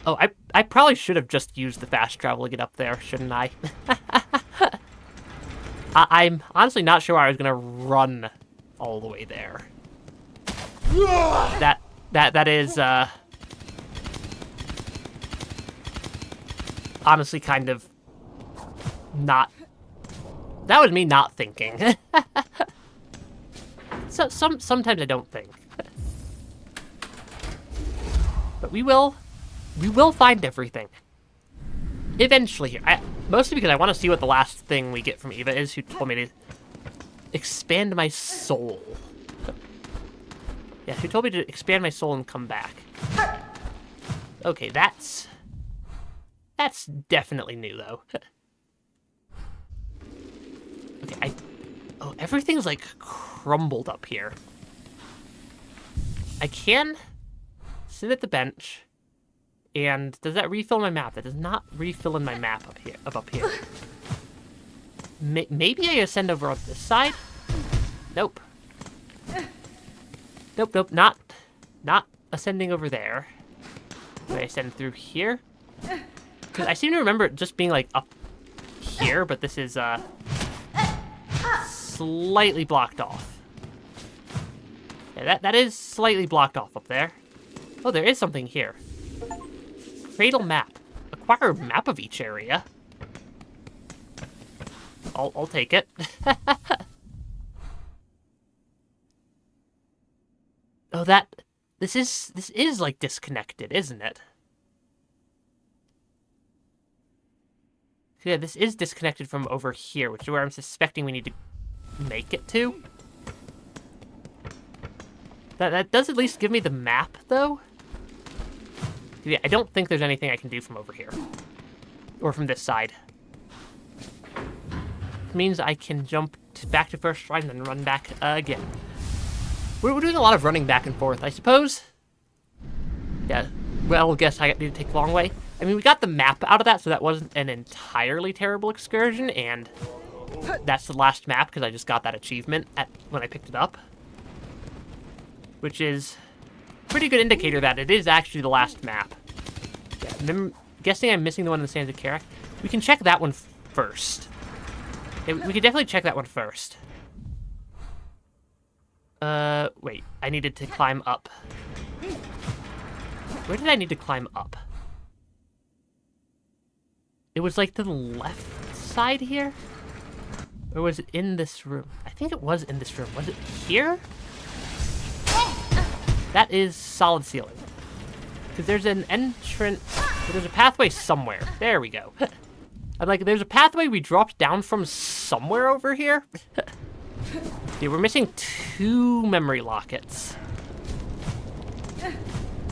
Oh, I probably should have just used the fast travel to get up there, shouldn't I? I'm honestly not sure I was gonna run all the way there. That is honestly kind of not. That was me not thinking. So sometimes I don't think. But we will find everything. Eventually here. Mostly because I want to see what the last thing we get from Eva is, who told me to expand my soul. Yeah, she told me to expand my soul and come back. Okay, that's definitely new, though. Okay, oh, everything's, like, crumbled up here. I can sit at the bench, and does that refill my map? That does not refill in my map up here. Maybe I ascend over on this side? Nope. Nope, not ascending over there. Do I ascend through here? Because I seem to remember it just being, like, up here, but this is, slightly blocked off. Yeah, that is slightly blocked off up there. Oh, there is something here. Cradle map. Acquire a map of each area. I'll take it. Oh, this is like disconnected, isn't it? Yeah, this is disconnected from over here, which is where I'm suspecting we need to make it to. That does at least give me the map, though. Yeah, I don't think there's anything I can do from over here. Or from this side. It means I can jump back to first shrine and then run back again. We're doing a lot of running back and forth, I suppose. Yeah, well, guess I need to take the long way. I mean, we got the map out of that, so that wasn't an entirely terrible excursion, and that's the last map, because I just got that achievement when I picked it up. Which is a pretty good indicator that it is actually the last map. Yeah, I'm guessing I'm missing the one in the Sands of Karak. We can check that one first. Yeah, we can definitely check that one first. Wait, I needed to climb up. Where did I need to climb up? It was like to the left side here? Or was it in this room? I think it was in this room. Was it here? That is solid ceiling. Because there's an entrance, there's a pathway somewhere. There we go. I'm like, there's a pathway we dropped down from somewhere over here. Yeah, we're missing 2 memory lockets.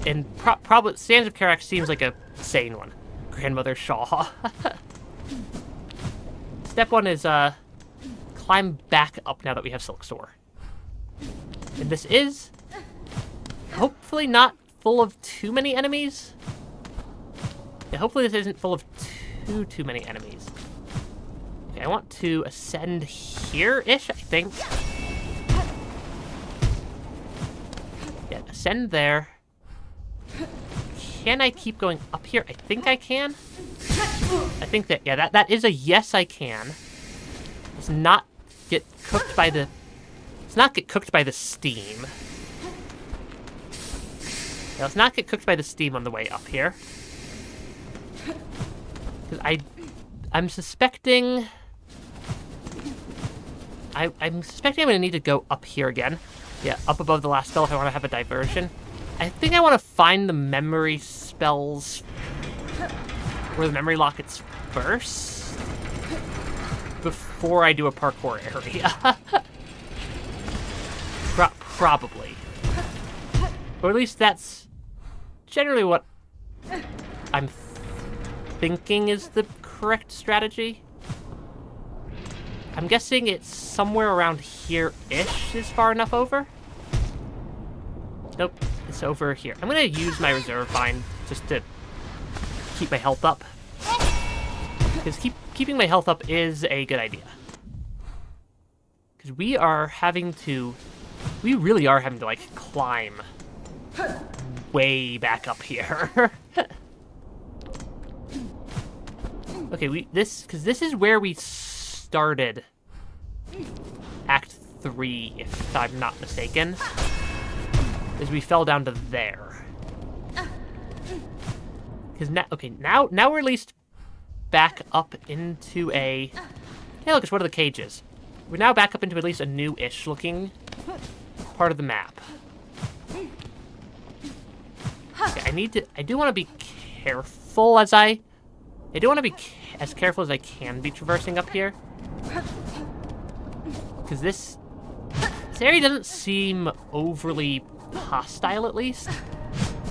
And probably Sands of Karak seems like a sane one. Grandmother Shaw. Step 1 is climb back up now that we have Silksong. And this is hopefully not full of too many enemies. Yeah, hopefully this isn't full of too many enemies. Okay, I want to ascend here-ish, I think. ascend there. Can I keep going up here? I think I can. I think that, yeah, that is a yes, I can. Let's not get cooked by the... Let's not get cooked by the steam. Yeah, let's not get cooked by the steam on the way up here. Because I'm suspecting... I'm suspecting I'm going to need to go up here again. Yeah, up above the last spell if I want to have a diversion. I think I want to find the memory spells or the memory lockets first before I do a parkour area. Probably. Or at least that's generally what I'm thinking is the correct strategy. I'm guessing it's somewhere around here-ish is far enough over. Nope, it's over here. I'm gonna use my reserve bind just to keep my health up. Because keeping my health up is a good idea. Because we really are having to, like, climb way back up here. Okay, because this is where we started Act 3, if I'm not mistaken. Is we fell down to there. Because now we're at least back up into a... Hey, look, it's one of the cages. We're now back up into at least a new-ish looking part of the map. Okay, I do want to be careful as I do want to be as careful as I can be traversing up here. Because this area doesn't seem overly hostile, at least.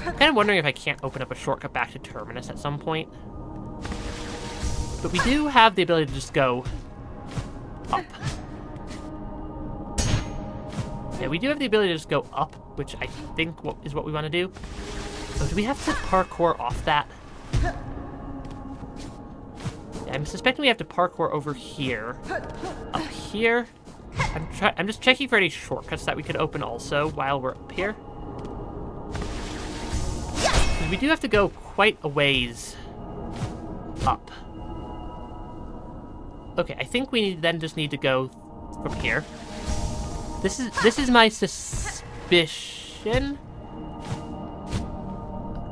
I'm kind of wondering if I can't open up a shortcut back to Terminus at some point. But we do have the ability to just go up. Yeah, we do have the ability to just go up, which I think is what we want to do. Oh, do we have to parkour off that? Yeah, I'm suspecting we have to parkour over here. Up here. I'm just checking for any shortcuts that we could open also while we're up here. We do have to go quite a ways up. Okay, I think we then just need to go from here. This is my suspicion.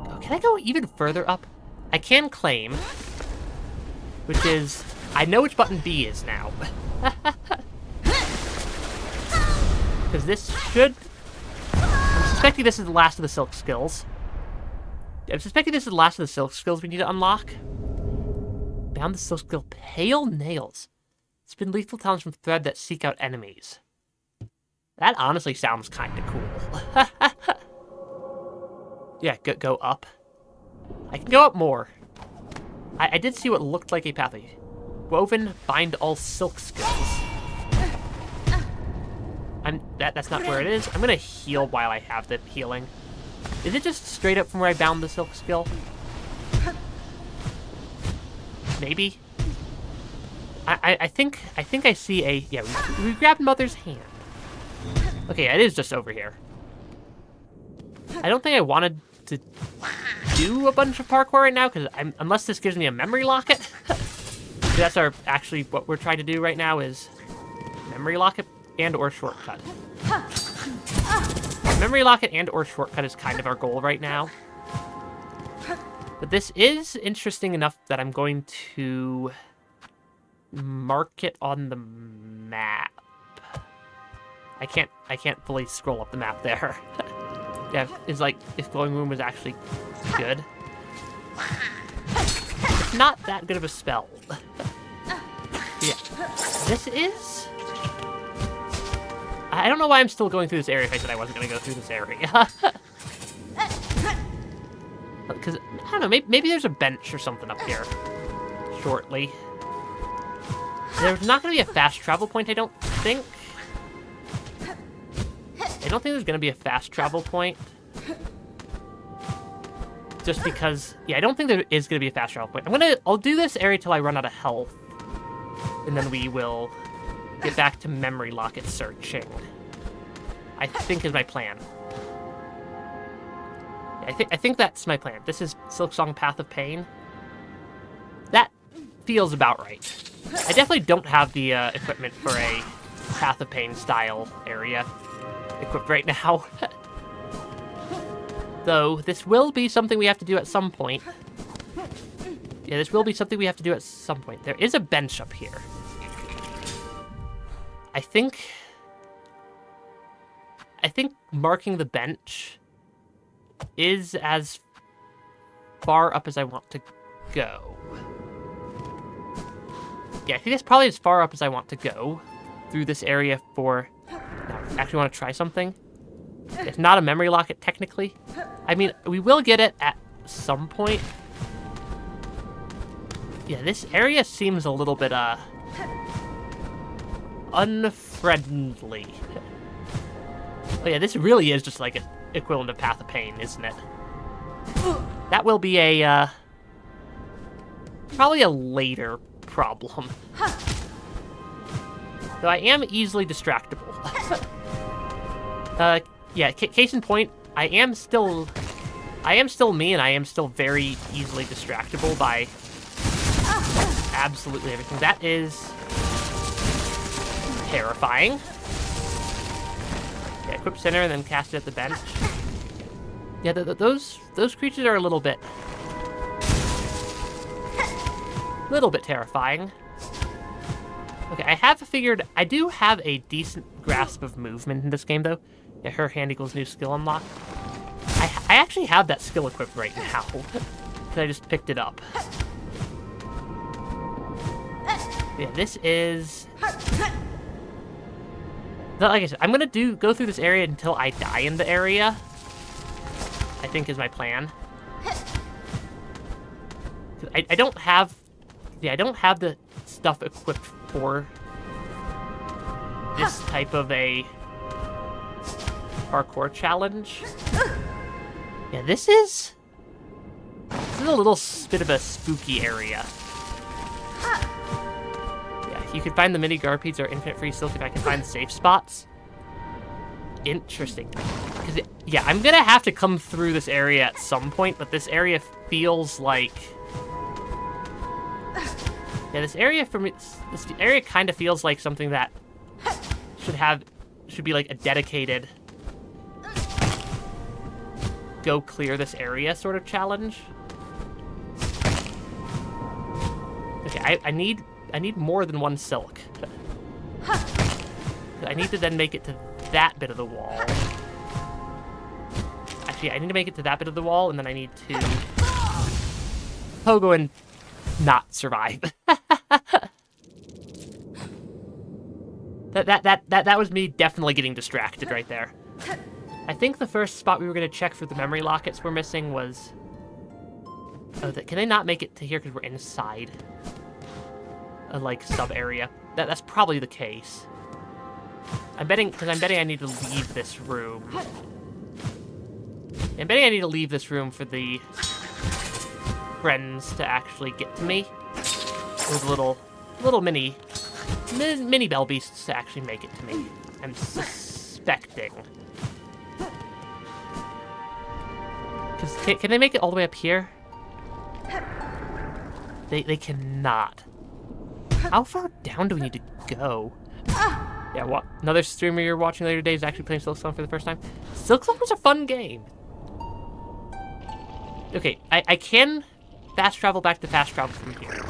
Oh, can I go even further up? I can claim, which is I know which button B is now. Because this should... I'm suspecting this is the last of the Silk skills. I'm suspecting this is the last of the Silk skills we need to unlock. Beyond the Silk skill, Pale Nails. Spin lethal talents from thread that seek out enemies. That honestly sounds kind of cool. Yeah, go up. I can go up more. I did see what looked like a pathway. Woven, bind all Silk skills. That's not where it is. I'm gonna heal while I have the healing. Is it just straight up from where I bound the Silk skill? Maybe. I think I see a... Yeah, we grabbed Mother's hand. Okay, it is just over here. I don't think I wanted to do a bunch of parkour right now, because unless this gives me a memory locket. That's actually what we're trying to do right now is memory locket and or shortcut. Memory locket and or shortcut is kind of our goal right now. But this is interesting enough that I'm going to mark it on the map. I can't fully scroll up the map there. Yeah, it's like if glowing room was actually good. It's not that good of a spell. Yeah, this is... I don't know why I'm still going through this area if I said I wasn't going to go through this area. Because, I don't know, maybe there's a bench or something up here shortly. There's not going to be a fast travel point, I don't think. I don't think there's going to be a fast travel point. Just because, yeah, I don't think there is going to be a fast travel point. I'll do this area till I run out of health. And then we will get back to memory locket searching. I think is my plan. I think that's my plan. This is Silksong Path of Pain. That feels about right. I definitely don't have the equipment for a Path of Pain style area equipped right now. Though, this will be something we have to do at some point. Yeah, this will be something we have to do at some point. There is a bench up here. I think marking the bench is as far up as I want to go. Yeah, I think that's probably as far up as I want to go through this area for... Now, I actually want to try something. It's not a memory locket, technically. I mean, we will get it at some point. Yeah, this area seems a little bit, unfriendly. Oh yeah, this really is just like an equivalent of Path of Pain, isn't it? That will be a, probably a later problem. Though I am easily distractible. Yeah, case in point, I am still me, and I am still very easily distractible by absolutely everything. That is terrifying. Yeah, equip center and then cast it at the bench. Yeah, those creatures are a little bit terrifying. Okay, I do have a decent grasp of movement in this game, though. Yeah, her hand equals new skill unlock. I actually have that skill equipped right now, because I just picked it up. Yeah, this is... Like I said, I'm gonna go through this area until I die in the area, I think is my plan. I don't have... Yeah, I don't have the stuff equipped for this type of a parkour challenge. Yeah, this is a little bit of a spooky area. Yeah, you can find the mini Garpedes or infinite free silk if I can find the safe spots. Interesting. Because, yeah, I'm gonna have to come through this area at some point, but this area feels like... Yeah, this area kind of feels like something that should be like a dedicated go clear this area sort of challenge. Okay, I need more than one silk. I need to then make it to that bit of the wall. Actually, I need to make it to that bit of the wall, and then I need to pogo and not survive. That was me definitely getting distracted right there. I think the first spot we were going to check for the memory lockets we're missing was... Oh, can they not make it to here because we're inside a, like, sub-area? That's probably the case. I'm betting I need to leave this room. I'm betting I need to leave this room for the friends to actually get to me. Those little mini bell beasts to actually make it to me. I'm suspecting. Because can they make it all the way up here? They cannot. How far down do we need to go? Yeah, what? Another streamer you're watching later today is actually playing Silksong for the first time. Silksong was a fun game. Okay, I can fast travel back to fast travel from here.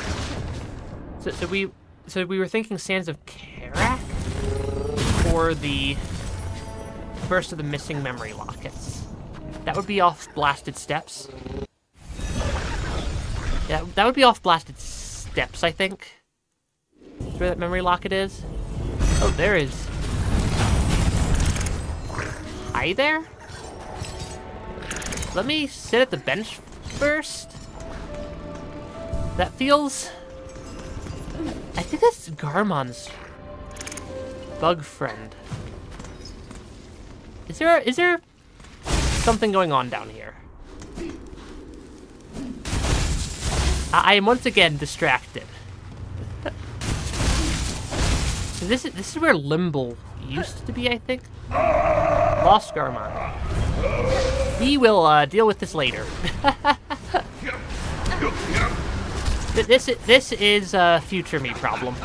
So we were thinking Sands of Karak for the first of the missing memory lockets. That would be off Blasted Steps. Yeah, that would be off Blasted Steps, I think. That's where that memory locket is. Oh, there is. Hi there? Let me sit at the bench first. That feels... I think that's Garmon's bug friend. Is there something going on down here? I am once again distracted. This is where Limble used to be, I think. Lost Garmon. We will deal with this later. This is a future me problem.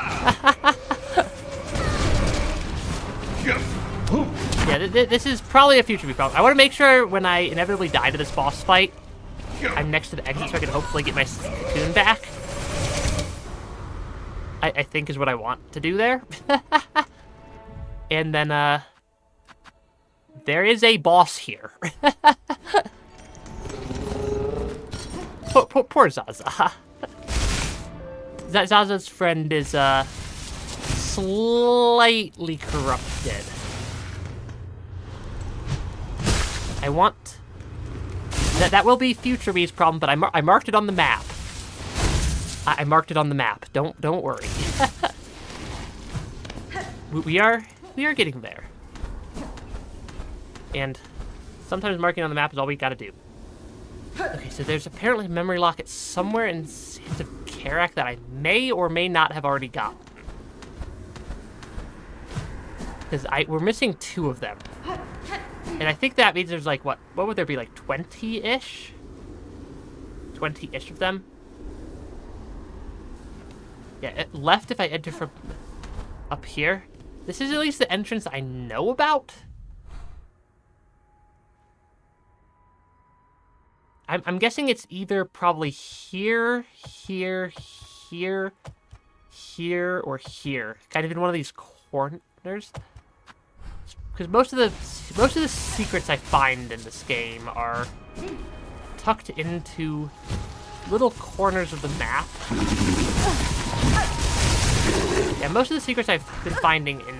Yeah, this is probably a future me problem. I want to make sure when I inevitably die to this boss fight, I'm next to the exit so I can hopefully get my cocoon back. I think is what I want to do there. And then, there is a boss here. Poor Zaza. Zaza's friend is, slightly corrupted. I want... That will be future me's problem, but I marked it on the map. I marked it on the map. Don't worry. we are getting there. And sometimes marking on the map is all we gotta do. Okay, so there's apparently a memory locket somewhere in Sands of Karak that I may or may not have already gotten. Because we're missing 2 of them. And I think that means there's like, what would there be, like 20-ish? 20-ish of them? Yeah, left if I enter from up here. This is at least the entrance I know about. I'm guessing it's either probably here, here, here, here, or here. Kind of in one of these corners. Because most of the secrets I find in this game are tucked into little corners of the map. Yeah, most of the secrets I've been finding in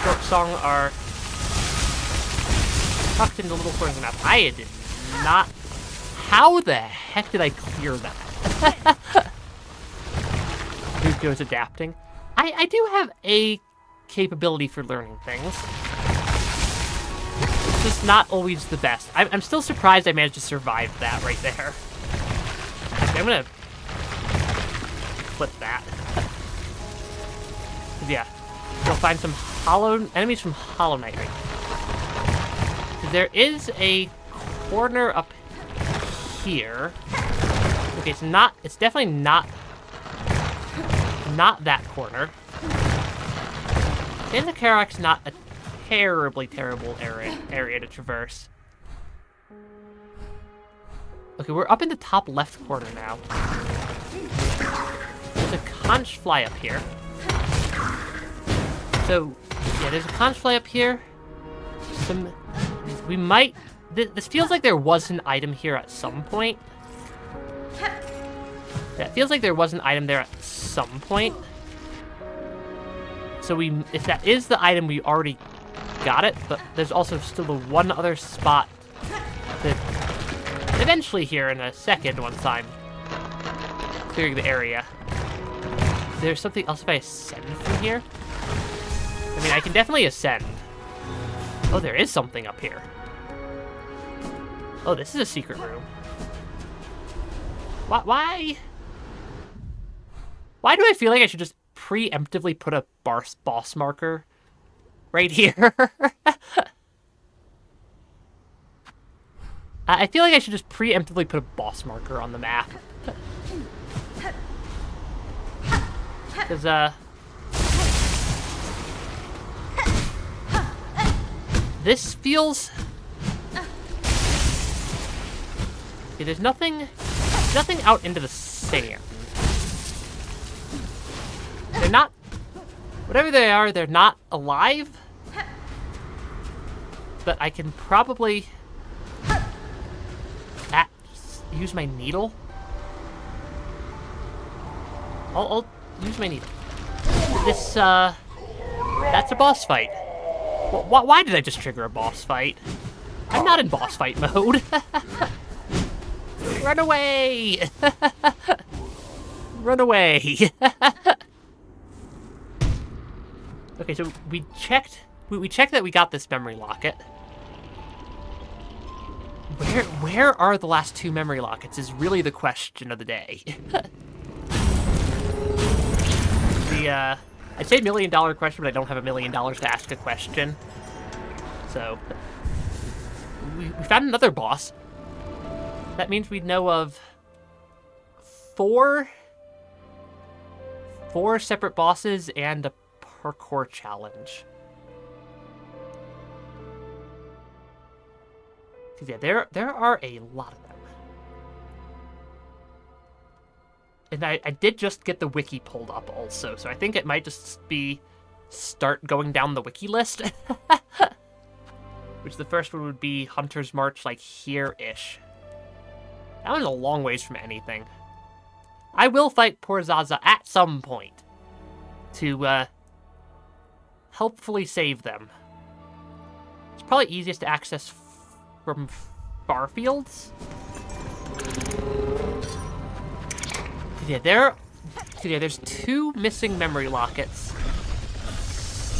Silksong are tucked into little corners of the map. I did not... How the heck did I clear that? Mukio's adapting. I do have a capability for learning things. It's just not always the best. I'm still surprised I managed to survive that right there. Actually, I'm gonna flip that. Yeah, you'll find some enemies from Hollow Knight right here. There is a corner up here. Okay, it's definitely not that corner. And the Karak's not a terribly terrible area to traverse. Okay, we're up in the top left corner now. There's a conch fly up here. So, yeah, there's a conch fly up here. We might... This feels like there was an item here at some point. Yeah, it feels like there was an item there at some point. So if that is the item, we already got it, but there's also still the one other spot that eventually here in a second, once I'm clearing the area. There's something else if I ascend from here? I mean, I can definitely ascend. Oh, there is something up here. Oh, this is a secret room. Why do I feel like I should just preemptively put a boss marker right here? I feel like I should just preemptively put a boss marker on the map. Because, this feels... Okay, there's nothing out into the sand. They're not... Whatever they are, they're not alive. But I can probably... use my needle. I'll use my needle. This, that's a boss fight. Why did I just trigger a boss fight? I'm not in boss fight mode. Run away! Run away! Okay, so we checked that we got this memory locket. Where are the last 2 memory lockets is really the question of the day. I'd say $1 million question, but I don't have $1 million to ask a question. So, we found another boss. That means we know of four separate bosses and a parkour challenge. Yeah, there are a lot of them. And I did just get the wiki pulled up also, so I think it might just be start going down the wiki list. Which the first one would be Hunter's March, like here-ish. That one's a long ways from anything. I will fight poor Zaza at some point to helpfully save them. It's probably easiest to access from far fields. Yeah, there's 2 missing memory lockets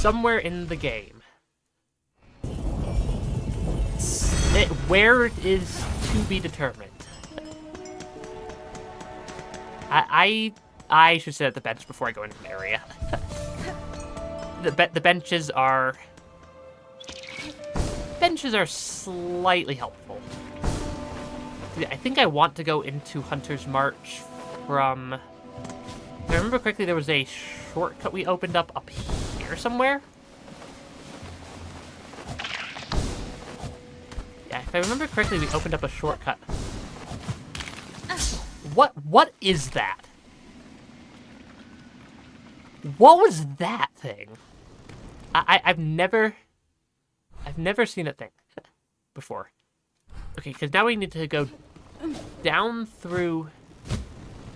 somewhere in the game. Where it is to be determined. I should sit at the bench before I go into an area. The benches are slightly helpful. I think I want to go into Hunter's March from... If I remember correctly, there was a shortcut we opened up here somewhere. Yeah, if I remember correctly, we opened up a shortcut. What is that? What was that thing? I've never seen a thing before. Okay, because now we need to go down through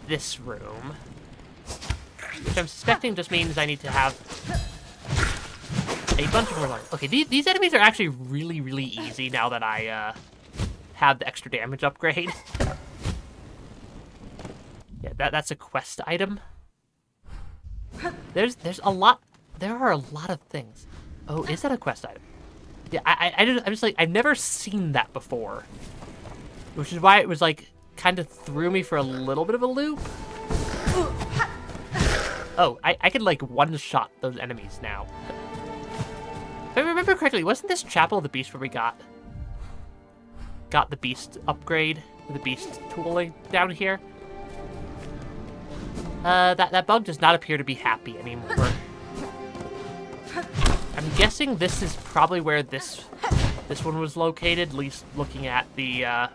this room, which I'm suspecting just means I need to have a bunch of more life. Okay, these enemies are actually really, really easy now that I have the extra damage upgrade. Yeah, that's a quest item. There's a lot. There are a lot of things. Oh, is that a quest item? Yeah, I'm just like, I've never seen that before, which is why it was like kind of threw me for a little bit of a loop. Oh, I could like one-shot those enemies now. If I remember correctly, wasn't this Chapel of the Beast where we got the Beast upgrade, the Beast tooling down here? That bug does not appear to be happy anymore. I'm guessing this is probably where this one was located, at least looking at the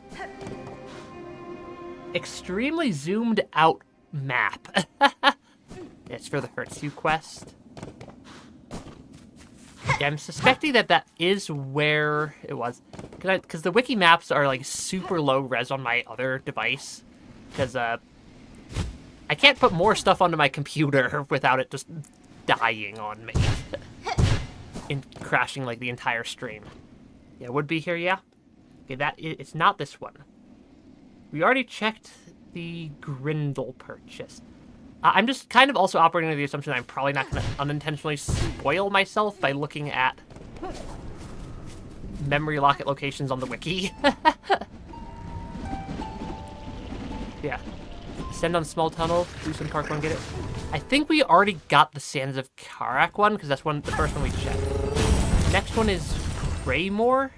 extremely zoomed out map. It's for the Hurts You quest. Yeah, I'm suspecting that is where it was. Because the wiki maps are like super low res on my other device. Because I can't put more stuff onto my computer without it just dying on me. And crashing like the entire stream. Yeah, would be here, yeah? Okay, it's not this one. We already checked the Grindle purchase. I'm just kind of also operating under the assumption I'm probably not going to unintentionally spoil myself by looking at memory locket locations on the wiki. Yeah. Send on small tunnel, do some parkour and get it. I think we already got the Sands of Karak one, because that's the first one we checked. Next one is Greymore.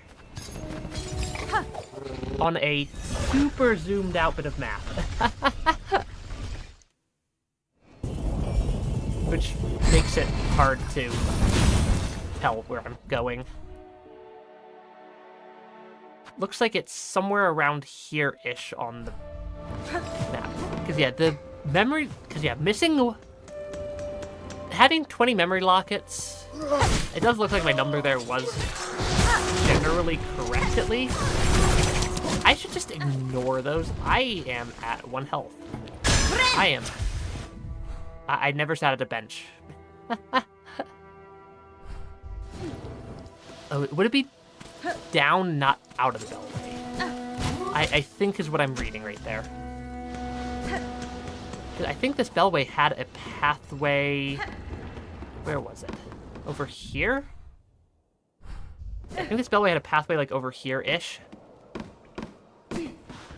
On a super zoomed out bit of map. Which makes it hard to tell where I'm going. Looks like it's somewhere around here-ish on the map. Because, yeah, missing... Having 20 memory lockets, it does look like my number there was generally correct, at least. I should just ignore those. I am at 1 health. I never sat at a bench. Oh, would it be down, not out of the beltway? I think is what I'm reading right there. I think this beltway had a pathway... Where was it? Over here? I think this beltway had a pathway like over here-ish.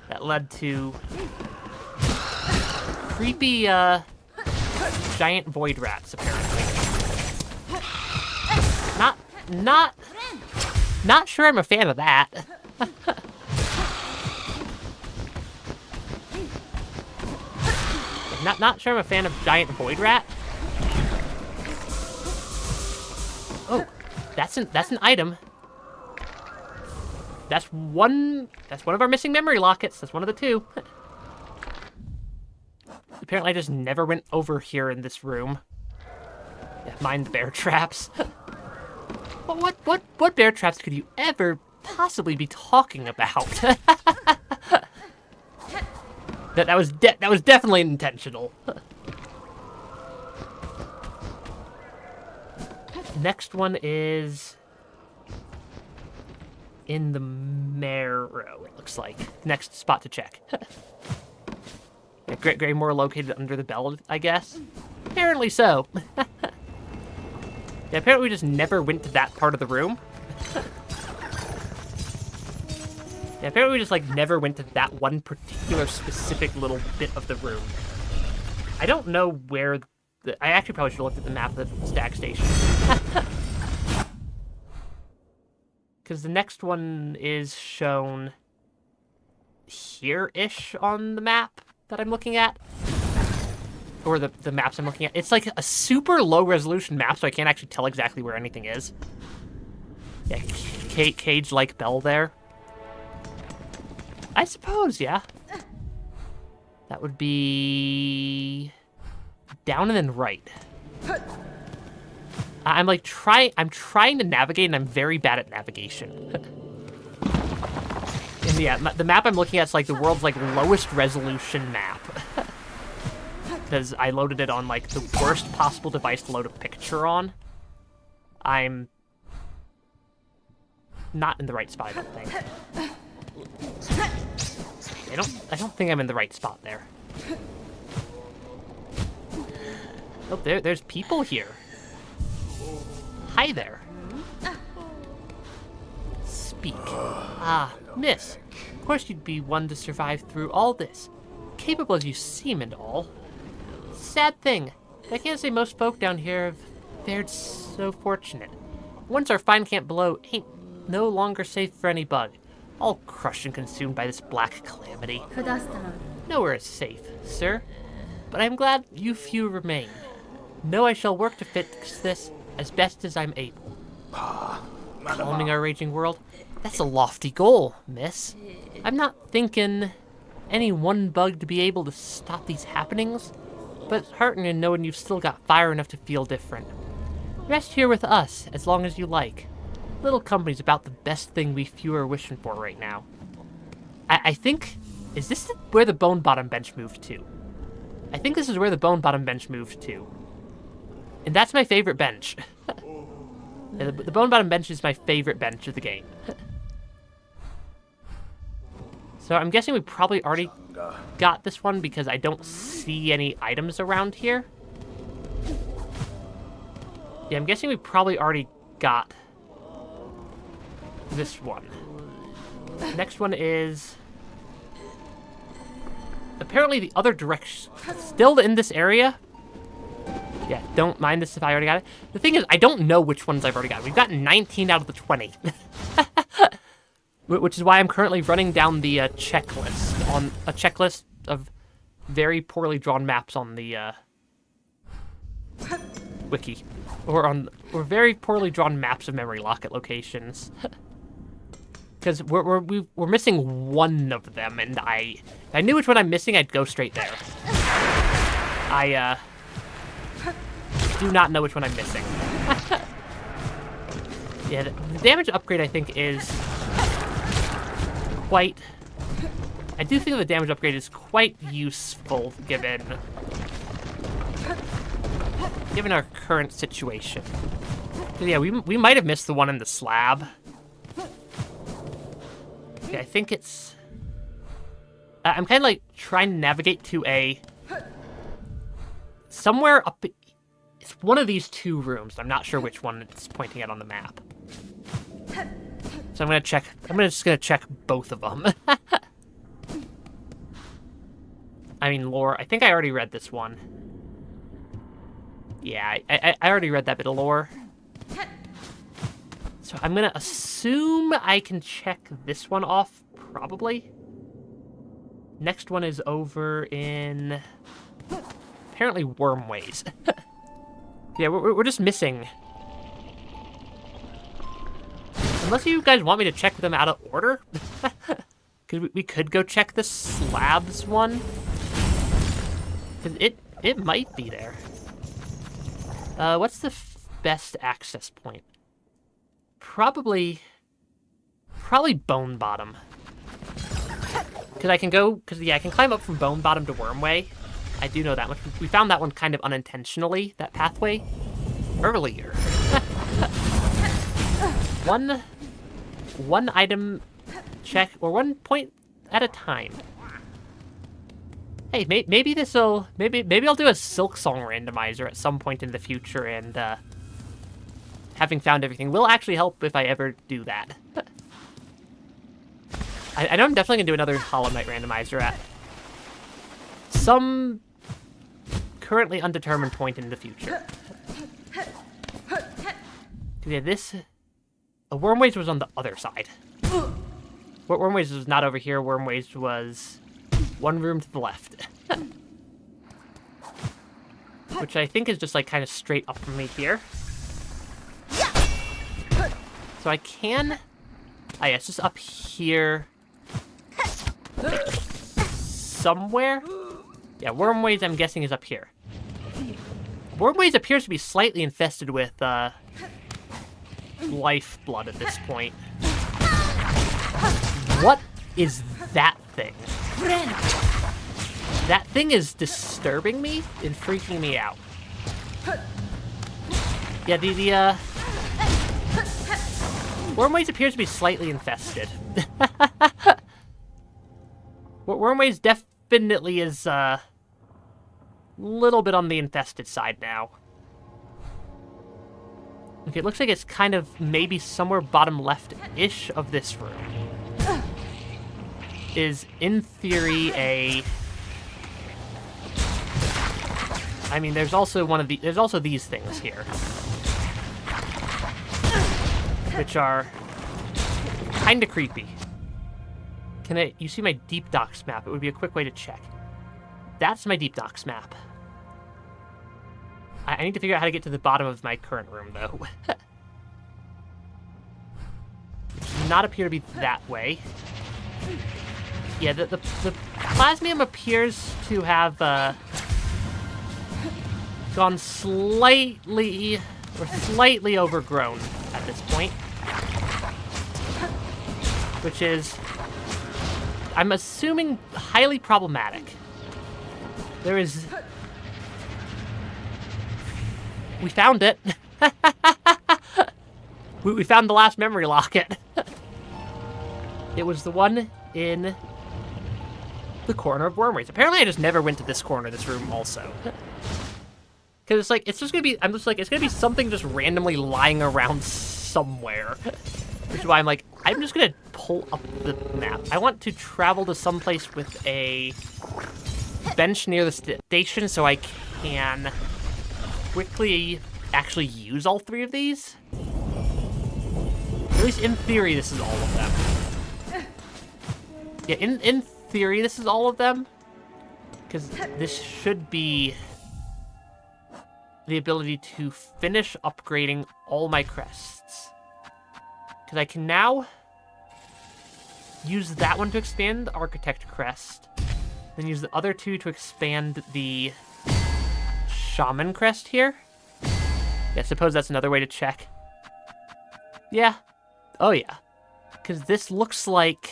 That led to... creepy, giant void rats, apparently. Not sure I'm a fan of that. Not sure I'm a fan of giant void rat. Oh, that's an item. That's one of our missing memory lockets. That's one of the two. Apparently I just never went over here in this room. Yeah, mind the bear traps. What bear traps could you ever possibly be talking about? that was definitely intentional. Next one is in the marrow, it looks like. Next spot to check. Yeah, Greymore located under the bell, I guess. Apparently so. Yeah, apparently we just never went to that part of the room. Yeah, apparently we just, like, never went to that one particular specific little bit of the room. I don't know where I actually probably should have looked at the map of the stack station. Because the next one is shown here-ish on the map that I'm looking at. Or the maps I'm looking at. It's like a super low-resolution map, so I can't actually tell exactly where anything is. Yeah, cage-like bell there. I suppose, yeah. That would be down and then right. I'm trying to navigate, and I'm very bad at navigation. And yeah, the map I'm looking at is like the world's like lowest resolution map. Because I loaded it on like the worst possible device to load a picture on. I'm not in the right spot, I don't think. I don't think I'm in the right spot there. Oh, there's people here. Hi there. Speak. Ah, miss. Of course you'd be one to survive through all this. Capable as you seem and all. Sad thing. I can't say most folk down here have fared so fortunate. Once our fine camp below ain't no longer safe for any bug. All crushed and consumed by this black calamity. Nowhere is safe, sir. But I'm glad you few remain. Know I shall work to fix this as best as I'm able. Calming our raging world? That's a lofty goal, miss. I'm not thinking any one bug to be able to stop these happenings, but it's heartening knowing you've still got fire enough to feel different. Rest here with us as long as you like. Little company's about the best thing we few are wishing for right now. I think... Is this where the Bone Bottom bench moved to? I think this is where the Bone Bottom bench moved to. And that's my favorite bench. The Bone Bottom bench is my favorite bench of the game. So I'm guessing we probably already got this one because I don't see any items around here. Yeah, I'm guessing we probably already got this one. Next one is... apparently the other direction. Still in this area. Yeah, don't mind this if I already got it. The thing is, I don't know which ones I've already got. We've gotten 19 out of the 20. Which is why I'm currently running down the checklist. On a checklist of very poorly drawn maps on the wiki. Or very poorly drawn maps of memory locket locations. Because we're missing one of them, and if I knew which one I'm missing, I'd go straight there. I do not know which one I'm missing. Yeah, the damage upgrade, I think, is quite... I do think the damage upgrade is quite useful, given our current situation. But yeah, we might have missed the one in the slab. Okay, I think it's... I'm kind of like trying to navigate to somewhere up... It's one of these two rooms. I'm not sure which one it's pointing at on the map. So I'm gonna check... I'm just gonna check both of them. I mean, lore. I think I already read this one. Yeah, I already read that bit of lore. So I'm gonna assume I can check this one off, probably. Next one is over in... apparently Wormways. Yeah, we're just missing. Unless you guys want me to check them out of order. Because we could go check the slabs one. Because it might be there. What's the best access point? Probably Bone Bottom. Because I can go, I can climb up from Bone Bottom to Wormway. I do know that much. We found that one kind of unintentionally, that pathway, earlier. One item check, or 1 point at a time. Hey, maybe this'll, maybe I'll do a Silksong randomizer at some point in the future, and having found everything will actually help if I ever do that. I know I'm definitely gonna do another Hollow Knight randomizer at some currently undetermined point in the future. Yeah, Wormways was on the other side. Wormways was not over here. Wormways was one room to the left. Which I think is just like kind of straight up from me here. So I can... oh yeah, it's just up here. Somewhere? Yeah, Wormways I'm guessing is up here. Wormways appears to be slightly infested with lifeblood at this point. What is that thing? That thing is disturbing me and freaking me out. Yeah, the Wormways appears to be slightly infested. Wormways definitely is a little bit on the infested side now. Okay, it looks like it's kind of maybe somewhere bottom left-ish of this room. Is, in theory, a... I mean, there's also there's also these things here. Which are kinda creepy. You see my Deep Docks map? It would be a quick way to check. That's my Deep Docks map. I need to figure out how to get to the bottom of my current room, though. Does not appear to be that way. Yeah, the Plasmium appears to have gone slightly overgrown at this point. Which is, I'm assuming, highly problematic. There is... we found it. we found the last memory locket. It was the one in the corner of Wormways. Apparently I just never went to this corner of this room also. Because it's like, it's just gonna be, I'm just like, it's gonna be something just randomly lying around somewhere. Which is why I'm like, I'm just gonna pull up the map. I want to travel to someplace with a bench near the station so I can quickly actually use all three of these. At least in theory, this is all of them. Yeah, in theory, this is all of them. Because this should be the ability to finish upgrading all my crests. Because I can now use that one to expand the Architect crest, then use the other two to expand the Shaman crest here. Yeah, I suppose that's another way to check. Yeah. Oh yeah. Because this looks like...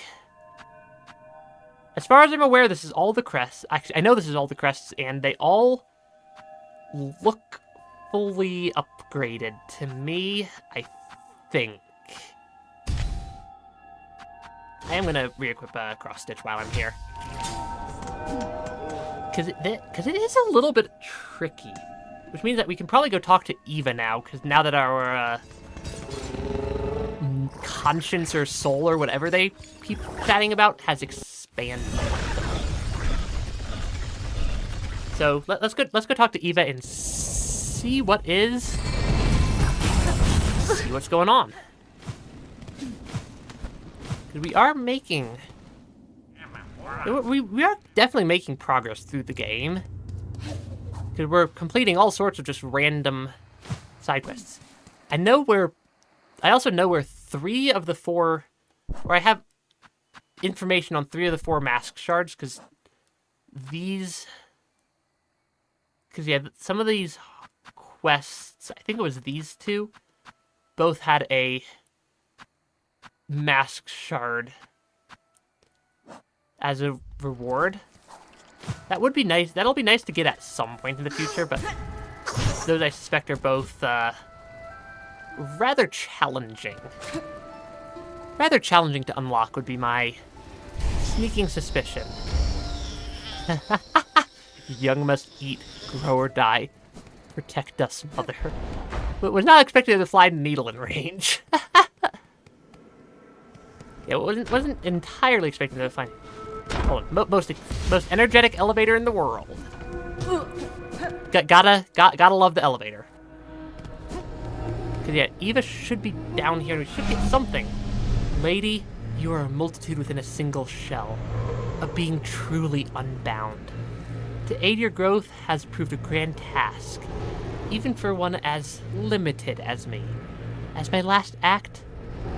as far as I'm aware, this is all the crests. Actually, I know this is all the crests, and they all look fully upgraded to me, I think. I am going to re-equip Cross Stitch while I'm here. Because it is a little bit tricky. Which means that we can probably go talk to Eva now, because now that our conscience or soul or whatever they keep chatting about has expanded. So let's go talk to Eva and see what's going on. We are making... We are definitely making progress through the game. Because we're completing all sorts of just random side quests. I also know where 3 of the 4... Or I have information on 3 of the 4 mask shards, because these... Because, yeah, some of these quests, I think it was these 2, both had a mask shard as a reward. That would be nice. That'll be nice to get at some point in the future, but those I suspect are both rather challenging. Rather challenging to unlock would be my sneaking suspicion. Young must eat, grow or die. Protect us, mother. But was not expected to fly the needle in range. Yeah, wasn't entirely expecting to find. Oh, most energetic elevator in the world. Gotta love the elevator. Cause yeah, Eva should be down here. We should get something. Lady, you are a multitude within a single shell, a being truly unbound. To aid your growth has proved a grand task, even for one as limited as me. As my last act,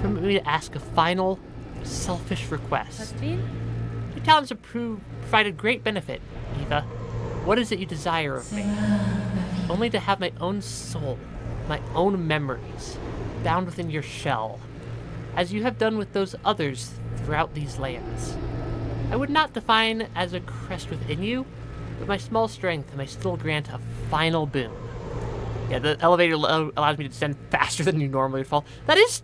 permit me to ask a final, selfish request. Your talents have provided great benefit, Eva. What is it you desire of me? Only to have my own soul, my own memories, bound within your shell, as you have done with those others throughout these lands. I would not define as a crest within you, but my small strength may still grant a final boon. Yeah, the elevator allows me to descend faster than you normally would fall. That is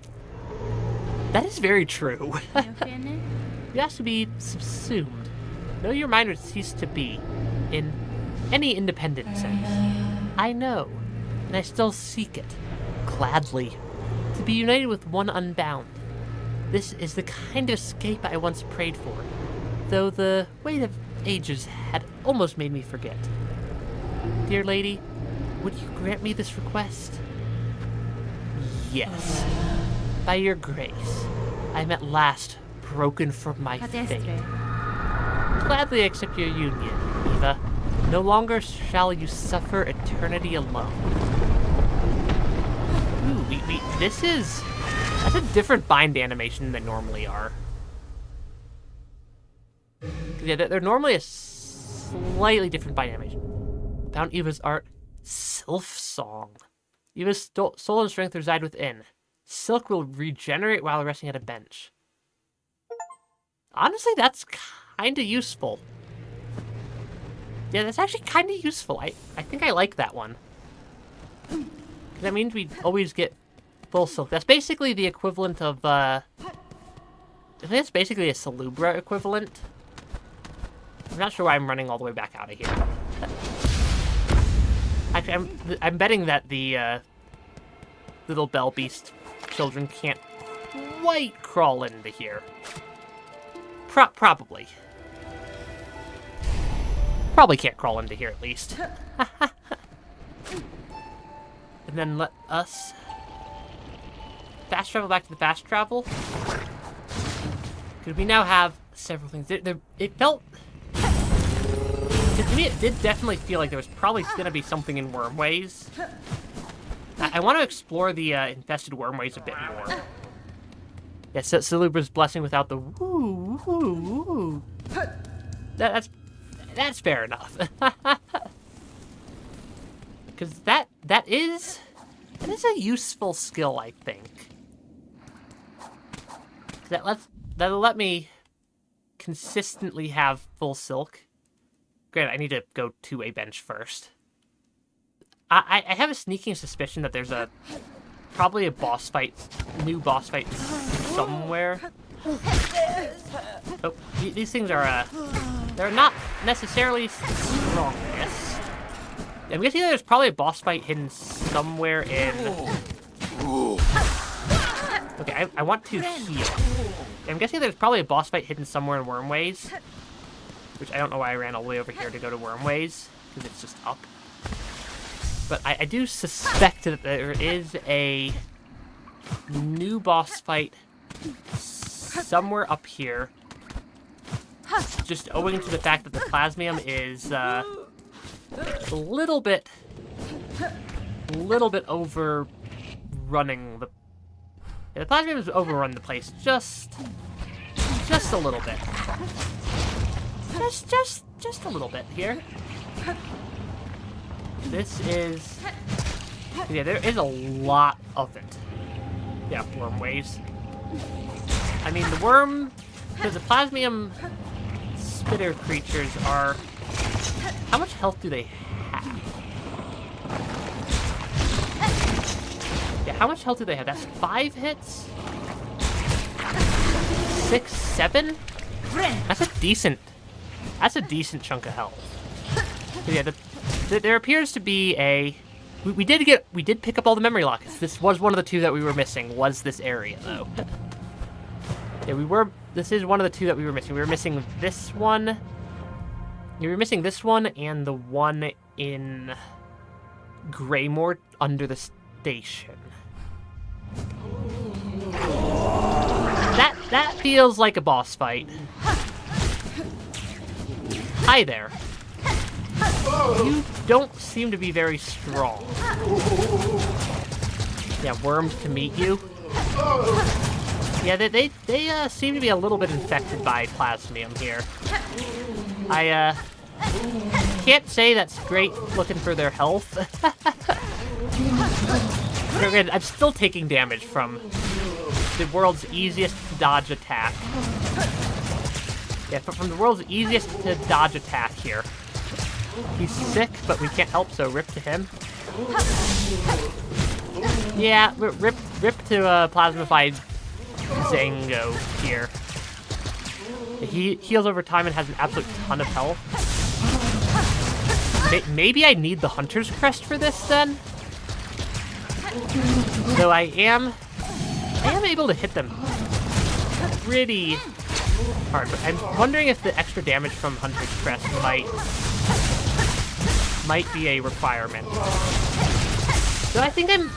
very true. You ask to be subsumed. Know your mind would cease to be, in any independent sense. I know, and I still seek it, gladly, to be united with one unbound. This is the kind of escape I once prayed for, though the weight of ages had almost made me forget. Dear lady, would you grant me this request? Yes. By your grace, I am at last broken from my faith. Gladly accept your union, Eva. No longer shall you suffer eternity alone. Ooh, that's a different bind animation than they normally are. Yeah, they're normally a slightly different bind animation. Found Eva's art, Silksong. Eva's soul and strength reside within. Silk will regenerate while resting at a bench. Honestly, that's kind of useful. Yeah, that's actually kind of useful. I think I like that one. That means we always get full silk. That's basically the equivalent of, I think that's basically a Salubra equivalent. I'm not sure why I'm running all the way back out of here. Actually, I'm betting that the little bell beast children can't quite crawl into here. Probably. Probably can't crawl into here, at least. And then let us fast travel back to the fast travel. Because we now have several things. It felt... To me, it did definitely feel like there was probably going to be something in Wormways. I want to explore the infested Wormways a bit more. Yeah, Salubra's blessing without the woo, woo, woo. That's fair enough. Because that is a useful skill, I think. That'll let me consistently have full silk. Granted, I need to go to a bench first. I have a sneaking suspicion that there's probably a boss fight, new boss fight somewhere. Oh, these things are, they're not necessarily strongest. I'm guessing there's probably a boss fight hidden somewhere in... Okay, I want to heal. I'm guessing there's probably a boss fight hidden somewhere in Wormways. Which I don't know why I ran all the way over here to go to Wormways, because it's just up. But I do suspect that there is a new boss fight somewhere up here. Just owing to the fact that the Plasmium is a little bit overrunning the. Yeah, the Plasmium has overrun the place just a little bit. Just a little bit here. This is. Yeah, there is a lot of it. Yeah, worm waves. I mean, the worm, because the Plasmium spitter creatures are. How much health do they have? Yeah, how much health do they have? That's 5 hits? 6, 7? That's a decent chunk of health. But yeah, there appears to be a. We did pick up all the memory lockets. This was one of the 2 that we were missing. Was this area though? Yeah, This is one of the 2 that we were missing. We were missing this one. We were missing this one and the one in Greymore under the station. That feels like a boss fight. Hi there. You don't seem to be very strong. Yeah, worms to meet you. Yeah, they seem to be a little bit infected by Plasmium here. I can't say that's great looking for their health. I'm still taking damage from the world's easiest to dodge attack. Yeah, from the world's easiest to dodge attack here. He's sick, but we can't help, so rip to him. Yeah, rip to plasmified Zango here. He heals over time and has an absolute ton of health. Maybe I need the Hunter's Crest for this then? Though I am able to hit them pretty hard, but I'm wondering if the extra damage from Hunter's Crest might be a requirement. So I think I'm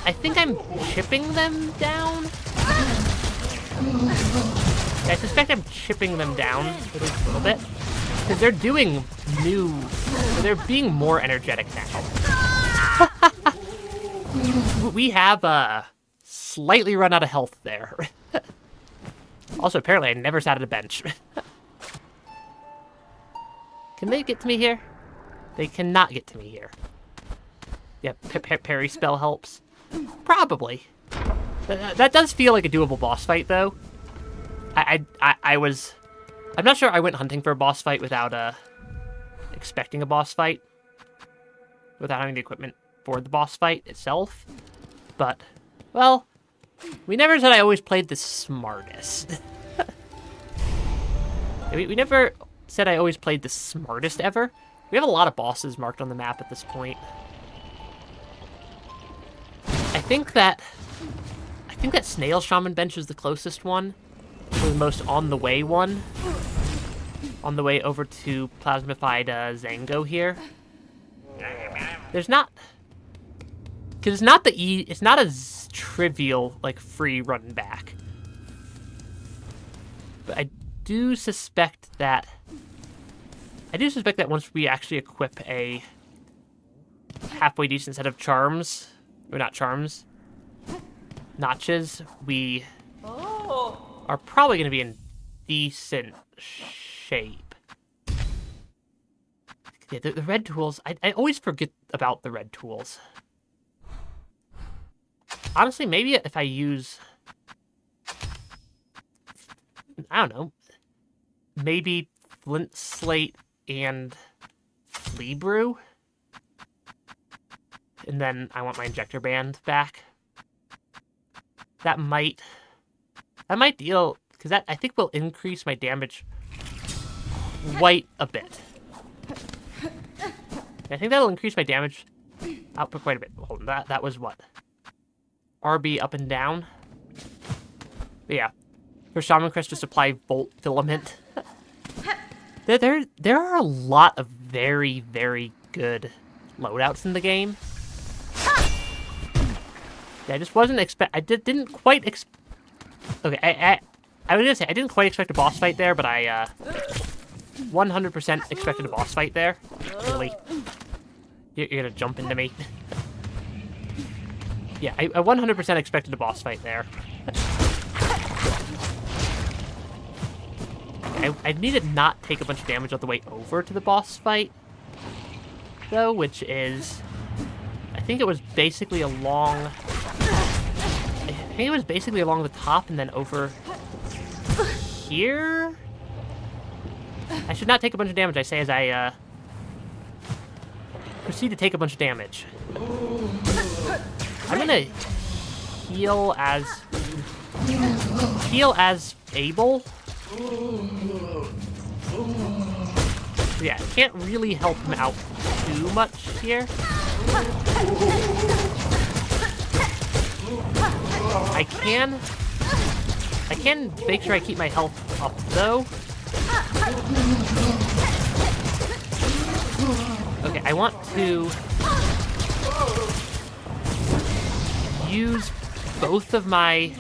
chipping them down. I suspect I'm chipping them down at least a little bit because they're being more energetic now. We have slightly run out of health there. Also, apparently I never sat at a bench. Can they get to me here? They cannot get to me here. Yeah, parry spell helps. Probably. That does feel like a doable boss fight, though. I'm not sure I went hunting for a boss fight without expecting a boss fight. Without having the equipment for the boss fight itself. But, well, we never said I always played the smartest. we never said I always played the smartest ever. We have a lot of bosses marked on the map at this point. I think that Snail Shaman Bench is the closest one. Or the most on the way one. On the way over to plasmified Zango here. There's not, because it's not as trivial like free run back. But I do suspect that once we actually equip a halfway decent set of charms, or not charms, notches, we are probably going to be in decent shape. Yeah, the red tools, I always forget about the red tools. Honestly, maybe if I use, I don't know, maybe Flint Slate and Flea Brew. And then I want my Injector Band back. That might deal, because that I think will increase my damage quite a bit. I think that'll increase my damage output quite a bit. Hold on, that was what? RB up and down? But yeah. For Shaman Crest to supply Volt Filament. There are a lot of very, very good loadouts in the game. Yeah, I just wasn't didn't quite okay, I was gonna say, I didn't quite expect a boss fight there, but I 100% expected a boss fight there. Really? You're gonna jump into me? Yeah, I 100% expected a boss fight there. I need to not take a bunch of damage on the way over to the boss fight, though, which is... I think it was basically along... I think it was basically along the top and then over here? I should not take a bunch of damage, I say, as I proceed to take a bunch of damage. I'm gonna heal as able. Yeah, can't really help him out too much here. I can make sure I keep my health up though. Okay, I want to use both of my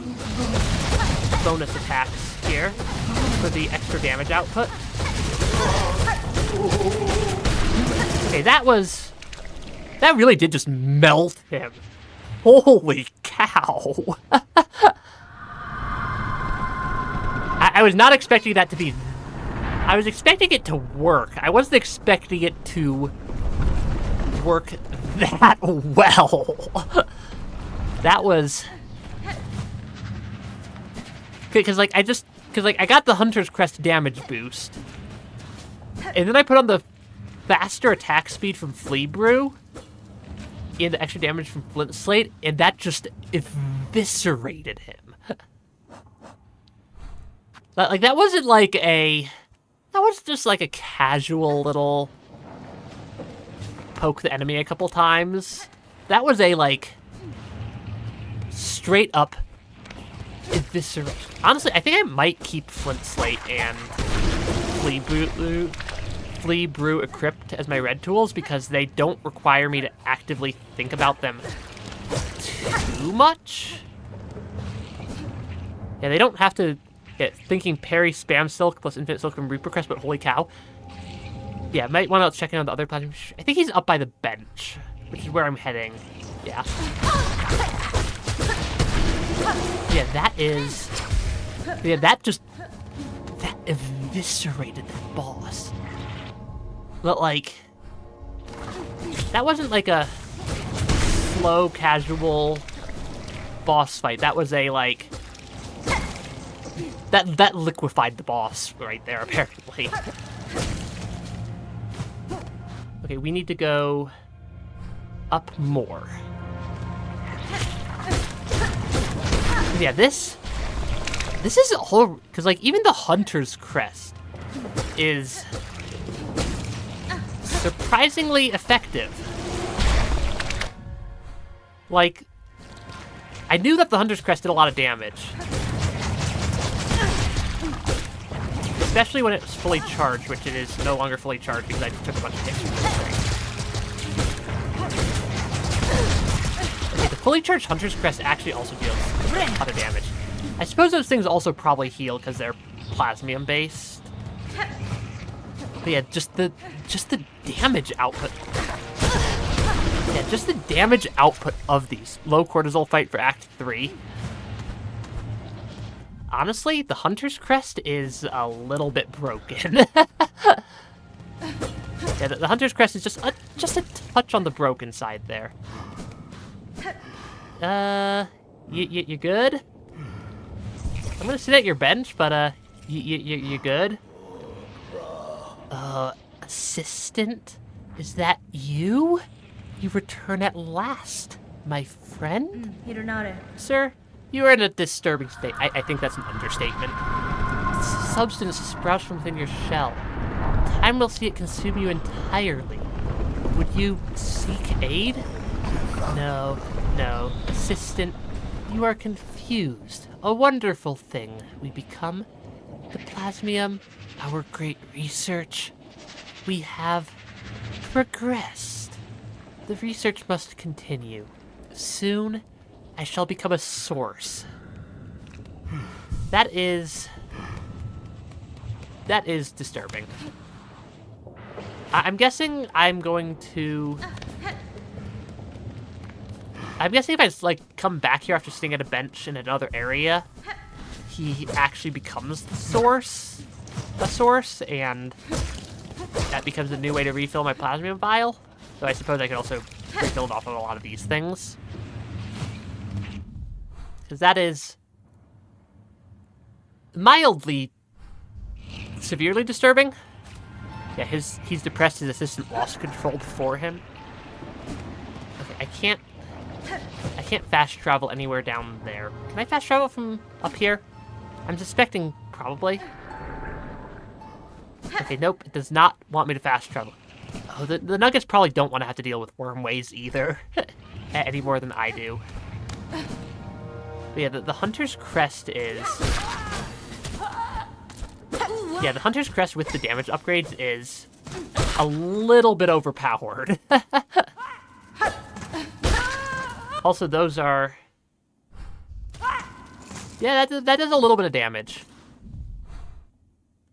bonus attacks here for the extra damage output. Okay, that really did just melt him. Holy cow. I was not expecting that to be... I was expecting it to work. I wasn't expecting it to work that well. That was... Because, like, I got the Hunter's Crest damage boost. And then I put on the faster attack speed from Flea Brew and the extra damage from Flint Slate, and that just eviscerated him. Like, that wasn't like a... That was just like a casual little poke the enemy a couple times. That was a, like, straight up evisceration. Honestly, I think I might keep Flint Slate and Flea Brew equipped as my red tools because they don't require me to actively think about them too much. Yeah, they don't have to... Yeah, thinking parry, spam silk plus infinite silk from Reaper Crest, but holy cow. Yeah, might want to check in on the other plasma. I think he's up by the bench, which is where I'm heading. Yeah. Yeah, that is... Yeah, that eviscerated that boss. But, like... That wasn't like a slow, casual boss fight. That was a, like... That liquefied the boss right there, apparently. Okay, we need to go up more. Yeah, this is a whole... Because, like, even the Hunter's Crest is surprisingly effective. Like, I knew that the Hunter's Crest did a lot of damage. Especially when it was fully charged, which it is no longer fully charged because I just took a bunch of hits from this thing. Okay, the fully charged Hunter's Crest actually also deals a lot of damage. I suppose those things also probably heal because they're plasmium based. But yeah, just the damage output. Yeah, just the damage output of these. Low cortisol fight for Act 3. Honestly, the Hunter's Crest is a little bit broken. Yeah, the Hunter's Crest is just a touch on the broken side there. You good? I'm gonna sit at your bench, but you good? Assistant? Is that you? You return at last, my friend? Hironare. Sir? You are in a disturbing state. I think that's an understatement. Substance sprouts from within your shell. Time will see it consume you entirely. Would you seek aid? No. Assistant, you are confused. A wonderful thing we become. The plasmium, our great research. We have progressed. The research must continue. Soon, I shall become a source. That is that is disturbing. I'm guessing I'm going to... I'm guessing if I just, like, come back here after sitting at a bench in another area, he actually becomes the source, and that becomes a new way to refill my plasmium vial. So I suppose I could also refill it off of a lot of these things. Because that is mildly, severely disturbing. Yeah, he's depressed, his assistant lost control before him. Okay, I can't fast travel anywhere down there. Can I fast travel from up here? I'm suspecting probably. Okay, nope, it does not want me to fast travel. Oh, the Nuggets probably don't want to have to deal with wormways either, any more than I do. But yeah, the Hunter's Crest is... Yeah, the Hunter's Crest with the damage upgrades is a little bit overpowered. Also, those are... Yeah, that does a little bit of damage.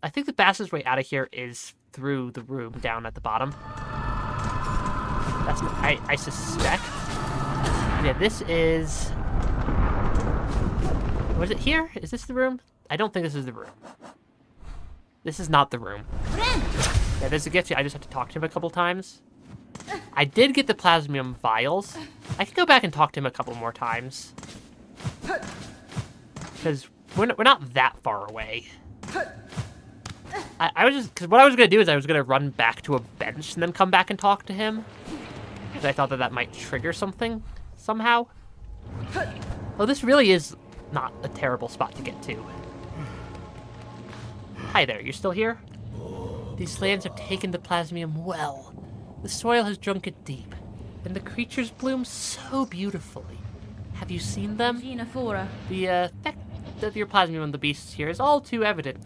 I think the fastest way out of here is through the room down at the bottom. That's I suspect. Yeah, this is... Was it here? Is this the room? I don't think this is the room. This is not the room. Yeah, there's a gift here. I just have to talk to him a couple times. I did get the plasmium vials. I can go back and talk to him a couple more times. Because we're not that far away. I was just... Because what I was going to do is I was going to run back to a bench and then come back and talk to him. Because I thought that might trigger something somehow. Oh, this really is not a terrible spot to get to. Hi there, you're still here? These lands have taken the plasmium well. The soil has drunk it deep, and the creatures bloom so beautifully. Have you seen them? The effect of your plasmium on the beasts here is all too evident.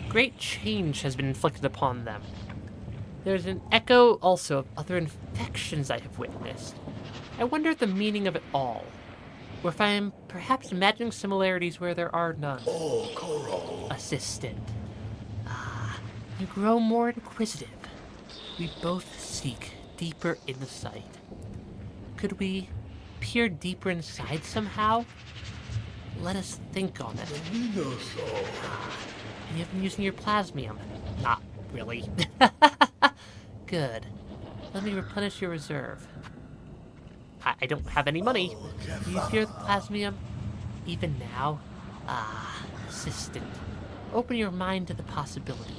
Great change has been inflicted upon them. There's an echo also of other infections I have witnessed. I wonder at the meaning of it all, or if I am perhaps imagining similarities where there are none. Assistant. You grow more inquisitive. We both seek deeper insight. Could we peer deeper inside somehow? Let us think on it. You have been using your plasmium. Not really. Good. Let me replenish your reserve. I don't have any money. Do you fear the plasmium? Even now? Assistant. Open your mind to the possibilities.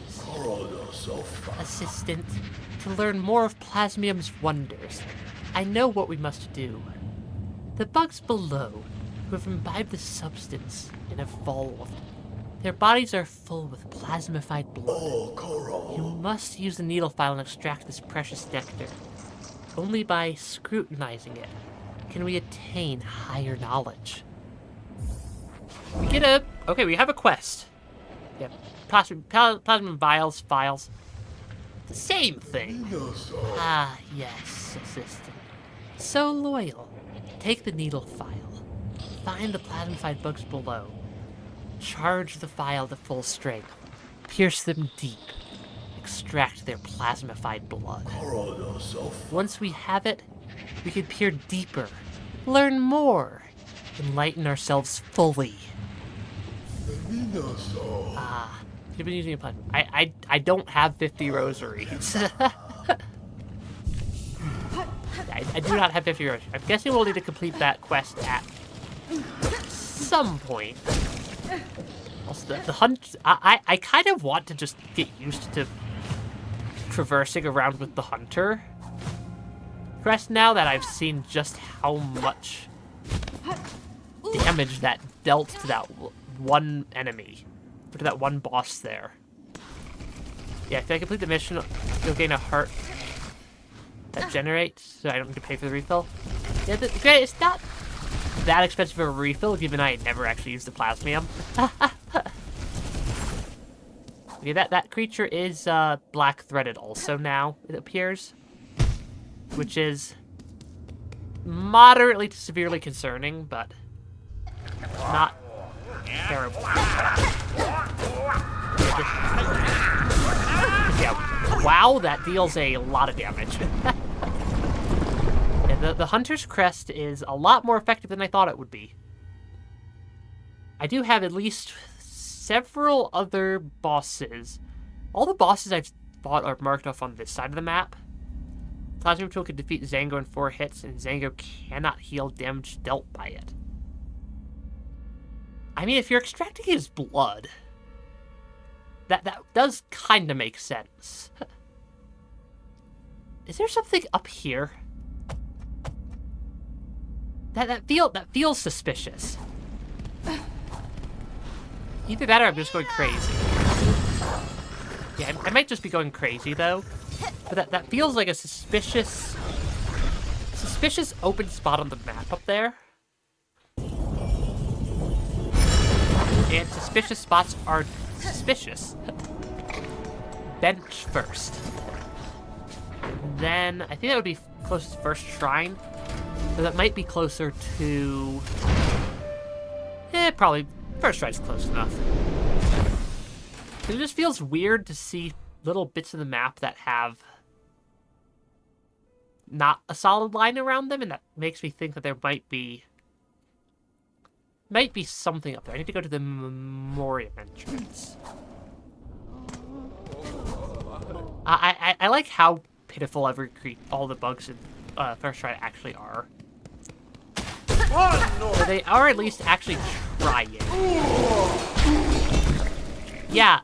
Assistant, to learn more of plasmium's wonders, I know what we must do. The bugs below, who have imbibed the substance and evolved, their bodies are full with plasmified blood. You must use the needle file and extract this precious nectar. Only by scrutinizing it can we attain higher knowledge. We have a quest. Yeah, plasmium files. The same thing. Ah, yes, assistant. So loyal. Take the needle file. Find the plasmified bugs below. Charge the file to full strength. Pierce them deep. Extract their plasmified blood. Once we have it, we can peer deeper, learn more, enlighten ourselves fully. You've been using a plasmium. I don't have 50 rosaries. I do not have 50 rosaries. I'm guessing we'll need to complete that quest at some point. Also, the hunt... I kind of want to just get used to traversing around with the hunter quest now that I've seen just how much damage that dealt to that one enemy, or to that one boss there. Yeah, if I complete the mission, you'll gain a heart that generates, so I don't need to pay for the refill. Yeah, it's not that expensive of a refill, given I never actually used the plasmium. Okay, that creature is black-threaded also now, it appears. Which is moderately to severely concerning, but not terrible. Wow, that deals a lot of damage. Yeah, the Hunter's Crest is a lot more effective than I thought it would be. I do have at least several other bosses. All the bosses I've fought are marked off on this side of the map. Plasma Tool can defeat Zango in 4 hits, and Zango cannot heal damage dealt by it. I mean, if you're extracting his blood, that does kind of make sense. Is there something up here? That feels suspicious. Either that or I'm just going crazy. Yeah, I might just be going crazy though. But that feels like a suspicious open spot on the map up there. And suspicious spots are suspicious. Bench first. Then I think that would be closest to first shrine. So that might be closer to... probably first shrine's close enough. It just feels weird to see little bits of the map that have not a solid line around them, and that makes me think that there might be something up there. I need to go to the memoriam entrance. I like how pitiful all the bugs in First Shrine actually are. So they are at least actually trying. Yeah,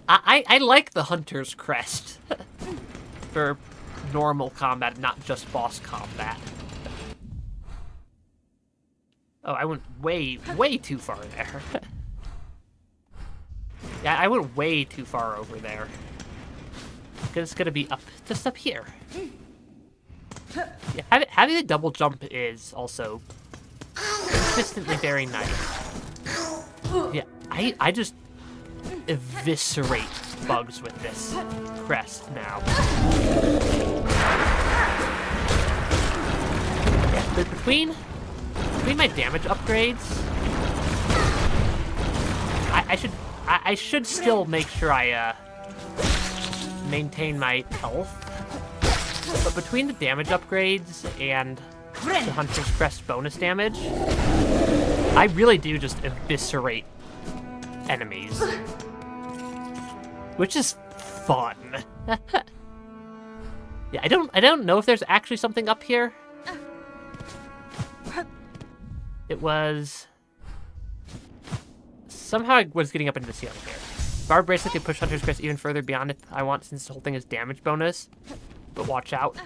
I like the Hunter's Crest for normal combat, not just boss combat. Oh, I went way too far there. Yeah, I went way too far over there. Because it's gonna be just up here. Yeah, having the double jump is also consistently very nice. Yeah, I just eviscerate bugs with this crest now. Yeah, but between my damage upgrades, I should still make sure I maintain my health. But between the damage upgrades and the Hunter's Crest bonus damage, I really do just eviscerate enemies. Which is fun. Yeah, I don't know if there's actually something up here. It was... Somehow I was getting up into the ceiling here. Barb Bracelet can push Hunter's Crest even further beyond if I want, since the whole thing is damage bonus. But watch out.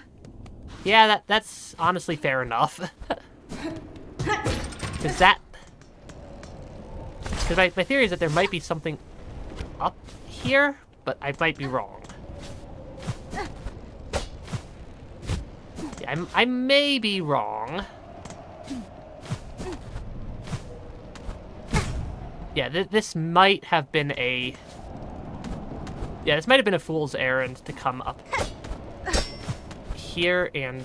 Yeah, that's honestly fair enough. Because my theory is that there might be something up here, but I might be wrong. Yeah, I may be wrong. Yeah, this might have been a... Yeah, this might have been a fool's errand to come up here and...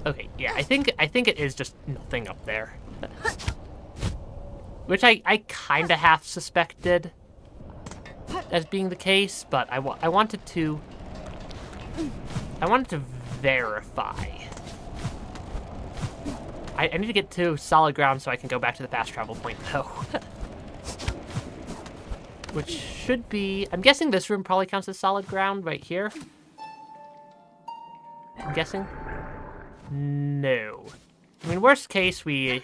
Okay, yeah, I think it is just nothing up there. Which I kind of half suspected as being the case, but I wanted to verify. I need to get to solid ground so I can go back to the fast travel point, though. Which should be... I'm guessing this room probably counts as solid ground right here. I'm guessing. No. I mean, worst case, we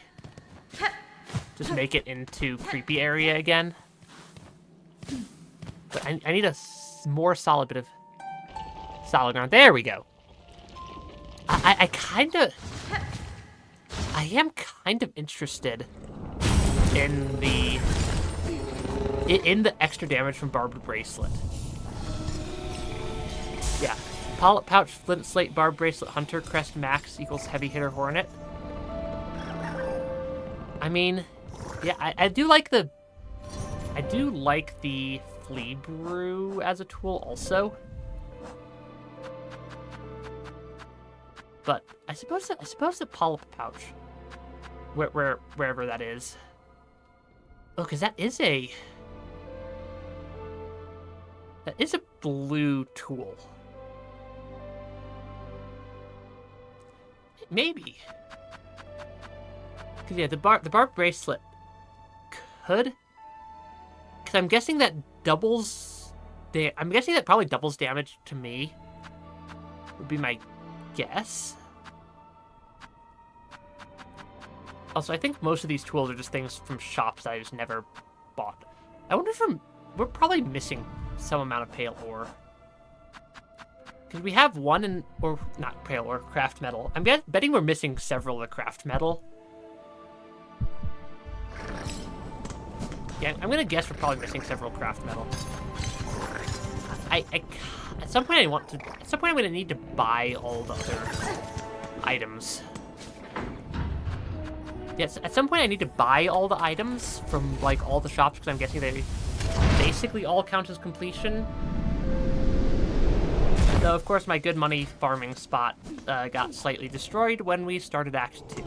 just make it into creepy area again. But I need a more solid bit of solid ground. There we go. I am kind of interested in the extra damage from Barbed Bracelet. Yeah. Polyp Pouch, Flint Slate, Barbed Bracelet, Hunter, Crest, Max equals Heavy Hitter, Hornet. I mean, yeah, I do like the Flea Brew as a tool also. But I suppose the Polyp Pouch, wherever that is. Oh, because that is a... That is a blue tool. Maybe. Cause yeah, the barb bracelet could. Cause I'm guessing that doubles. I'm guessing that probably doubles damage to me. Would be my guess. Also, I think most of these tools are just things from shops that I just never bought. I wonder if we're probably missing some amount of pale ore. Because we have one in, or not pale ore, craft metal. I'm betting we're missing several of the craft metal. Yeah, I'm gonna guess we're probably missing several craft metal. At some point I'm gonna need to buy all the other items. Yes, at some point I need to buy all the items from, like, all the shops, because I'm guessing they basically all count as completion. Though, of course, my good money farming spot got slightly destroyed when we started Act 2.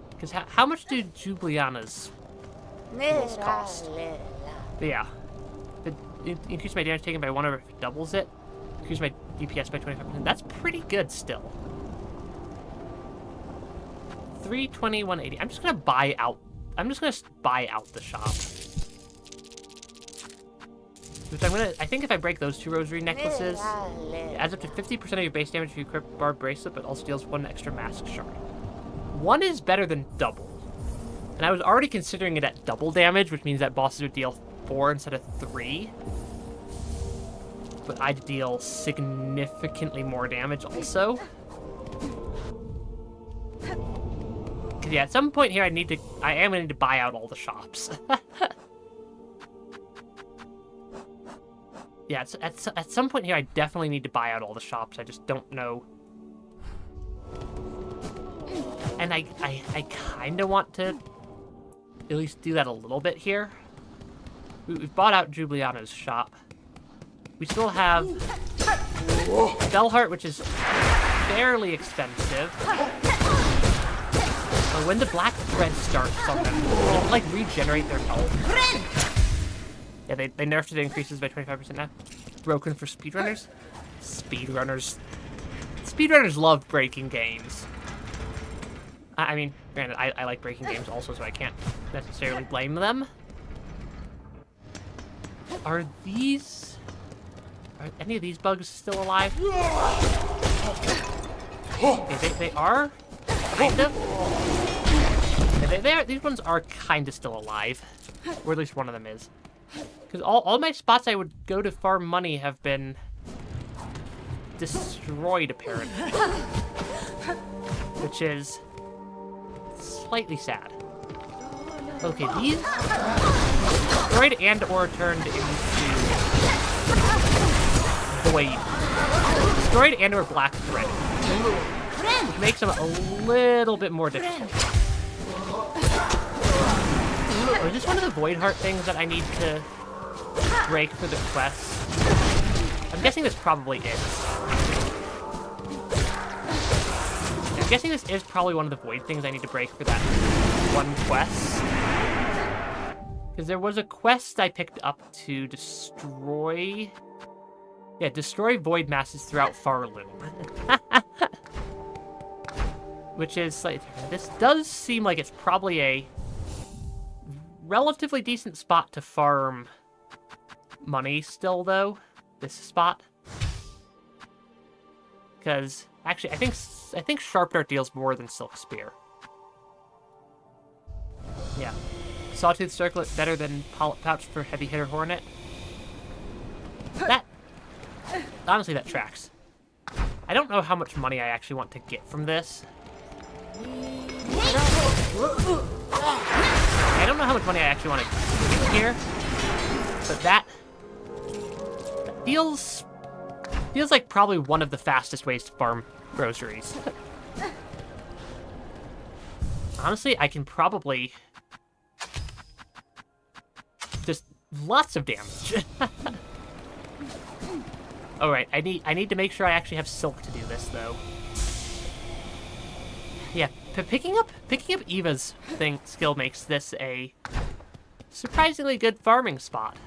Because how much do Jubiliana's tools cost? But yeah. Increase my damage taken by 1 over if it doubles it. Increase my DPS by 25%. That's pretty good still. 320, 180. I'm just gonna buy out the shop. Which I think if I break those 2 rosary necklaces, it adds up to 50% of your base damage if you equip barb bracelet, but also deals 1 extra mask shard. 1 is better than double. And I was already considering it at double damage, which means that bosses would deal 4 instead of 3. But I'd deal significantly more damage also. Cause yeah, at some point here I am gonna need to buy out all the shops. Yeah, at some point here I definitely need to buy out all the shops. I just don't know. And I kind of want to at least do that a little bit here. We've bought out Jubiliana's shop. We still have Bellheart, which is fairly expensive. But when the black thread starts on them, they don't, like, regenerate their health. Yeah, they nerfed it, increases by 25% now. Broken for speedrunners? Speedrunners love breaking games. I mean, granted, I like breaking games also, so I can't necessarily blame them. Are any of these bugs still alive? Okay, they are, kind of. These ones are kind of still alive, or at least one of them is. Because all my spots I would go to farm money have been destroyed, apparently. Which is slightly sad. Okay, these destroyed and or turned into void. Destroyed and or black thread. Which makes them a little bit more difficult. Oh, is this one of the void heart things that I need to break for the quest? I'm guessing this probably is. I'm guessing this is probably one of the void things I need to break for that one quest. Because there was a quest I picked up to destroy... Yeah, destroy void masses throughout Farloom. Which is slightly different. This does seem like it's probably a relatively decent spot to farm money still, though. This spot. Because, actually, I think Sharp Dart deals more than Silk Spear. Yeah. Sawtooth Circlet better than Polyp Pouch for Heavy Hitter Hornet. Honestly, that tracks. I don't know how much money I actually want to get from this. I don't know how much money I actually want to get here, but that feels like probably one of the fastest ways to farm groceries. Honestly, I can probably just lots of damage. All right, I need to make sure I actually have silk to do this though. Yeah, picking up Eva's skill makes this a surprisingly good farming spot.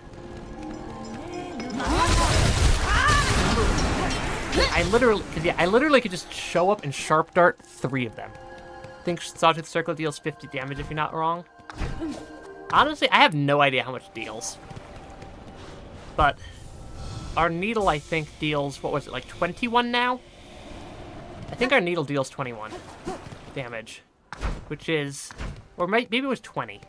I literally could just show up and sharp dart 3 of them. I think Sawtooth Circle deals 50 damage if you're not wrong. Honestly, I have no idea how much it deals. But our needle, I think, deals, what was it, like 21 now? I think our needle deals 21 damage, which is, or maybe it was 20.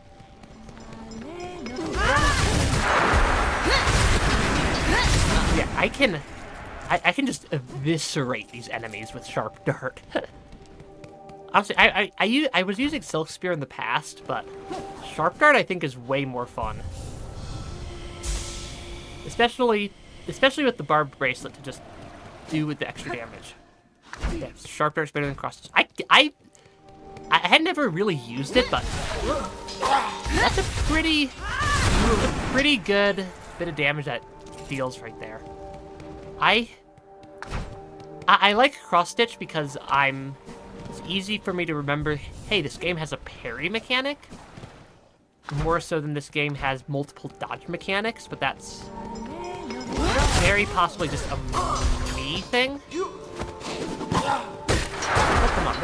Yeah, I can just eviscerate these enemies with sharp dart. Honestly, I was using Silk Spear in the past, but sharp dart I think is way more fun. Especially with the barbed bracelet to just do with the extra damage. Yeah, sharp dart's better than cross. I had never really used it, but that's a pretty good bit of damage that deals right there. I like cross stitch because it's easy for me to remember, hey, this game has a parry mechanic. More so than this game has multiple dodge mechanics, but that's very possibly just a me thing. Oh, come on,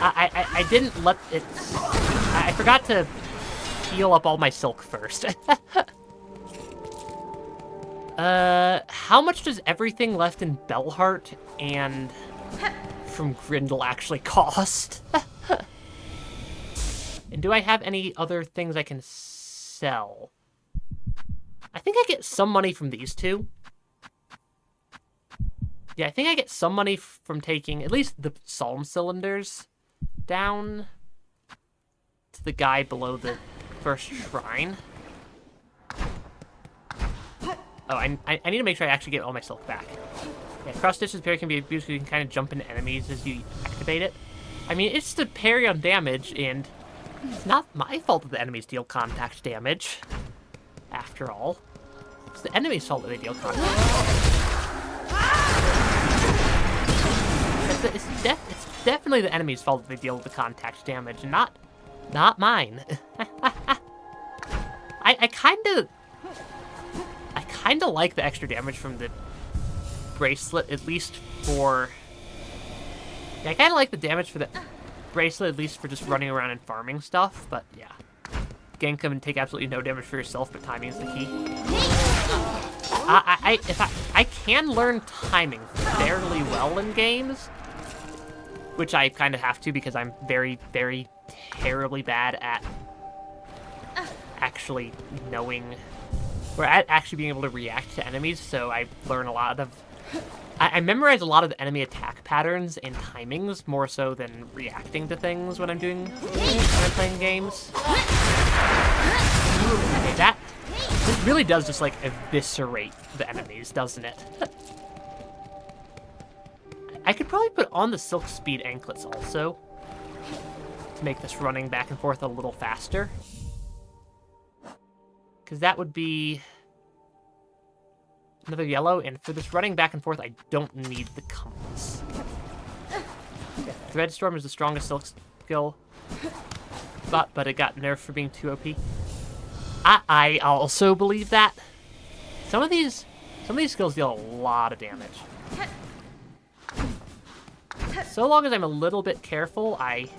I didn't let it... I forgot to heal up all my silk first. How much does everything left in Bellheart and from Grindel actually cost? And do I have any other things I can sell? I think I get some money from these two. Yeah, I think I get some money from taking at least the Psalm cylinders down to the guy below the first shrine. Oh, I need to make sure I actually get all my silk back. Yeah, cross stitch's parry can be abused because you can kind of jump into enemies as you activate it. I mean, it's the parry on damage, and it's not my fault that the enemies deal contact damage. After all, it's the enemy's fault that they deal contact damage. It's definitely the enemy's fault that they deal with the contact damage, and not mine. I kind of like the extra damage from the bracelet, at least for... Yeah, I kind of like the damage for the bracelet, at least for just running around and farming stuff, but yeah. Gank them and take absolutely no damage for yourself, but timing is the key. I can learn timing fairly well in games, which I kind of have to because I'm very, very terribly bad at actually knowing... Or at actually being able to react to enemies, so I learn a lot of... I memorize a lot of the enemy attack patterns and timings, more so than reacting to things when I'm playing games. Okay, this really does just, like, eviscerate the enemies, doesn't it? I could probably put on the Silk Speed anklets also, to make this running back and forth a little faster. Because that would be another yellow, and for this running back and forth, I don't need the compass. Yeah, Threadstorm is the strongest silk skill, but it got nerfed for being too OP. I also believe that. Some of these skills deal a lot of damage. So long as I'm a little bit careful, I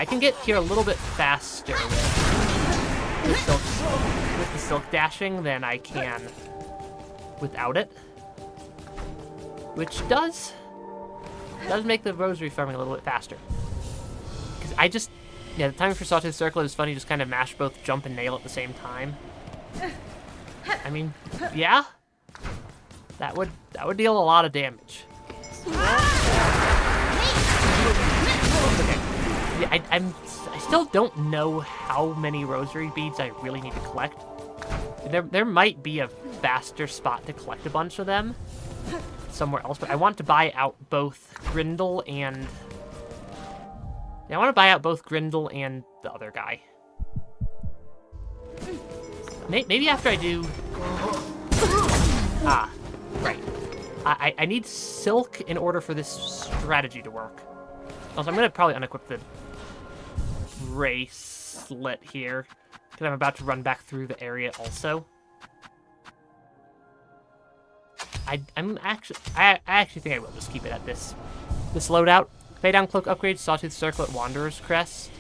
can get here a little bit faster with the silk dashing than I can without it, which does make the rosary farming a little bit faster. Because the timing for Sawtooth Circle is funny. You just kind of mash both jump and nail at the same time. I mean, yeah, that would deal a lot of damage. Okay. Yeah, I still don't know how many rosary beads I really need to collect. There might be a faster spot to collect a bunch of them somewhere else, but I want to buy out both Grindel and... Yeah, I want to buy out both Grindel and the other guy. Maybe after I do... Ah, right. I need silk in order for this strategy to work. Also, I'm going to probably unequip the bracelet here, because I'm about to run back through the area also. I actually think I will just keep it at this loadout. Fade down cloak upgrade, Sawtooth Circlet, Wanderer's Crest.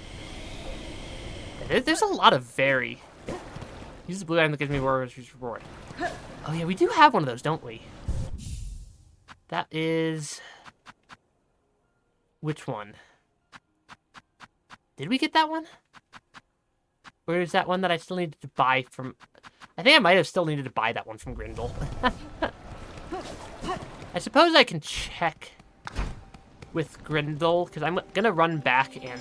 There's a lot of very... Use the blue item that gives me Warrior's Reward. Oh yeah, we do have one of those, don't we? That is... Which one? Did we get that one? Or is that one that I still needed to buy from... I think I might have still needed to buy that one from Grindel. I suppose I can check with Grindel, because I'm going to run back and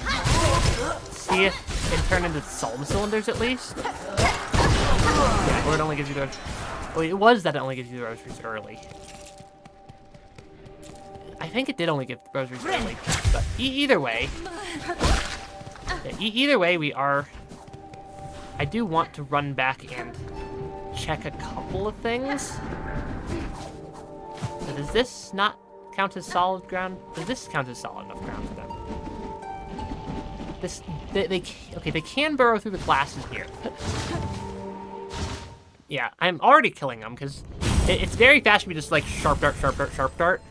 see if it can turn into Psalm Cylinders at least. Yeah, or it only gives you the... Oh, it was that it only gives you the rosaries early. I think it did only give rosaries early, but either way... Yeah, either way, we are... I do want to run back and check a couple of things. So does this not count as solid ground? Does this count as solid enough ground for them? This, okay, they can burrow through the glasses here. Yeah, I'm already killing them because it's very fast to be just like sharp dart, sharp dart, sharp dart.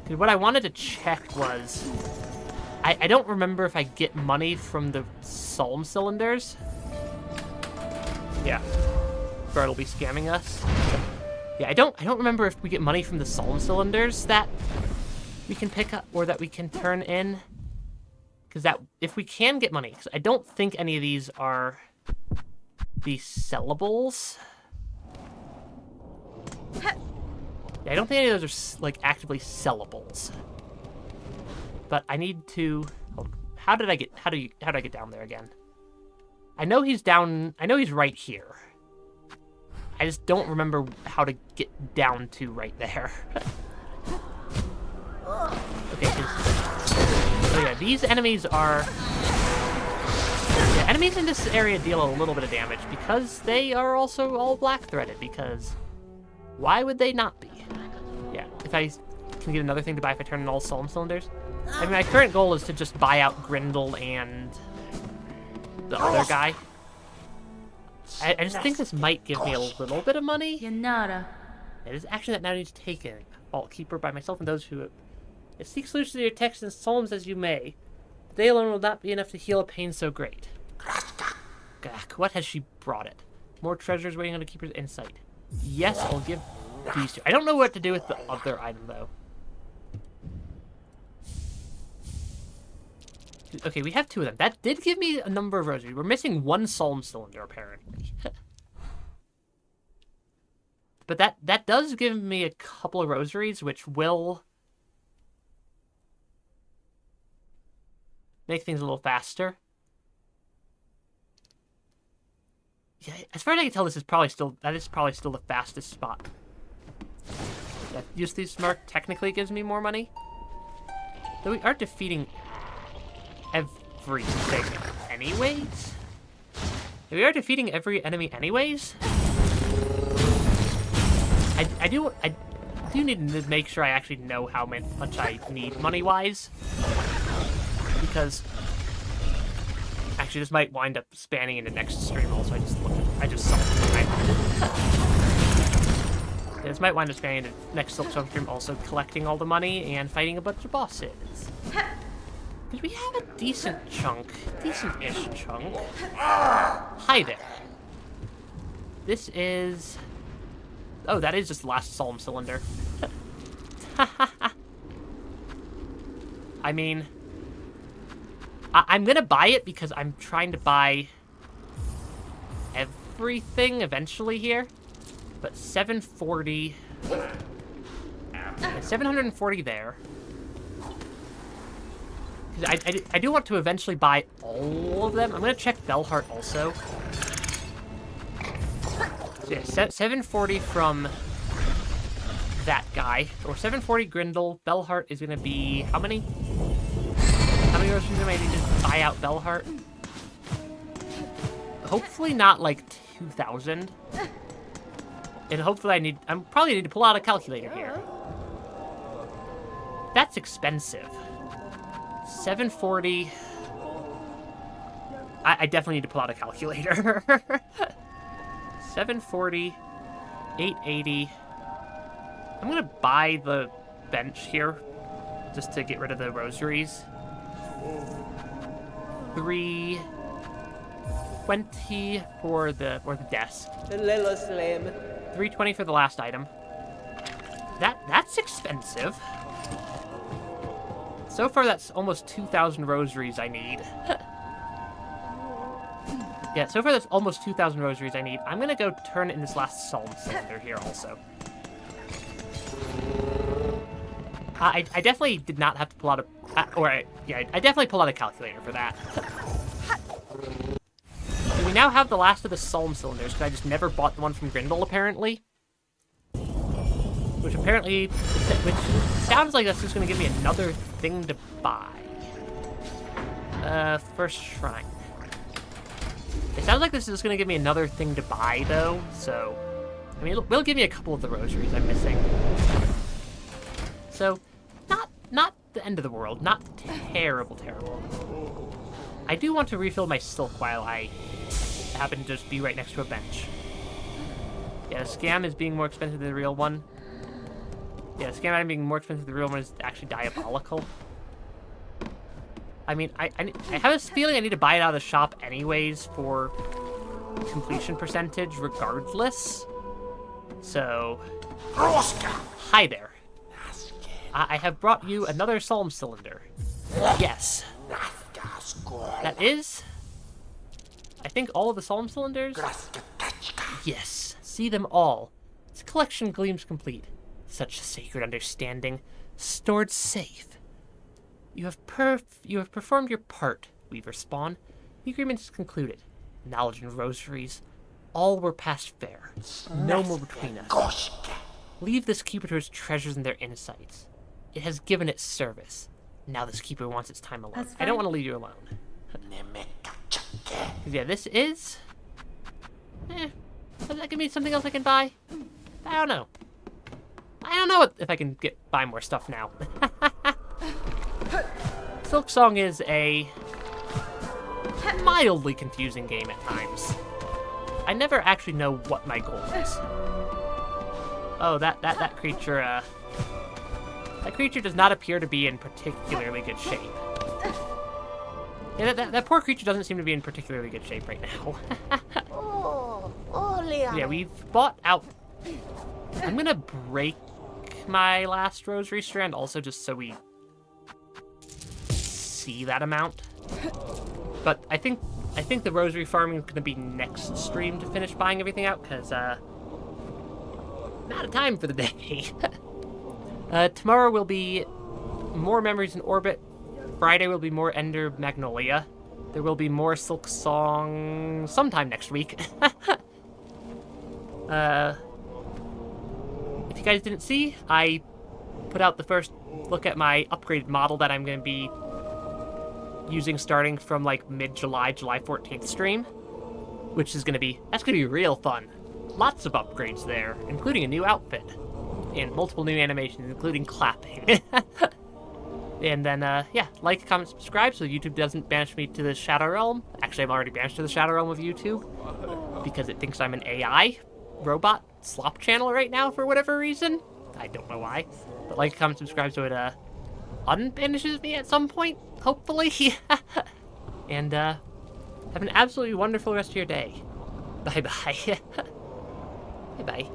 Because what I wanted to check was, I don't remember if I get money from the Psalm Cylinders. Yeah, Bert will be scamming us. Yeah, I don't remember if we get money from the Psalm Cylinders that we can pick up or that we can turn in. Because that, if we can get money, because I don't think any of these are the sellables. Yeah, I don't think any of those are like actively sellables. But I need to. Oh, how did I get down there again? I know he's down. I know he's right here. I just don't remember how to get down to right there. Okay. So yeah, these enemies are. Yeah, enemies in this area deal a little bit of damage because they are also all black threaded. Because why would they not be? Yeah. If I can get another thing to buy if I turn in all Psalm Cylinders. I mean, my current goal is to just buy out Grindel and the other guy. I just think this might give me a little bit of money. Yanara. It is action that now needs taken. Vault Keeper by myself and those who... Seek solutions to your texts and psalms as you may. The day alone will not be enough to heal a pain so great. Gak, what has she brought it? More treasures waiting on the Keeper's insight. Yes, I'll give these two. I don't know what to do with the other item, though. Okay, we have two of them. That did give me a number of rosaries. We're missing one Psalm Cylinder, apparently. But that does give me a couple of rosaries, which will make things a little faster. Yeah, as far as I can tell, that is probably still the fastest spot. Yeah, use these smart technically gives me more money. Though we are defeating everything anyways? We are defeating every enemy anyways? I do need to make sure I actually know how much I need money-wise. Because actually this might wind up spanning into next stream also. I just saw it. Yeah, this might wind up spanning into next Silksong stream also, collecting all the money and fighting a bunch of bosses. Because we have a decent-ish chunk. Hi there. This is... Oh, that is just the last Psalm Cylinder. I mean... I'm gonna buy it because I'm trying to buy everything eventually here. But 740... 740 there. I do want to eventually buy all of them. I'm going to check Bellheart also. So yeah, 740 from that guy. Or 740 Grindel. Bellheart is going to be... How many? How many rosaries do I need to buy out Bellheart? Hopefully not like 2,000. And hopefully I probably need to pull out a calculator here. That's expensive. 740. I definitely need to pull out a calculator. 740, 880. I'm gonna buy the bench here, just to get rid of the rosaries. 320 for the desk. 320 for the last item. That's expensive. So far, that's almost 2,000 rosaries I need. Yeah, so far that's almost 2,000 rosaries I need. I'm gonna go turn in this last psalm cylinder here also. I definitely did not have to pull out a... I definitely pulled out a calculator for that. So we now have the last of the psalm cylinders, because I just never bought the one from Grindel, apparently. Which sounds like that's just going to give me another thing to buy. First shrine. It sounds like this is going to give me another thing to buy, though, so... I mean, it'll give me a couple of the rosaries I'm missing. So, not the end of the world. Not terrible. I do want to refill my silk while I happen to just be right next to a bench. Yeah, the scam is being more expensive than the real one. Yeah, the scam being more expensive than the real one is actually diabolical. I mean, I have this feeling I need to buy it out of the shop anyways for completion percentage regardless. So, hi there. I have brought you another psalm cylinder. Yes. That is, I think, all of the psalm cylinders? Yes. See them all. This collection gleams complete. Such sacred understanding, stored safe. You have performed your part, Weaver Spawn. The agreement is concluded. Knowledge and rosaries, all were past fair. No more between us. Leave this keeper to its treasures and their insights. It has given its service. Now this keeper wants its time alone. I don't want to leave you alone. Yeah, this is... does that give me something else I can buy? I don't know. I don't know if I can buy more stuff now. Silksong is a mildly confusing game at times. I never actually know what my goal is. Oh, that creature, that creature does not appear to be in particularly good shape. Yeah, that poor creature doesn't seem to be in particularly good shape right now. Yeah, we've bought out... I'm gonna break my last rosary strand also just so we see that amount. But I think the rosary farming is gonna be next stream to finish buying everything out, because not a time for the day. Tomorrow will be more Memories in Orbit. Friday will be more Ender Magnolia. There will be more Silksong sometime next week. If you guys didn't see, I put out the first look at my upgraded model that I'm going to be using starting from like mid-July, July 14th stream, which is going to be, that's going to be real fun. Lots of upgrades there, including a new outfit and multiple new animations, including clapping. And then, yeah, like, comment, subscribe so YouTube doesn't banish me to the Shadow Realm. Actually, I'm already banished to the Shadow Realm of YouTube because it thinks I'm an AI robot slop channel right now for whatever reason. I don't know why. But like, comment, subscribe so it unbanishes me at some point, hopefully. And have an absolutely wonderful rest of your day. Bye-bye. Bye-bye.